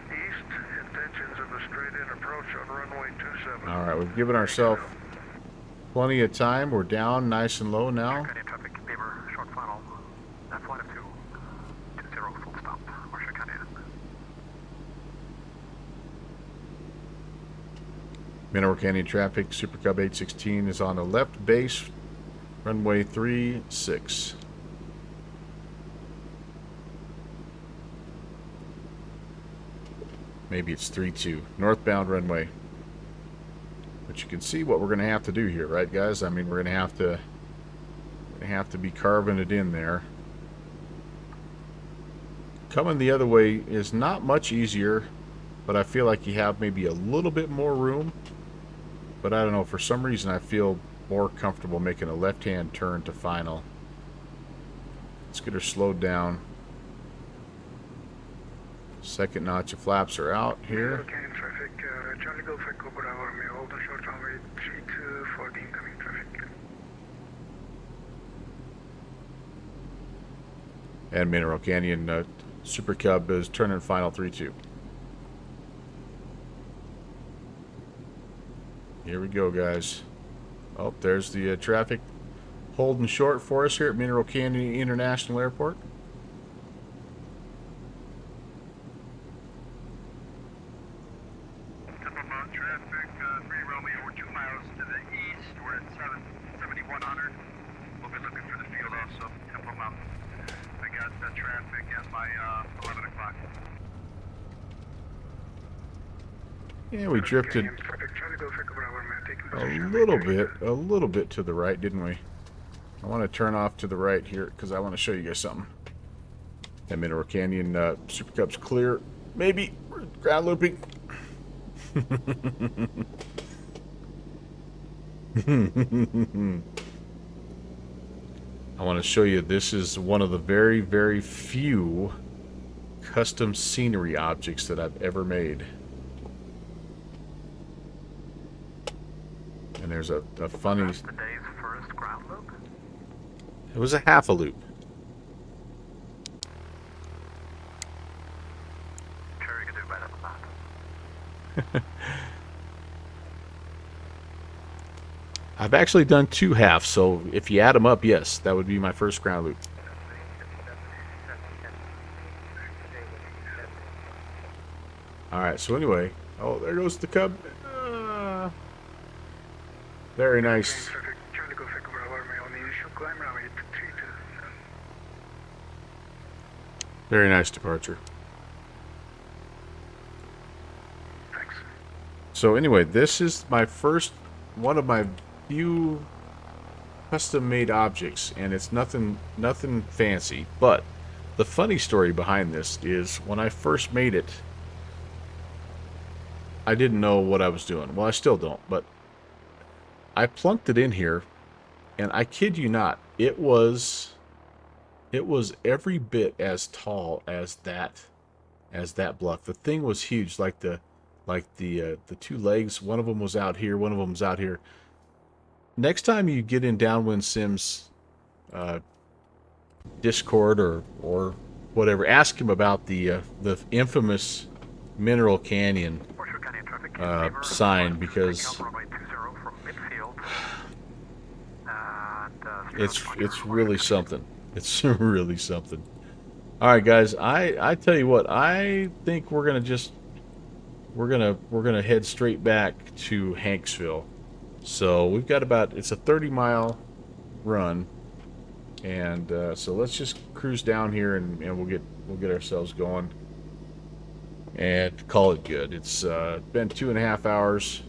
east. Intentions of a straight-in approach on runway 27. All right, we've given ourselves plenty of time. We're down nice and low now. Traffic, Beaver, short final, flight of 220, full stop, Marshall County. Mineral Canyon traffic, SuperCub 816 is on the left base, runway 36. Maybe it's 32, northbound runway. But you can see what we're going to have to do here, right, guys? I mean, we're going to have to be carving it in there. Coming the other way is not much easier, but I feel like you have maybe a little bit more room. But I don't know, for some reason I feel more comfortable making a left-hand turn to final. Let's get her slowed down. Second notch of flaps are out here. Canyon traffic, Charlie Golf Echo Bravo, may hold the short runway 32 for the incoming traffic. And Mineral Canyon SuperCub is turning final 3-2. Here we go, guys. Oh, there's the traffic holding short for us here at Mineral Canyon International Airport. Traffic, 3 Romeo, we're 2 miles to the east. We're at 7100. We'll be looking for the field also, Temple Mountain. I got the traffic at my 11 o'clock. Yeah, we drifted a little bit to the right, didn't we? I want to turn off to the right here because I want to show you guys something. That Mineral Canyon SuperCub's clear. Maybe we're ground looping. I want to show you, this is one of the very, very few custom scenery objects that I've ever made. And there's a funny... The day's first ground loop? It was a half a loop. Sure, you can do better than that. I've actually done 2 halves, so if you add them up, yes, that would be my first ground loop. Alright, so anyway, oh, there goes the Cub. Very nice. Very nice departure. So anyway, this is my first, one of my few custom-made objects, and it's nothing fancy. But the funny story behind this is when I first made it, I didn't know what I was doing. Well, I still don't, but I plunked it in here, and I kid you not, it was every bit as tall as that bluff. The thing was huge, like the 2 legs. One of them was out here, one of them's out here. Next time you get in Downwind Sims Discord or whatever, ask him about the infamous Mineral Canyon sign, because it's really something. It's really something. All right, guys. I tell you what. I think we're gonna head straight back to Hanksville. So we've got it's a 30-mile run. And so let's just cruise down here and we'll get ourselves going and call it good. It's been 2.5 hours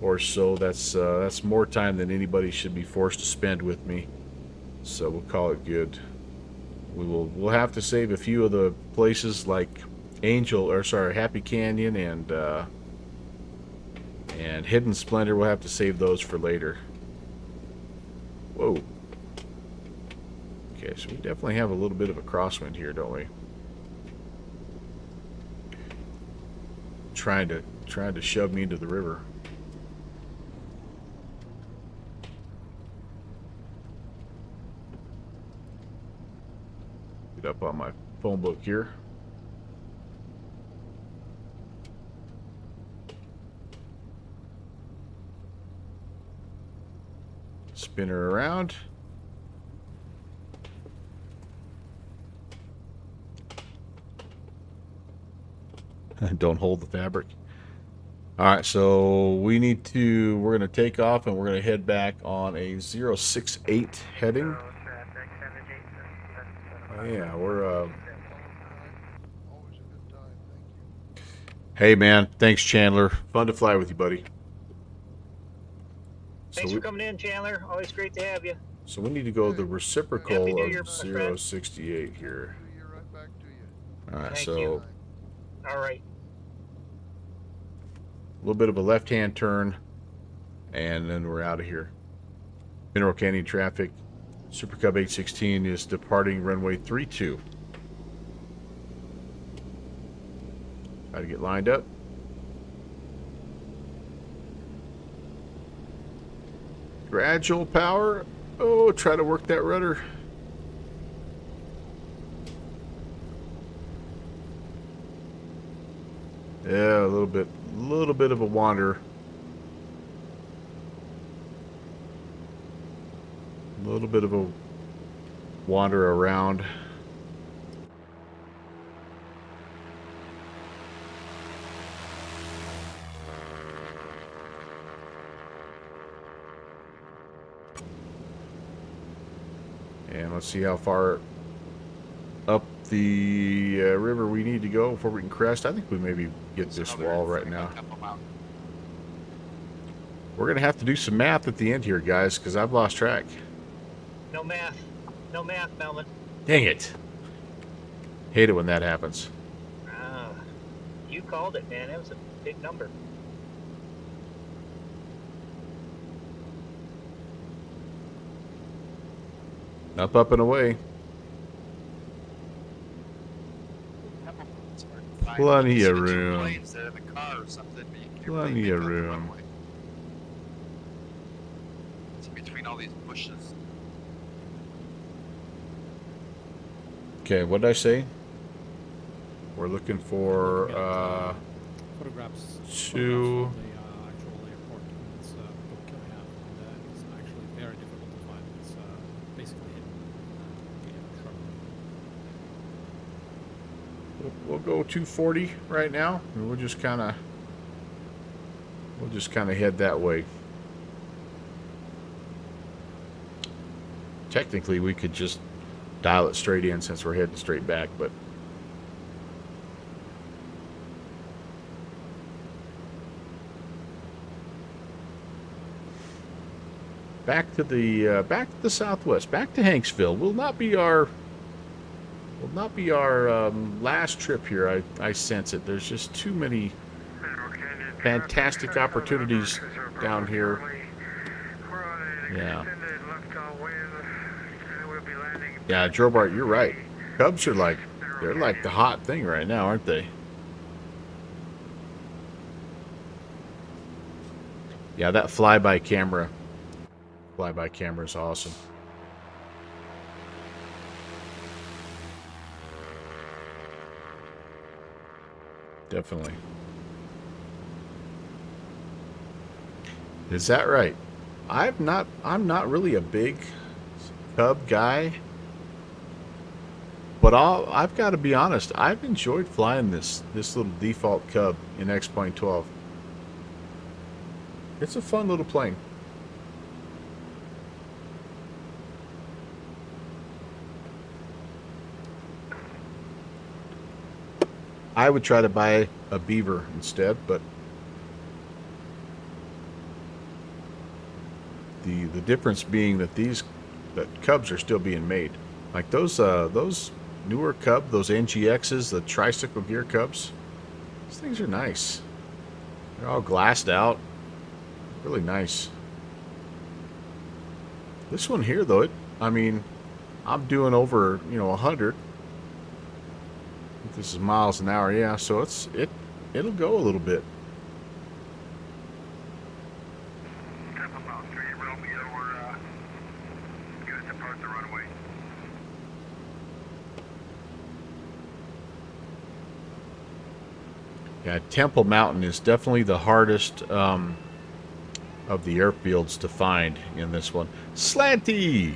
or so. That's more time than anybody should be forced to spend with me. So we'll call it good. We'll have to save a few of the places like Happy Canyon and Hidden Splendor. We'll have to save those for later. Whoa. Okay, so we definitely have a little bit of a crosswind here, don't we? Trying to shove me into the river. Get up on my phone book here. Spin her around. Don't hold the fabric. Alright, so we're going to take off and we're going to head back on a 068 heading. Oh, yeah, we're, Hey, man. Thanks, Chandler. Fun to fly with you, buddy. Thanks for coming in, Chandler. Always great to have you. So we need to go the reciprocal Happy New Year, of my friend. 068 here. Alright, Thank so you. All right. a little bit of a left-hand turn, and then we're out of here. Mineral Canyon traffic. SuperCub 816 is departing runway 32. Try to get lined up. Gradual power. Oh, try to work that rudder. Yeah, a little bit of a wander. A little bit of a wander around. And let's see how far up the river we need to go before we can crest. I think we maybe get this wall right now. We're going to have to do some math at the end here, guys, because I've lost track. No math. No math, Melvin. Dang it. Hate it when that happens. Ah, you called it, man. That was a big number. Up and away. Plenty of room. Plenty of room. It's between all these bushes. Okay, what did I say? We're looking for photographs. two. Of the actual airport in this book I have, and it's actually very difficult to find. It's basically hidden. We'll go 240 right now, and we'll just kind of head that way. Technically, we could just dial it straight in since we're heading straight back, but back to the southwest, back to Hanksville will not be our last trip here. I sense it. There's just too many fantastic opportunities down here. Yeah. Yeah, Drobart, you're right. Cubs are they're like the hot thing right now, aren't they? Yeah, that flyby camera is awesome. Definitely. Is that right? I'm not really a big Cub guy, but I've got to be honest. I've enjoyed flying this little default Cub in X-Plane 12. It's a fun little plane. I would try to buy a Beaver instead, but the difference being that that Cubs are still being made. Like those newer Cub, those NGXs, the tricycle gear Cubs. These things are nice. They're all glassed out. Really nice. This one here, though, I mean, I'm doing over, 100. This is miles an hour, yeah. So it'll go a little bit. Yeah, Temple Mountain is definitely the hardest of the airfields to find in this one. Slanty!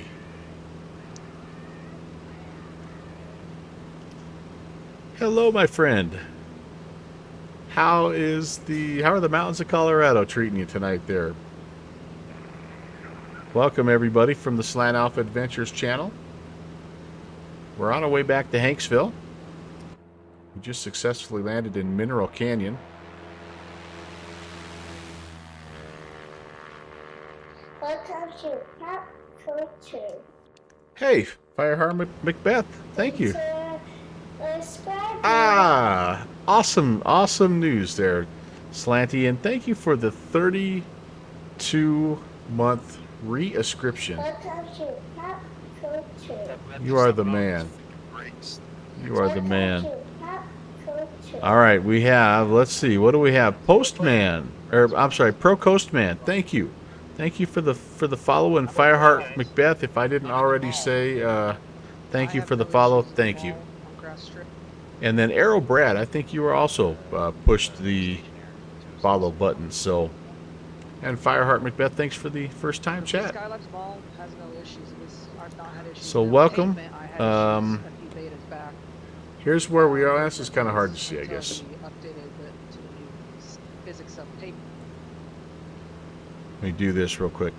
Hello, my friend. How are the mountains of Colorado treating you tonight there? Welcome, everybody, from the Slant Alpha Adventures channel. We're on our way back to Hanksville. We just successfully landed in Mineral Canyon. Welcome to Backcountry. Hey, Fireheart Macbeth, thank you. Subscribe. Ah, awesome news there, Slanty, and thank you for the 32-month re-ascription. Welcome to Backcountry. You are the man. You are the man. Welcome to Backcountry. All right, we have, let's see, what do we have? Postman, or I'm sorry, Pro Coastman. Thank you. Thank you for the follow, and Fireheart Macbeth, if I didn't already say thank you for the follow, thank you. And then Arrow Brad, I think you were also pushed the follow button. So, and Fireheart Macbeth, thanks for the first time chat. Skylab's ball has no issues. I've not had issues. So now. welcome. Pavement, I had issues a few betas back. Here's where we are. This is kind of hard to see, I guess. Updated to the new physics of pavement. Let me do this real quick.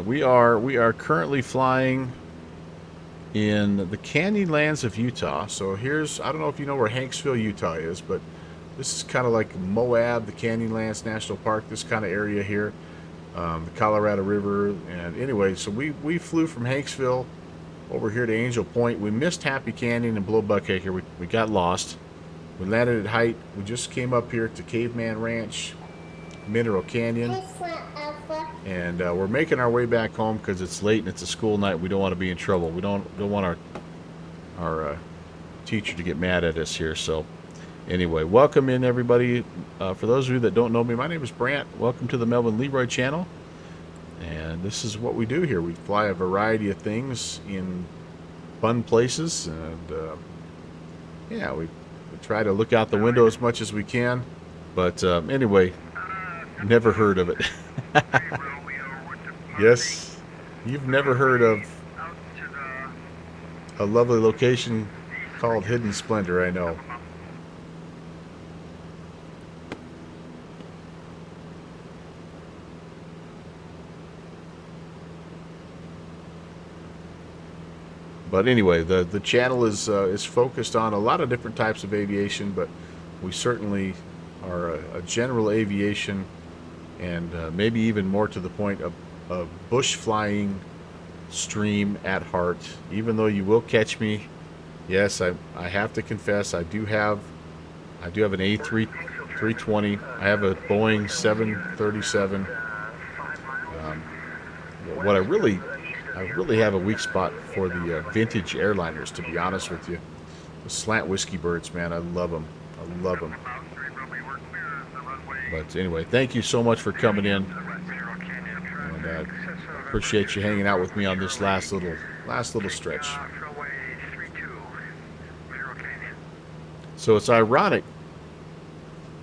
We are currently flying in the Canyonlands of Utah. So here's, I don't know if you know where Hanksville, Utah is, but this is kind of like Moab, the Canyonlands National Park, this kind of area here, the Colorado River. And anyway, so we flew from Hanksville over here to Angel Point. We missed Happy Canyon and Blowbuck Acre. We got lost. We landed at height. We just came up here to Caveman Ranch, Mineral Canyon. And we're making our way back home because it's late and it's a school night. We don't want to be in trouble. We don't want our teacher to get mad at us here. So anyway, welcome in, everybody. For those of you that don't know me, my name is Brant. Welcome to the Melvin Leroy channel. And this is what we do here. We fly a variety of things in fun places. And yeah, we try to look out the window as much as we can. But anyway, never heard of it. Yes, you've never heard of a lovely location called Hidden Splendor, I know. But anyway, the channel is focused on a lot of different types of aviation, but we certainly are a general aviation and maybe even more to the point of bush flying stream at heart. Even though you will catch me, yes, I have to confess, I do have an A320. I have a Boeing 737. What I really have a weak spot for the vintage airliners, to be honest with you. The Slant Whiskey Birds, man, I love them. I love them. But anyway, thank you so much for coming in, and appreciate you hanging out with me on this last little stretch. So it's ironic,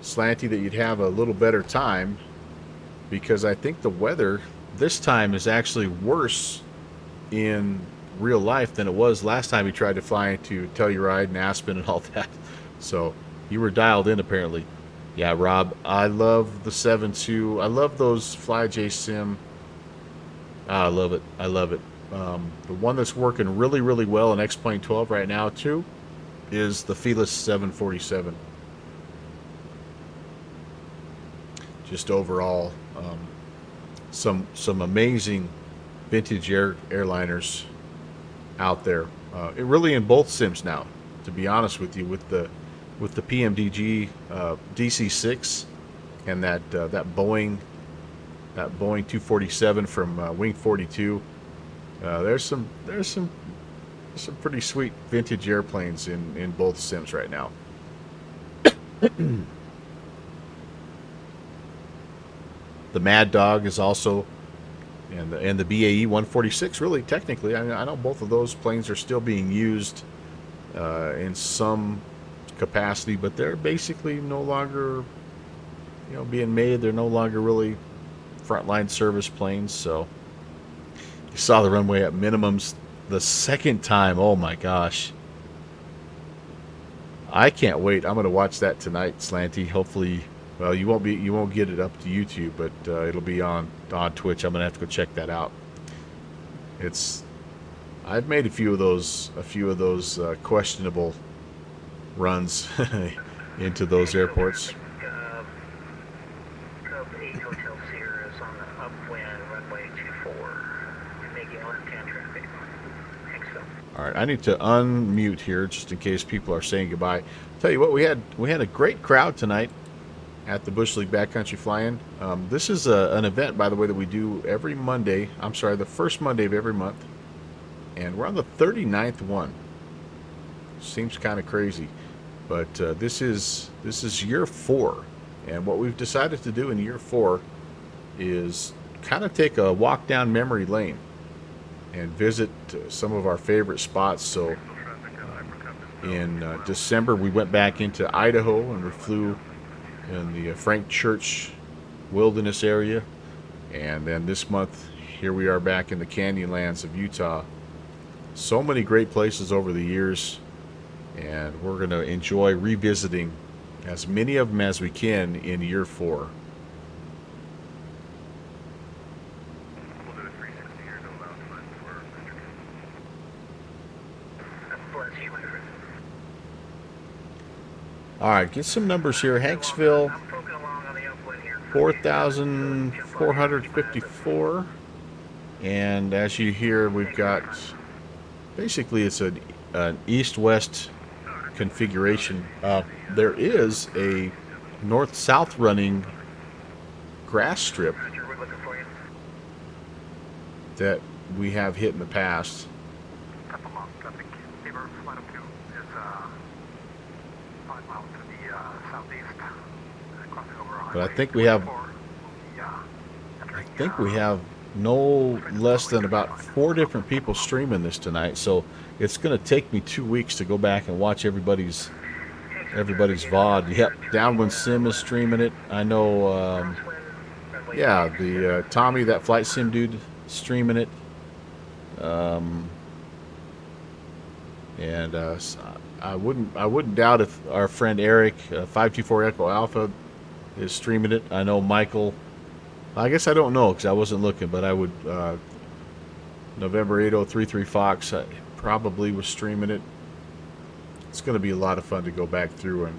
Slanty, that you'd have a little better time, because I think the weather this time is actually worse in real life than it was last time you tried to fly into Telluride and Aspen and all that. So you were dialed in, apparently. Yeah, Rob, I love the 7.2. I love those FlyJ Sim. I love it. I love it. The one that's working really, really well in X-Plane 12 right now, too, is the Felis 747. Just overall, some amazing vintage airliners out there. It really in both sims now, to be honest with you, with the PMDG DC-6 and that Boeing 247 from Wing 42. There's some pretty sweet vintage airplanes in both sims right now. The Mad Dog is also, and the BAE 146. Really, technically, I know both of those planes are still being used in some capacity, but they're basically no longer, being made. They're no longer really frontline service planes. So you saw the runway at minimums the second time. Oh my gosh, I can't wait. I'm going to watch that tonight, Slanty. Hopefully. Well, you won't get it up to YouTube, but it'll be on Twitch. I'm gonna have to go check that out. I've made a few of those questionable runs into those airports. Cub 8 Hotel Sierra is on the upwind runway 24. You're making left-hand traffic. Hanksville. All right, I need to unmute here just in case people are saying goodbye. Tell you what, we had a great crowd tonight at the Bush League Backcountry Fly-In. This is an event, by the way, that we do every Monday. I'm sorry, the first Monday of every month. And we're on the 39th one. Seems kind of crazy. But this is year 4. And what we've decided to do in year 4 is kind of take a walk down memory lane and visit some of our favorite spots. So in December, we went back into Idaho and we flew in the Frank Church Wilderness area, and then this month here we are back in the Canyonlands of Utah. So many great places over the years, and we're going to enjoy revisiting as many of them as we can in year 4. All right, get some numbers here. Hanksville, 4,454. And as you hear, we've got, basically it's an east-west configuration. There is a north-south running grass strip that we have hit in the past. But I think we have no less than about 4 different people streaming this tonight. So it's going to take me 2 weeks to go back and watch everybody's VOD. Yep, Downwind Sim is streaming it. I know, yeah, the Tommy, that flight sim dude, streaming it. And I wouldn't doubt if our friend Eric, 524 Echo Alpha, is streaming it. I know Michael. I guess I don't know because I wasn't looking, but I would. November 8033 Fox probably was streaming it. It's going to be a lot of fun to go back through and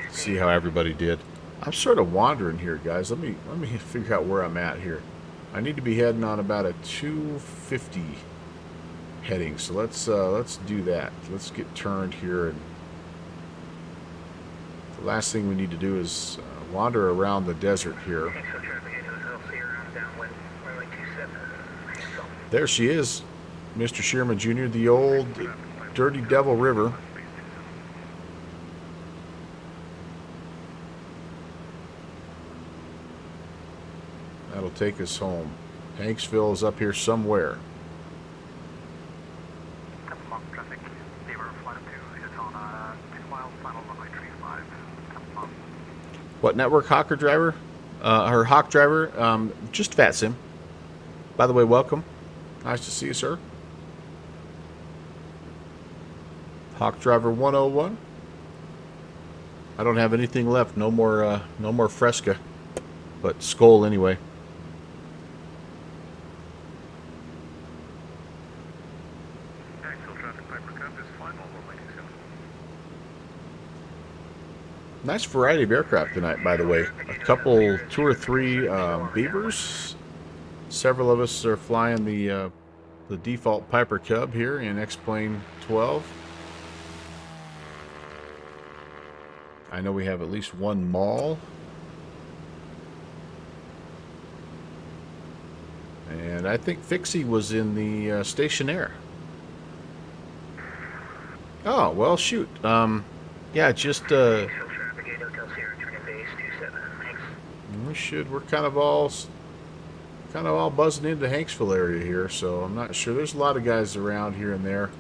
see how everybody did. I'm sort of wandering here, guys. Let me figure out where I'm at here. I need to be heading on about a 250 heading, so let's do that. Let's get turned here, and the last thing we need to do is wander around the desert here. There she is, Mr. Shearman Jr., the old Dirty Devil River. That'll take us home. Hanksville is up here somewhere. What network, Hawker driver? Or Hawk driver? Just Fat Sim. By the way, welcome. Nice to see you, sir. Hawk driver 101. I don't have anything left. No more Fresca, but Skull anyway. Nice variety of aircraft tonight, by the way. A couple, 2 or 3 Beavers. Several of us are flying the default Piper Cub here in X-Plane 12. I know we have at least one Maul. And I think Fixie was in the Stationaire. Oh, well, shoot. Yeah, just, we're kind of all buzzing into Hanksville area here, so I'm not sure. There's a lot of guys around here and there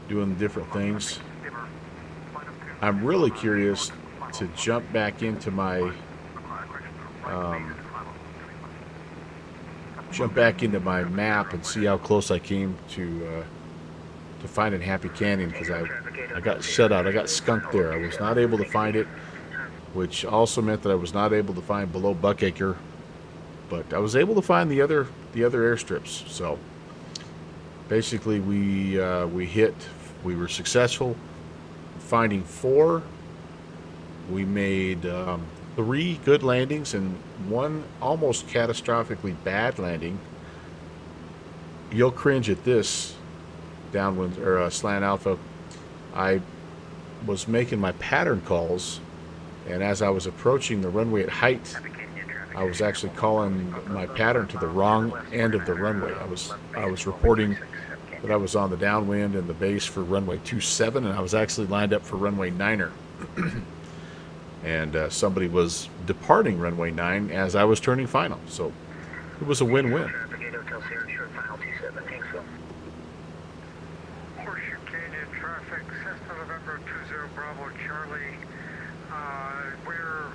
doing different things. I'm really curious to jump back into my map and see how close I came to finding Happy Canyon, because I got shut out. I got skunked there. I was not able to find it, which also meant that I was not able to find below Buckacre, but I was able to find the other airstrips. So basically, we were successful finding 4. We made 3 good landings and 1 almost catastrophically bad landing. You'll cringe at this, downwind or slant alpha. I was making my pattern calls, and as I was approaching the runway at height, I was actually calling my pattern to the wrong end of the runway. I was reporting that I was on the downwind and the base for runway 27, and I was actually lined up for runway 9er. And somebody was departing runway 9 as I was turning final, so it was a win-win. Horseshoe Canyon traffic, Cessna November 20 Bravo Charlie. We're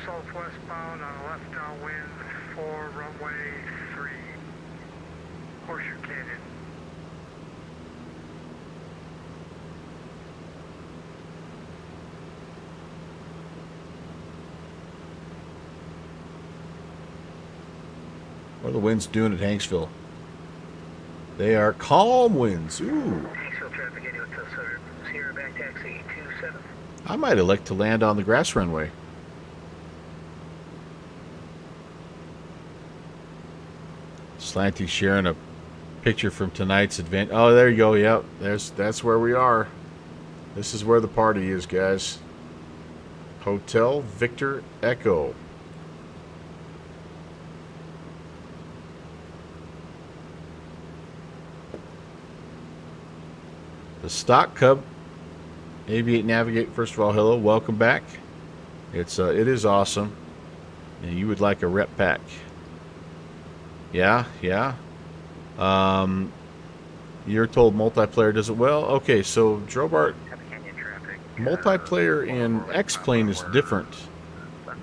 southwest bound on a left downwind for runway 3, Horseshoe Canyon. What are the winds doing at Hanksville? They are calm winds. Ooh. Hanksville traffic into Sierra back taxi 27. I might elect to land on the grass runway. Slanty sharing a picture from tonight's event. Oh, there you go. Yep, that's where we are. This is where the party is, guys. Hotel Victor Echo. The stock Cub, Aviate Navigate. First of all, hello, welcome back. It is awesome, and you would like a rep pack. Yeah. You're told multiplayer does it well. Okay, so Drobart, multiplayer in X-Plane is different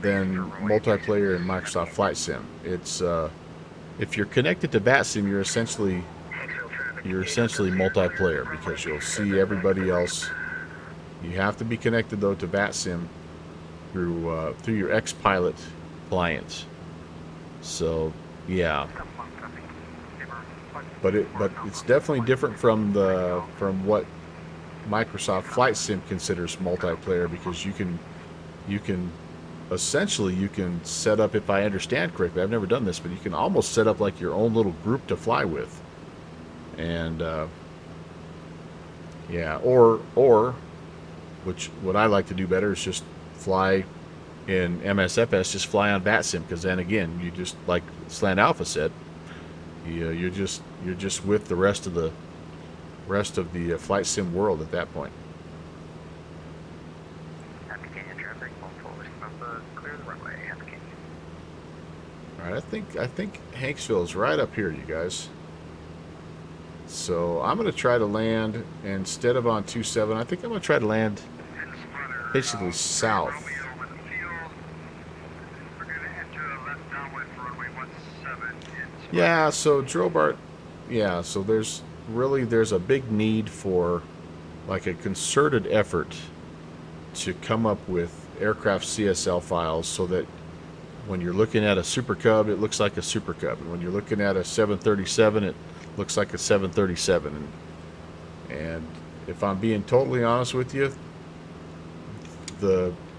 than multiplayer in Microsoft Flight Sim. It's if you're connected to VATSIM, you're essentially multiplayer, because you'll see everybody else. You have to be connected though to VATSIM through your XPilot client. So yeah, but it's definitely different from what Microsoft Flight Sim considers multiplayer, because you can essentially set up, if I understand correctly, I've never done this, but you can almost set up like your own little group to fly with. And yeah, or which what I like to do better is just fly in MSFS, just fly on VATSIM, because then again, you just, like Slant Alpha said, you're just with the rest of the flight sim world at that point. Happy Canyon traffic, clear the runway, Happy Canyon. All right, I think Hanksville is right up here, you guys. So I'm going to try to land, instead of on 27, I think I'm going to try to land basically south. Yeah, so Drobart, yeah, so there's a big need for like a concerted effort to come up with aircraft CSL files, so that when you're looking at a SuperCub, it looks like a SuperCub, and when you're looking at a 737, it looks like a 737. And if I'm being totally honest with you,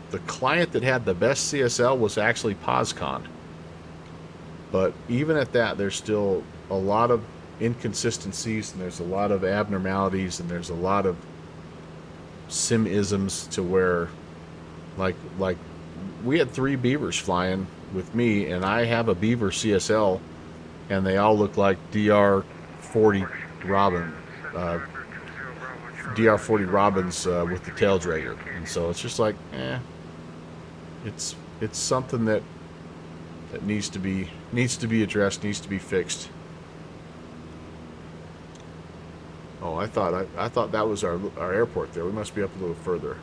the client that had the best CSL was actually PosCon. But even at that, there's still a lot of inconsistencies, and there's a lot of abnormalities, and there's a lot of sim-isms to where, like we had 3 beavers flying with me, and I have a beaver CSL, and they all look like DR40 Robin, DR40 Robins with the tail dragger, and so it's just like, it's something that needs to be addressed, needs to be fixed. Oh, I thought that was our airport there. We must be up a little further.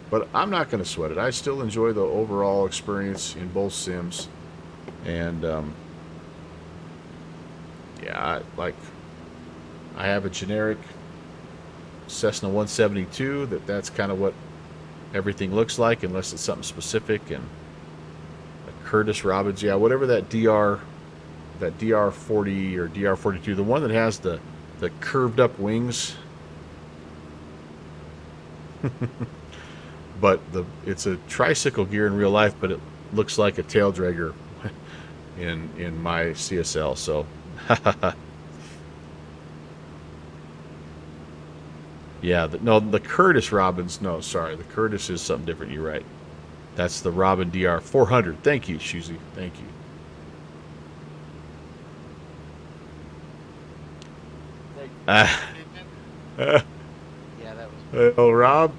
But I'm not going to sweat it. I still enjoy the overall experience in both sims, and yeah, I have a generic Cessna 172 that's kind of what everything looks like, unless it's something specific. And a Curtis Robbins, yeah, whatever that DR40 or DR42, the one that has the curved up wings. But it's a tricycle gear in real life, but it looks like a tail dragger in my CSL. So yeah, the Curtis Robbins. No, sorry, the Curtis is something different. You're right. That's the Robin DR 400. Thank you, Shuzi. Thank you. Yeah, that was. Well, Rob,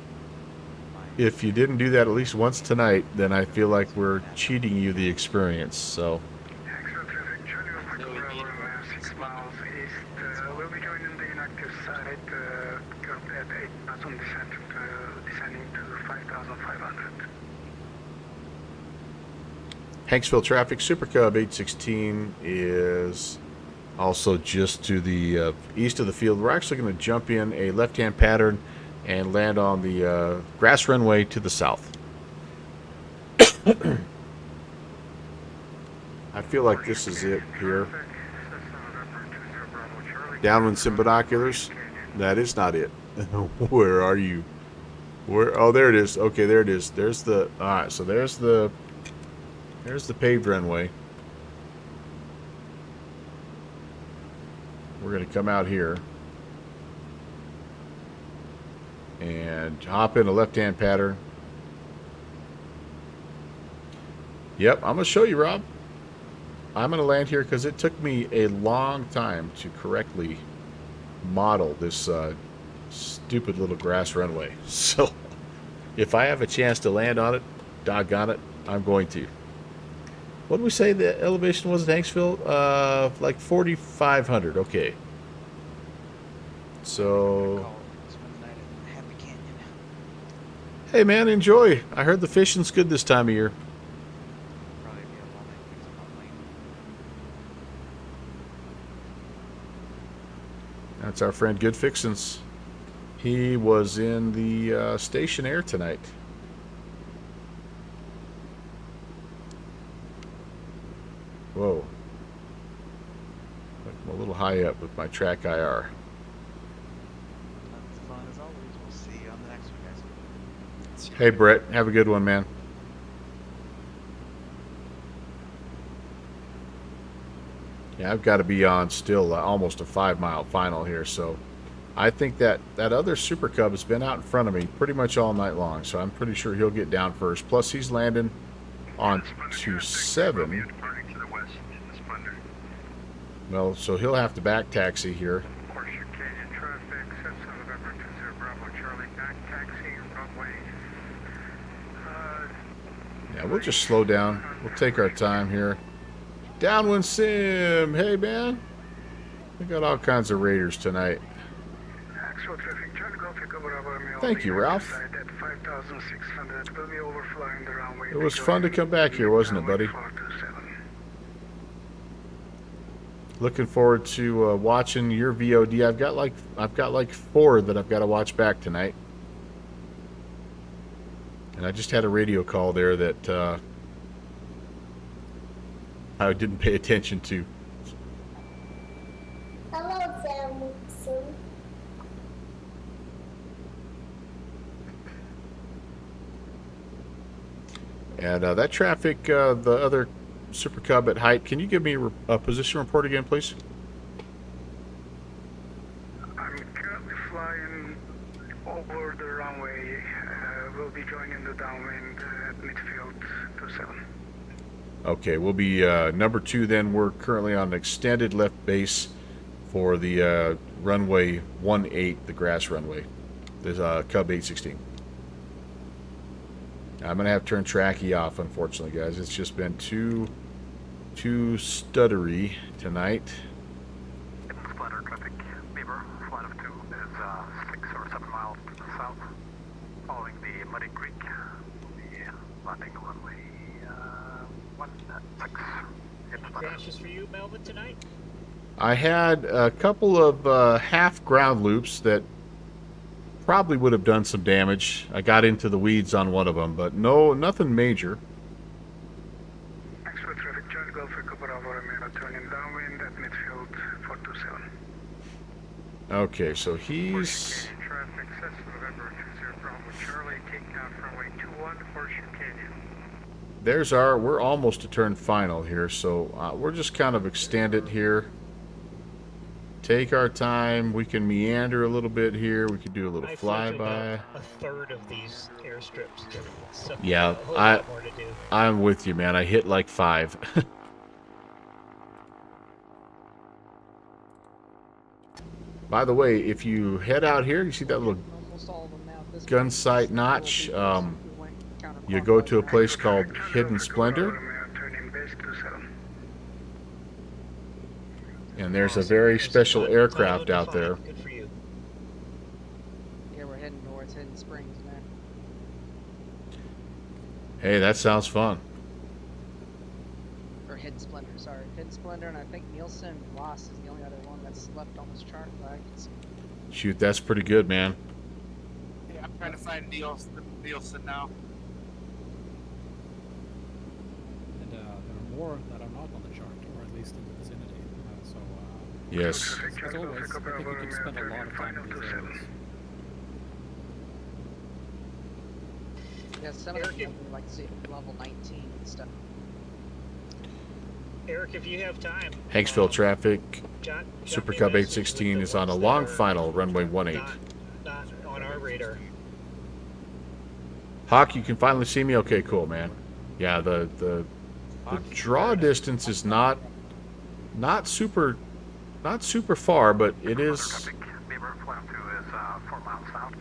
if you didn't do that at least once tonight, then I feel like we're cheating you the experience. So. Hanksville traffic, Charlie Alpha 6 miles east. We'll be joining the inactive side at 8,000 descending to 5,500. Hanksville traffic, SuperCub 816 is also just to the east of the field. We're actually going to jump in a left-hand pattern and land on the grass runway to the south. I feel like this is it here. Downwind sim binoculars. That is not it. Where are you? Where? Oh, there it is. Okay, there it is. There's the. All right, so there's the paved runway. We're going to come out here and hop in a left-hand pattern. Yep, I'm going to show you, Rob. I'm going to land here because it took me a long time to correctly model this stupid little grass runway. So if I have a chance to land on it, doggone it, I'm going to. What did we say the elevation was at Hanksville? Like 4,500. Okay. So, hey man, enjoy. I heard the fishing's good this time of year. That's our friend Good Fixins. He was in the station air tonight. Whoa. I'm a little high up with my track IR. That's fun as always. We'll see you on the next one, guys. Hey, Brett. Have a good one, man. Yeah, I've got to be on still almost a 5-mile final here, so I think that other Super Cub has been out in front of me pretty much all night long, so I'm pretty sure he'll get down first. Plus, he's landing on 27. Well, so he'll have to back taxi here. Horseshoe Canyon traffic, Cessna November 20 Bravo Charlie, back taxi, runway. Yeah, we'll just slow down. We'll take our time here. Downwind Sim. Hey, man. We got all kinds of raiders tonight. Thank you, Ralph. It was fun to come back here, wasn't it, buddy? Looking forward to watching your VOD. I've got like 4 that I've got to watch back tonight. And I just had a radio call there that I didn't pay attention to. Hello, Sam. And that traffic, the other Super Cub at height, can you give me a position report again, please? I'm currently flying over the runway. We'll be joining the downwind at midfield 27. Okay, we'll be number 2 then. We're currently on an extended left base for the runway 18, the grass runway. There's Cub 816. I'm going to have to turn Tracky off, unfortunately, guys. It's just been too stuttery tonight. Splatter traffic, Beaver, flight of 2 is 6 or 7 miles to the south. Following the Muddy Creek, we'll be landing on runway 16. Any crashes for you, Melvin, tonight? I had a couple of half ground loops that probably would have done some damage. I got into the weeds on one of them, but nothing major. Hanksville traffic, Charlie Golf, Echo Bravo, Romero, turning downwind at midfield 427. Okay, so he's... Traffic, Cessna, November 20 Bravo, Charlie, taking out runway 21, Horseshoe Canyon. There's our... We're almost to turn final here, so we're just kind of extended here. Take our time. We can meander a little bit here. We could do a little flyby. A third of these airstrips. So Yeah, a whole lot more to do. I'm with you, man. I hit like 5. By the way, if you head out here, you see that little gun sight notch? You go to a place called Hidden Splendor. And there's a very special aircraft out there. Good for you. Yeah, we're heading towards Hidden Springs, man. Hey, that sounds fun. Or Hidden Splendor, sorry. Hidden Splendor, and I think Nielsen Ross is the only other one that's left on this chart that I can see. Shoot, that's pretty good, man. Yeah, I'm trying to find Nielsen now. And there are more that are not on the chart, or at least in the vicinity. Yes. As always, I think we can spend a lot of time in these areas. Yeah, some of them would like to see level 19 and stuff. Eric, if you have time. Hanksville traffic. John Super Cub 816 is on a long final, runway 18. Not on our radar. Hawk, you can finally see me? Okay, cool, man. Yeah, the draw distance is not super far, but it is. Beaver, flight 2 is 4 miles south.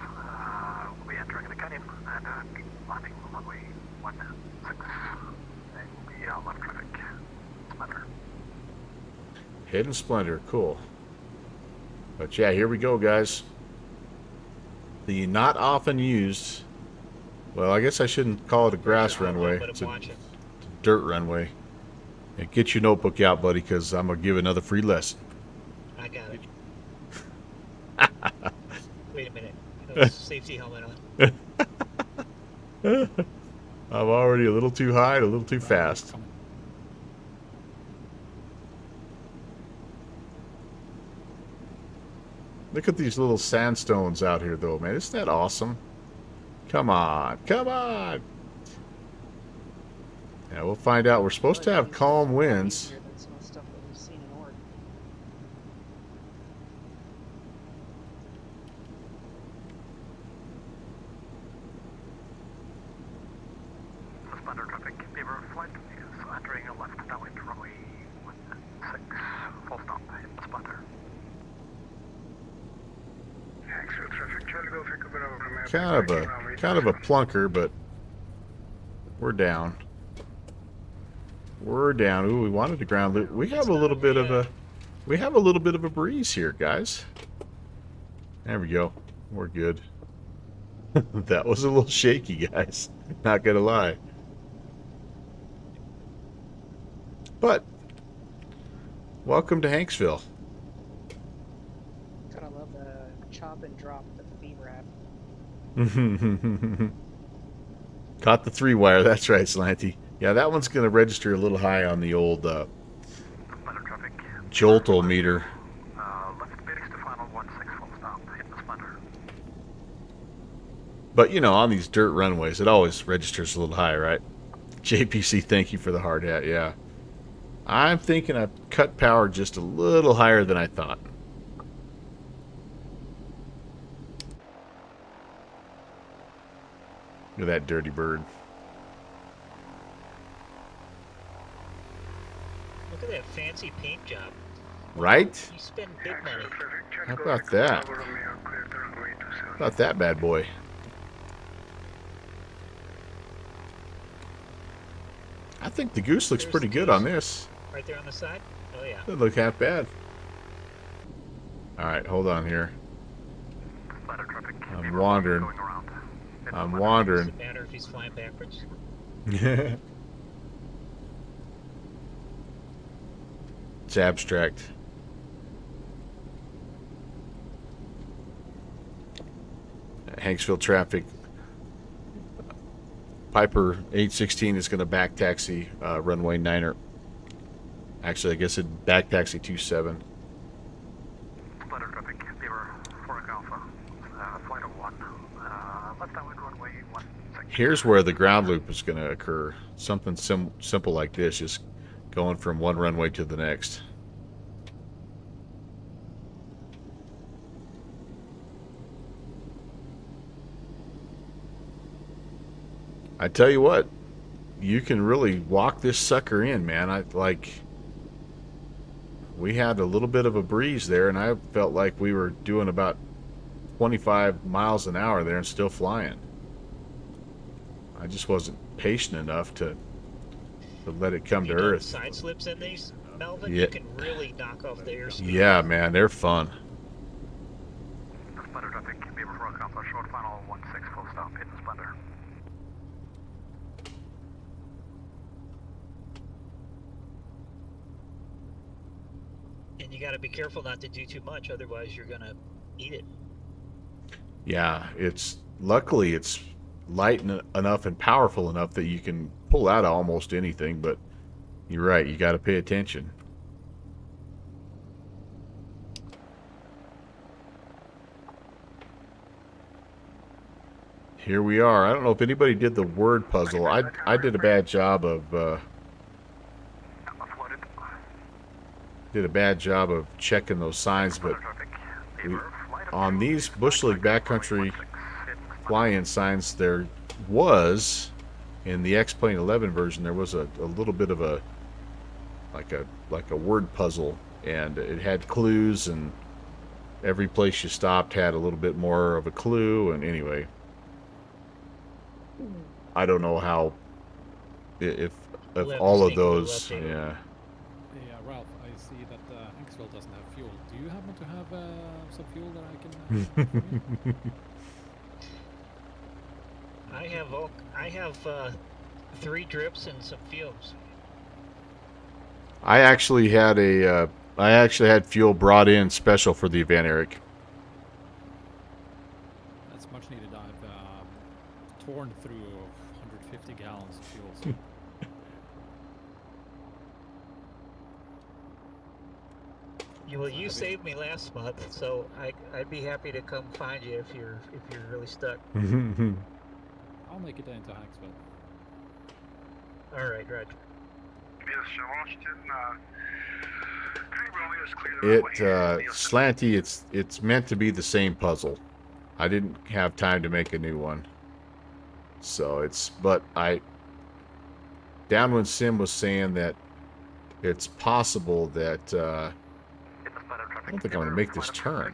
We'll be entering the canyon and landing on runway 16. And we'll be left traffic. Splendor. Hidden Splendor, cool. But yeah, here we go, guys. The not often used. Well, I guess I shouldn't call it a grass runway. It's a dirt runway. And get your notebook out, buddy, because I'm going to give another free lesson. I got it. Wait a minute. Put safety helmet on. I'm already a little too high and a little too fast. Look at these little sandstones out here, though, man. Isn't that awesome? Come on. Come on. Yeah, we'll find out. We're supposed to have calm winds. Splendor traffic, Beaver, flight is entering a left downwind runway 16. Full stop, Hidden Splendor. Hanksville traffic, Charlie Golf, Echo Bravo. Kind of a plunker, but we're down. We're down. Ooh, we wanted to ground loop. We have a little bit of a breeze here, guys. There we go. We're good. That was a little shaky, guys. Not gonna lie. But welcome to Hanksville. Kind of love the chop and drop that the Beaver had. Caught the 3-wire. That's right, Slanty. Yeah, that one's going to register a little high on the old joltometer. Left bearings to final 16, full stop, Hidden Splendor. But, you know, on these dirt runways, it always registers a little high, right? JPC, thank you for the hard hat. Yeah. I'm thinking I've cut power just a little higher than I thought. Look at that dirty bird. Look at that fancy paint job. Right? You spend big money. How about that? How about that bad boy? I think the goose looks pretty good on this. Right there on the side? Oh, yeah. Doesn't look half bad. Alright, hold on here. I'm wandering. I'm wandering. Does it matter if he's flying backwards? It's abstract. Hanksville traffic. Piper 816 is going to back taxi runway 9er. Actually, I guess it back taxi 27. Splitter traffic, Beaver, 4 Alpha, flight of 1, left downwind runway 16. Here's where the ground loop is going to occur. Something simple like this, just going from one runway to the next. I tell you what, you can really walk this sucker in, man. We had a little bit of a breeze there, and I felt like we were doing about 25 miles an hour there and still flying. I just wasn't patient enough to let it come to earth. Side slips in these, Melvin, Yeah. you can really knock off the airspeed. Yeah, man, they're fun. Splitter traffic, Beaver, 4 Alpha, short final 16, full stop, hidden Splitter. And you got to be careful not to do too much, otherwise you're going to eat it. Yeah, luckily it's light enough and powerful enough that you can pull out of almost anything, but you're right, you got to pay attention. Here we are. I don't know if anybody did the word puzzle. I did a bad job of checking those signs, but on these Bush League Backcountry fly-in signs, there was, in the X-Plane 11 version, there was a little bit of a like a word puzzle, and it had clues, and every place you stopped had a little bit more of a clue. And anyway, I don't know how if all of those, yeah. Yeah, Ralph, I see that Hanksville doesn't have fuel. Do you happen to have some fuel that I can? I have 3 drips and some fumes. I actually had fuel brought in special for the event, Eric. That's much needed. I've torn through 150 gallons of fuel. So. You saved me last month, so I'd be happy to come find you if you're really stuck. I'll make it into Hanksville. All right, Roger. Yes, Washington, Romeo is clear. Slanty, it's meant to be the same puzzle. I didn't have time to make a new one. So Downwind Sim was saying that it's possible that I don't think I'm going to make this turn.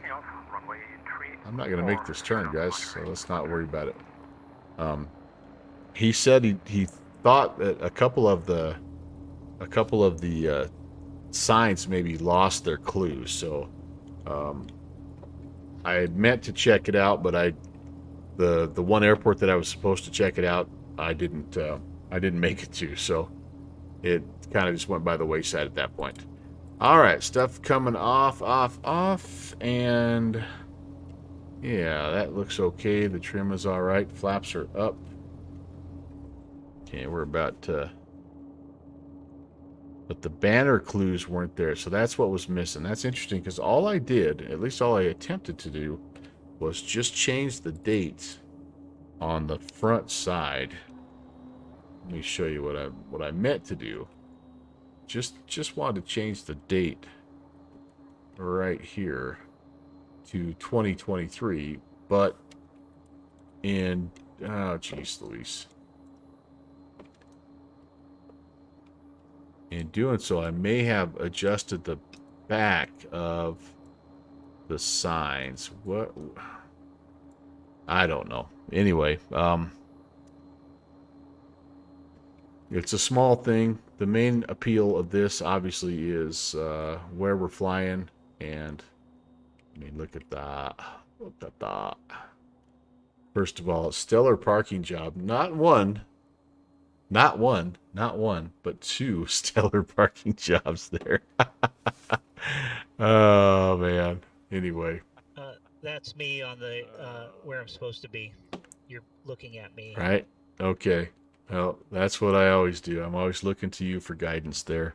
I'm not going to make this turn, guys, so let's not worry about it. He said he thought that a couple of the signs maybe lost their clues, so I had meant to check it out, but the one airport that I was supposed to check it out, I didn't make it to, so it kind of just went by the wayside at that point. All right, stuff coming off, and yeah, that looks okay. The trim is all right. Flaps are up. Okay, we're about to... But the banner clues weren't there, so that's what was missing. That's interesting, because all I did, at least all I attempted to do, was just change the dates on the front side. let me show you what I meant to do. Just wanted to change the date right here to 2023, but in geez Louise. In doing so, I may have adjusted the back of the signs. What? I don't know. Anyway, it's a small thing. The main appeal of this, obviously, is where we're flying. And, I mean, look at that. Look at that. First of all, stellar parking job. Not one, but 2 stellar parking jobs there. Oh, man. Anyway. That's me on the where I'm supposed to be. You're looking at me. Right? Okay. Well, that's what I always do. I'm always looking to you for guidance there.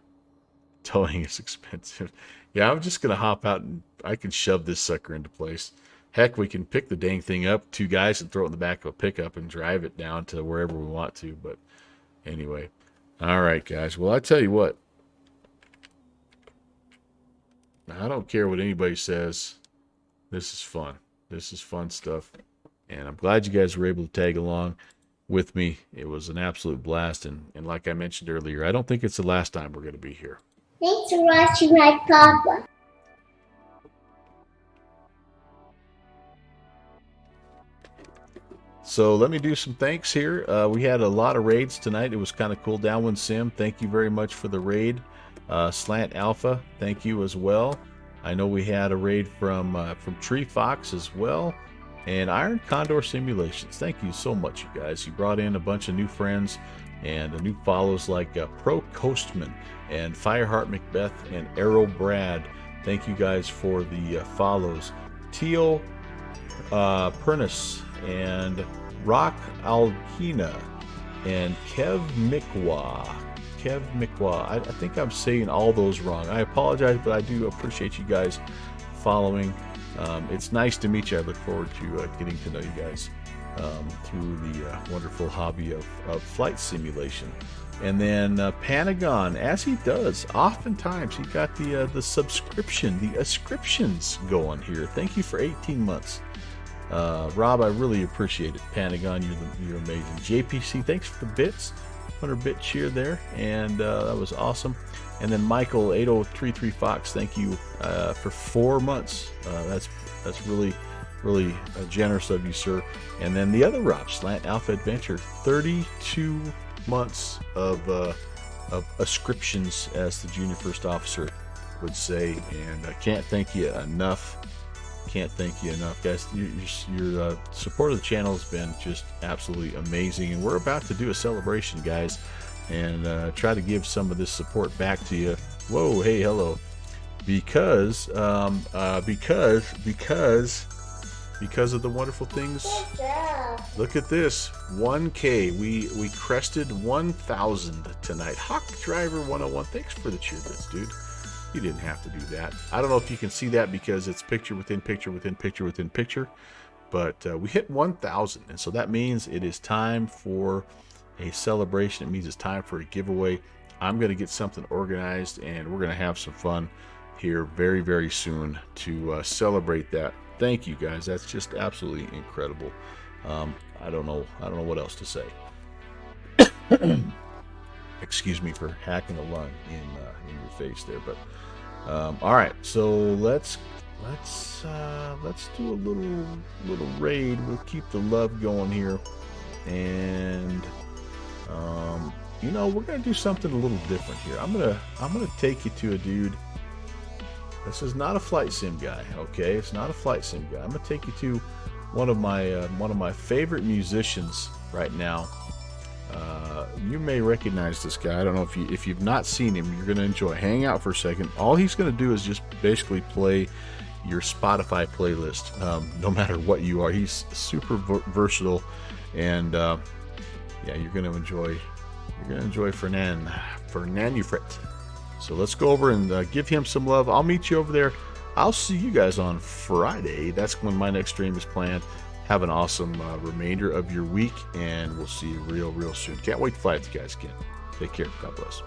Towing is expensive. Yeah, I'm just going to hop out and I can shove this sucker into place. Heck, we can pick the dang thing up, 2 guys, and throw it in the back of a pickup and drive it down to wherever we want to. But anyway. All right, guys. Well, I tell you what. I don't care what anybody says. This is fun. This is fun stuff. And I'm glad you guys were able to tag along with me. It was an absolute blast. And like I mentioned earlier, I don't think it's the last time we're going to be here. Thanks for watching my papa. So let me do some thanks here. We had a lot of raids tonight. It was kind of cool. Downwind Sim, thank you very much for the raid. Slant Alpha, thank you as well. I know we had a raid from Tree Fox as well. And Iron Condor Simulations, thank you so much, you guys. You brought in a bunch of new friends and new follows like Pro Coastman and Fireheart Macbeth and Arrow Brad. Thank you guys for the follows. Teal Pernis and Rock Alhina and Kev Mikwa. I think I'm saying all those wrong. I apologize, but I do appreciate you guys following. It's nice to meet you. I look forward to getting to know you guys through the wonderful hobby of flight simulation. And then Panagon, as he does, oftentimes he got the subscription, the ascriptions going here. Thank you for 18 months. Rob, I really appreciate it. Panagon, you're amazing. JPC, thanks for the bits. 100-bit cheer there, and that was awesome. And then Michael 8033 Fox, thank you for 4 months. That's really generous of you, sir. And then the other Rob, Slant Alpha Adventure, 32 months of ascriptions, as the junior first officer would say, and I can't thank you enough. Can't thank you enough, guys. Your support of the channel has been just absolutely amazing, and we're about to do a celebration, guys, and try to give some of this support back to you. Whoa, hey, hello, because of the wonderful things. Look at this, 1K. We crested 1,000 tonight. Hawk Driver 101, thanks for the cheer bits, dude. You didn't have to do that. I don't know if you can see that because it's picture within picture within picture within picture, but we hit 1,000, and so that means it is time for a celebration. It means it's time for a giveaway. I'm going to get something organized, and we're going to have some fun here very, very soon to celebrate that. Thank you, guys. That's just absolutely incredible. I don't know what else to say. Excuse me for hacking a lung in your face there, but all right. So let's do a little raid. We'll keep the love going here, and you know, we're gonna do something a little different here. I'm gonna take you to a dude. This is not a flight sim guy, okay? It's not a flight sim guy. I'm gonna take you to one of my favorite musicians right now. You may recognize this guy. I don't know if you've not seen him, you're going to enjoy. Hang out for a second. All he's going to do is just basically play your Spotify playlist, no matter what you are. He's super versatile, and yeah, you're going to enjoy. You're going to enjoy Fernand. So let's go over and give him some love. I'll meet you over there. I'll see you guys on Friday. That's when my next stream is planned. Have an awesome remainder of your week, and we'll see you real soon. Can't wait to fly with you guys again. Take care. God bless.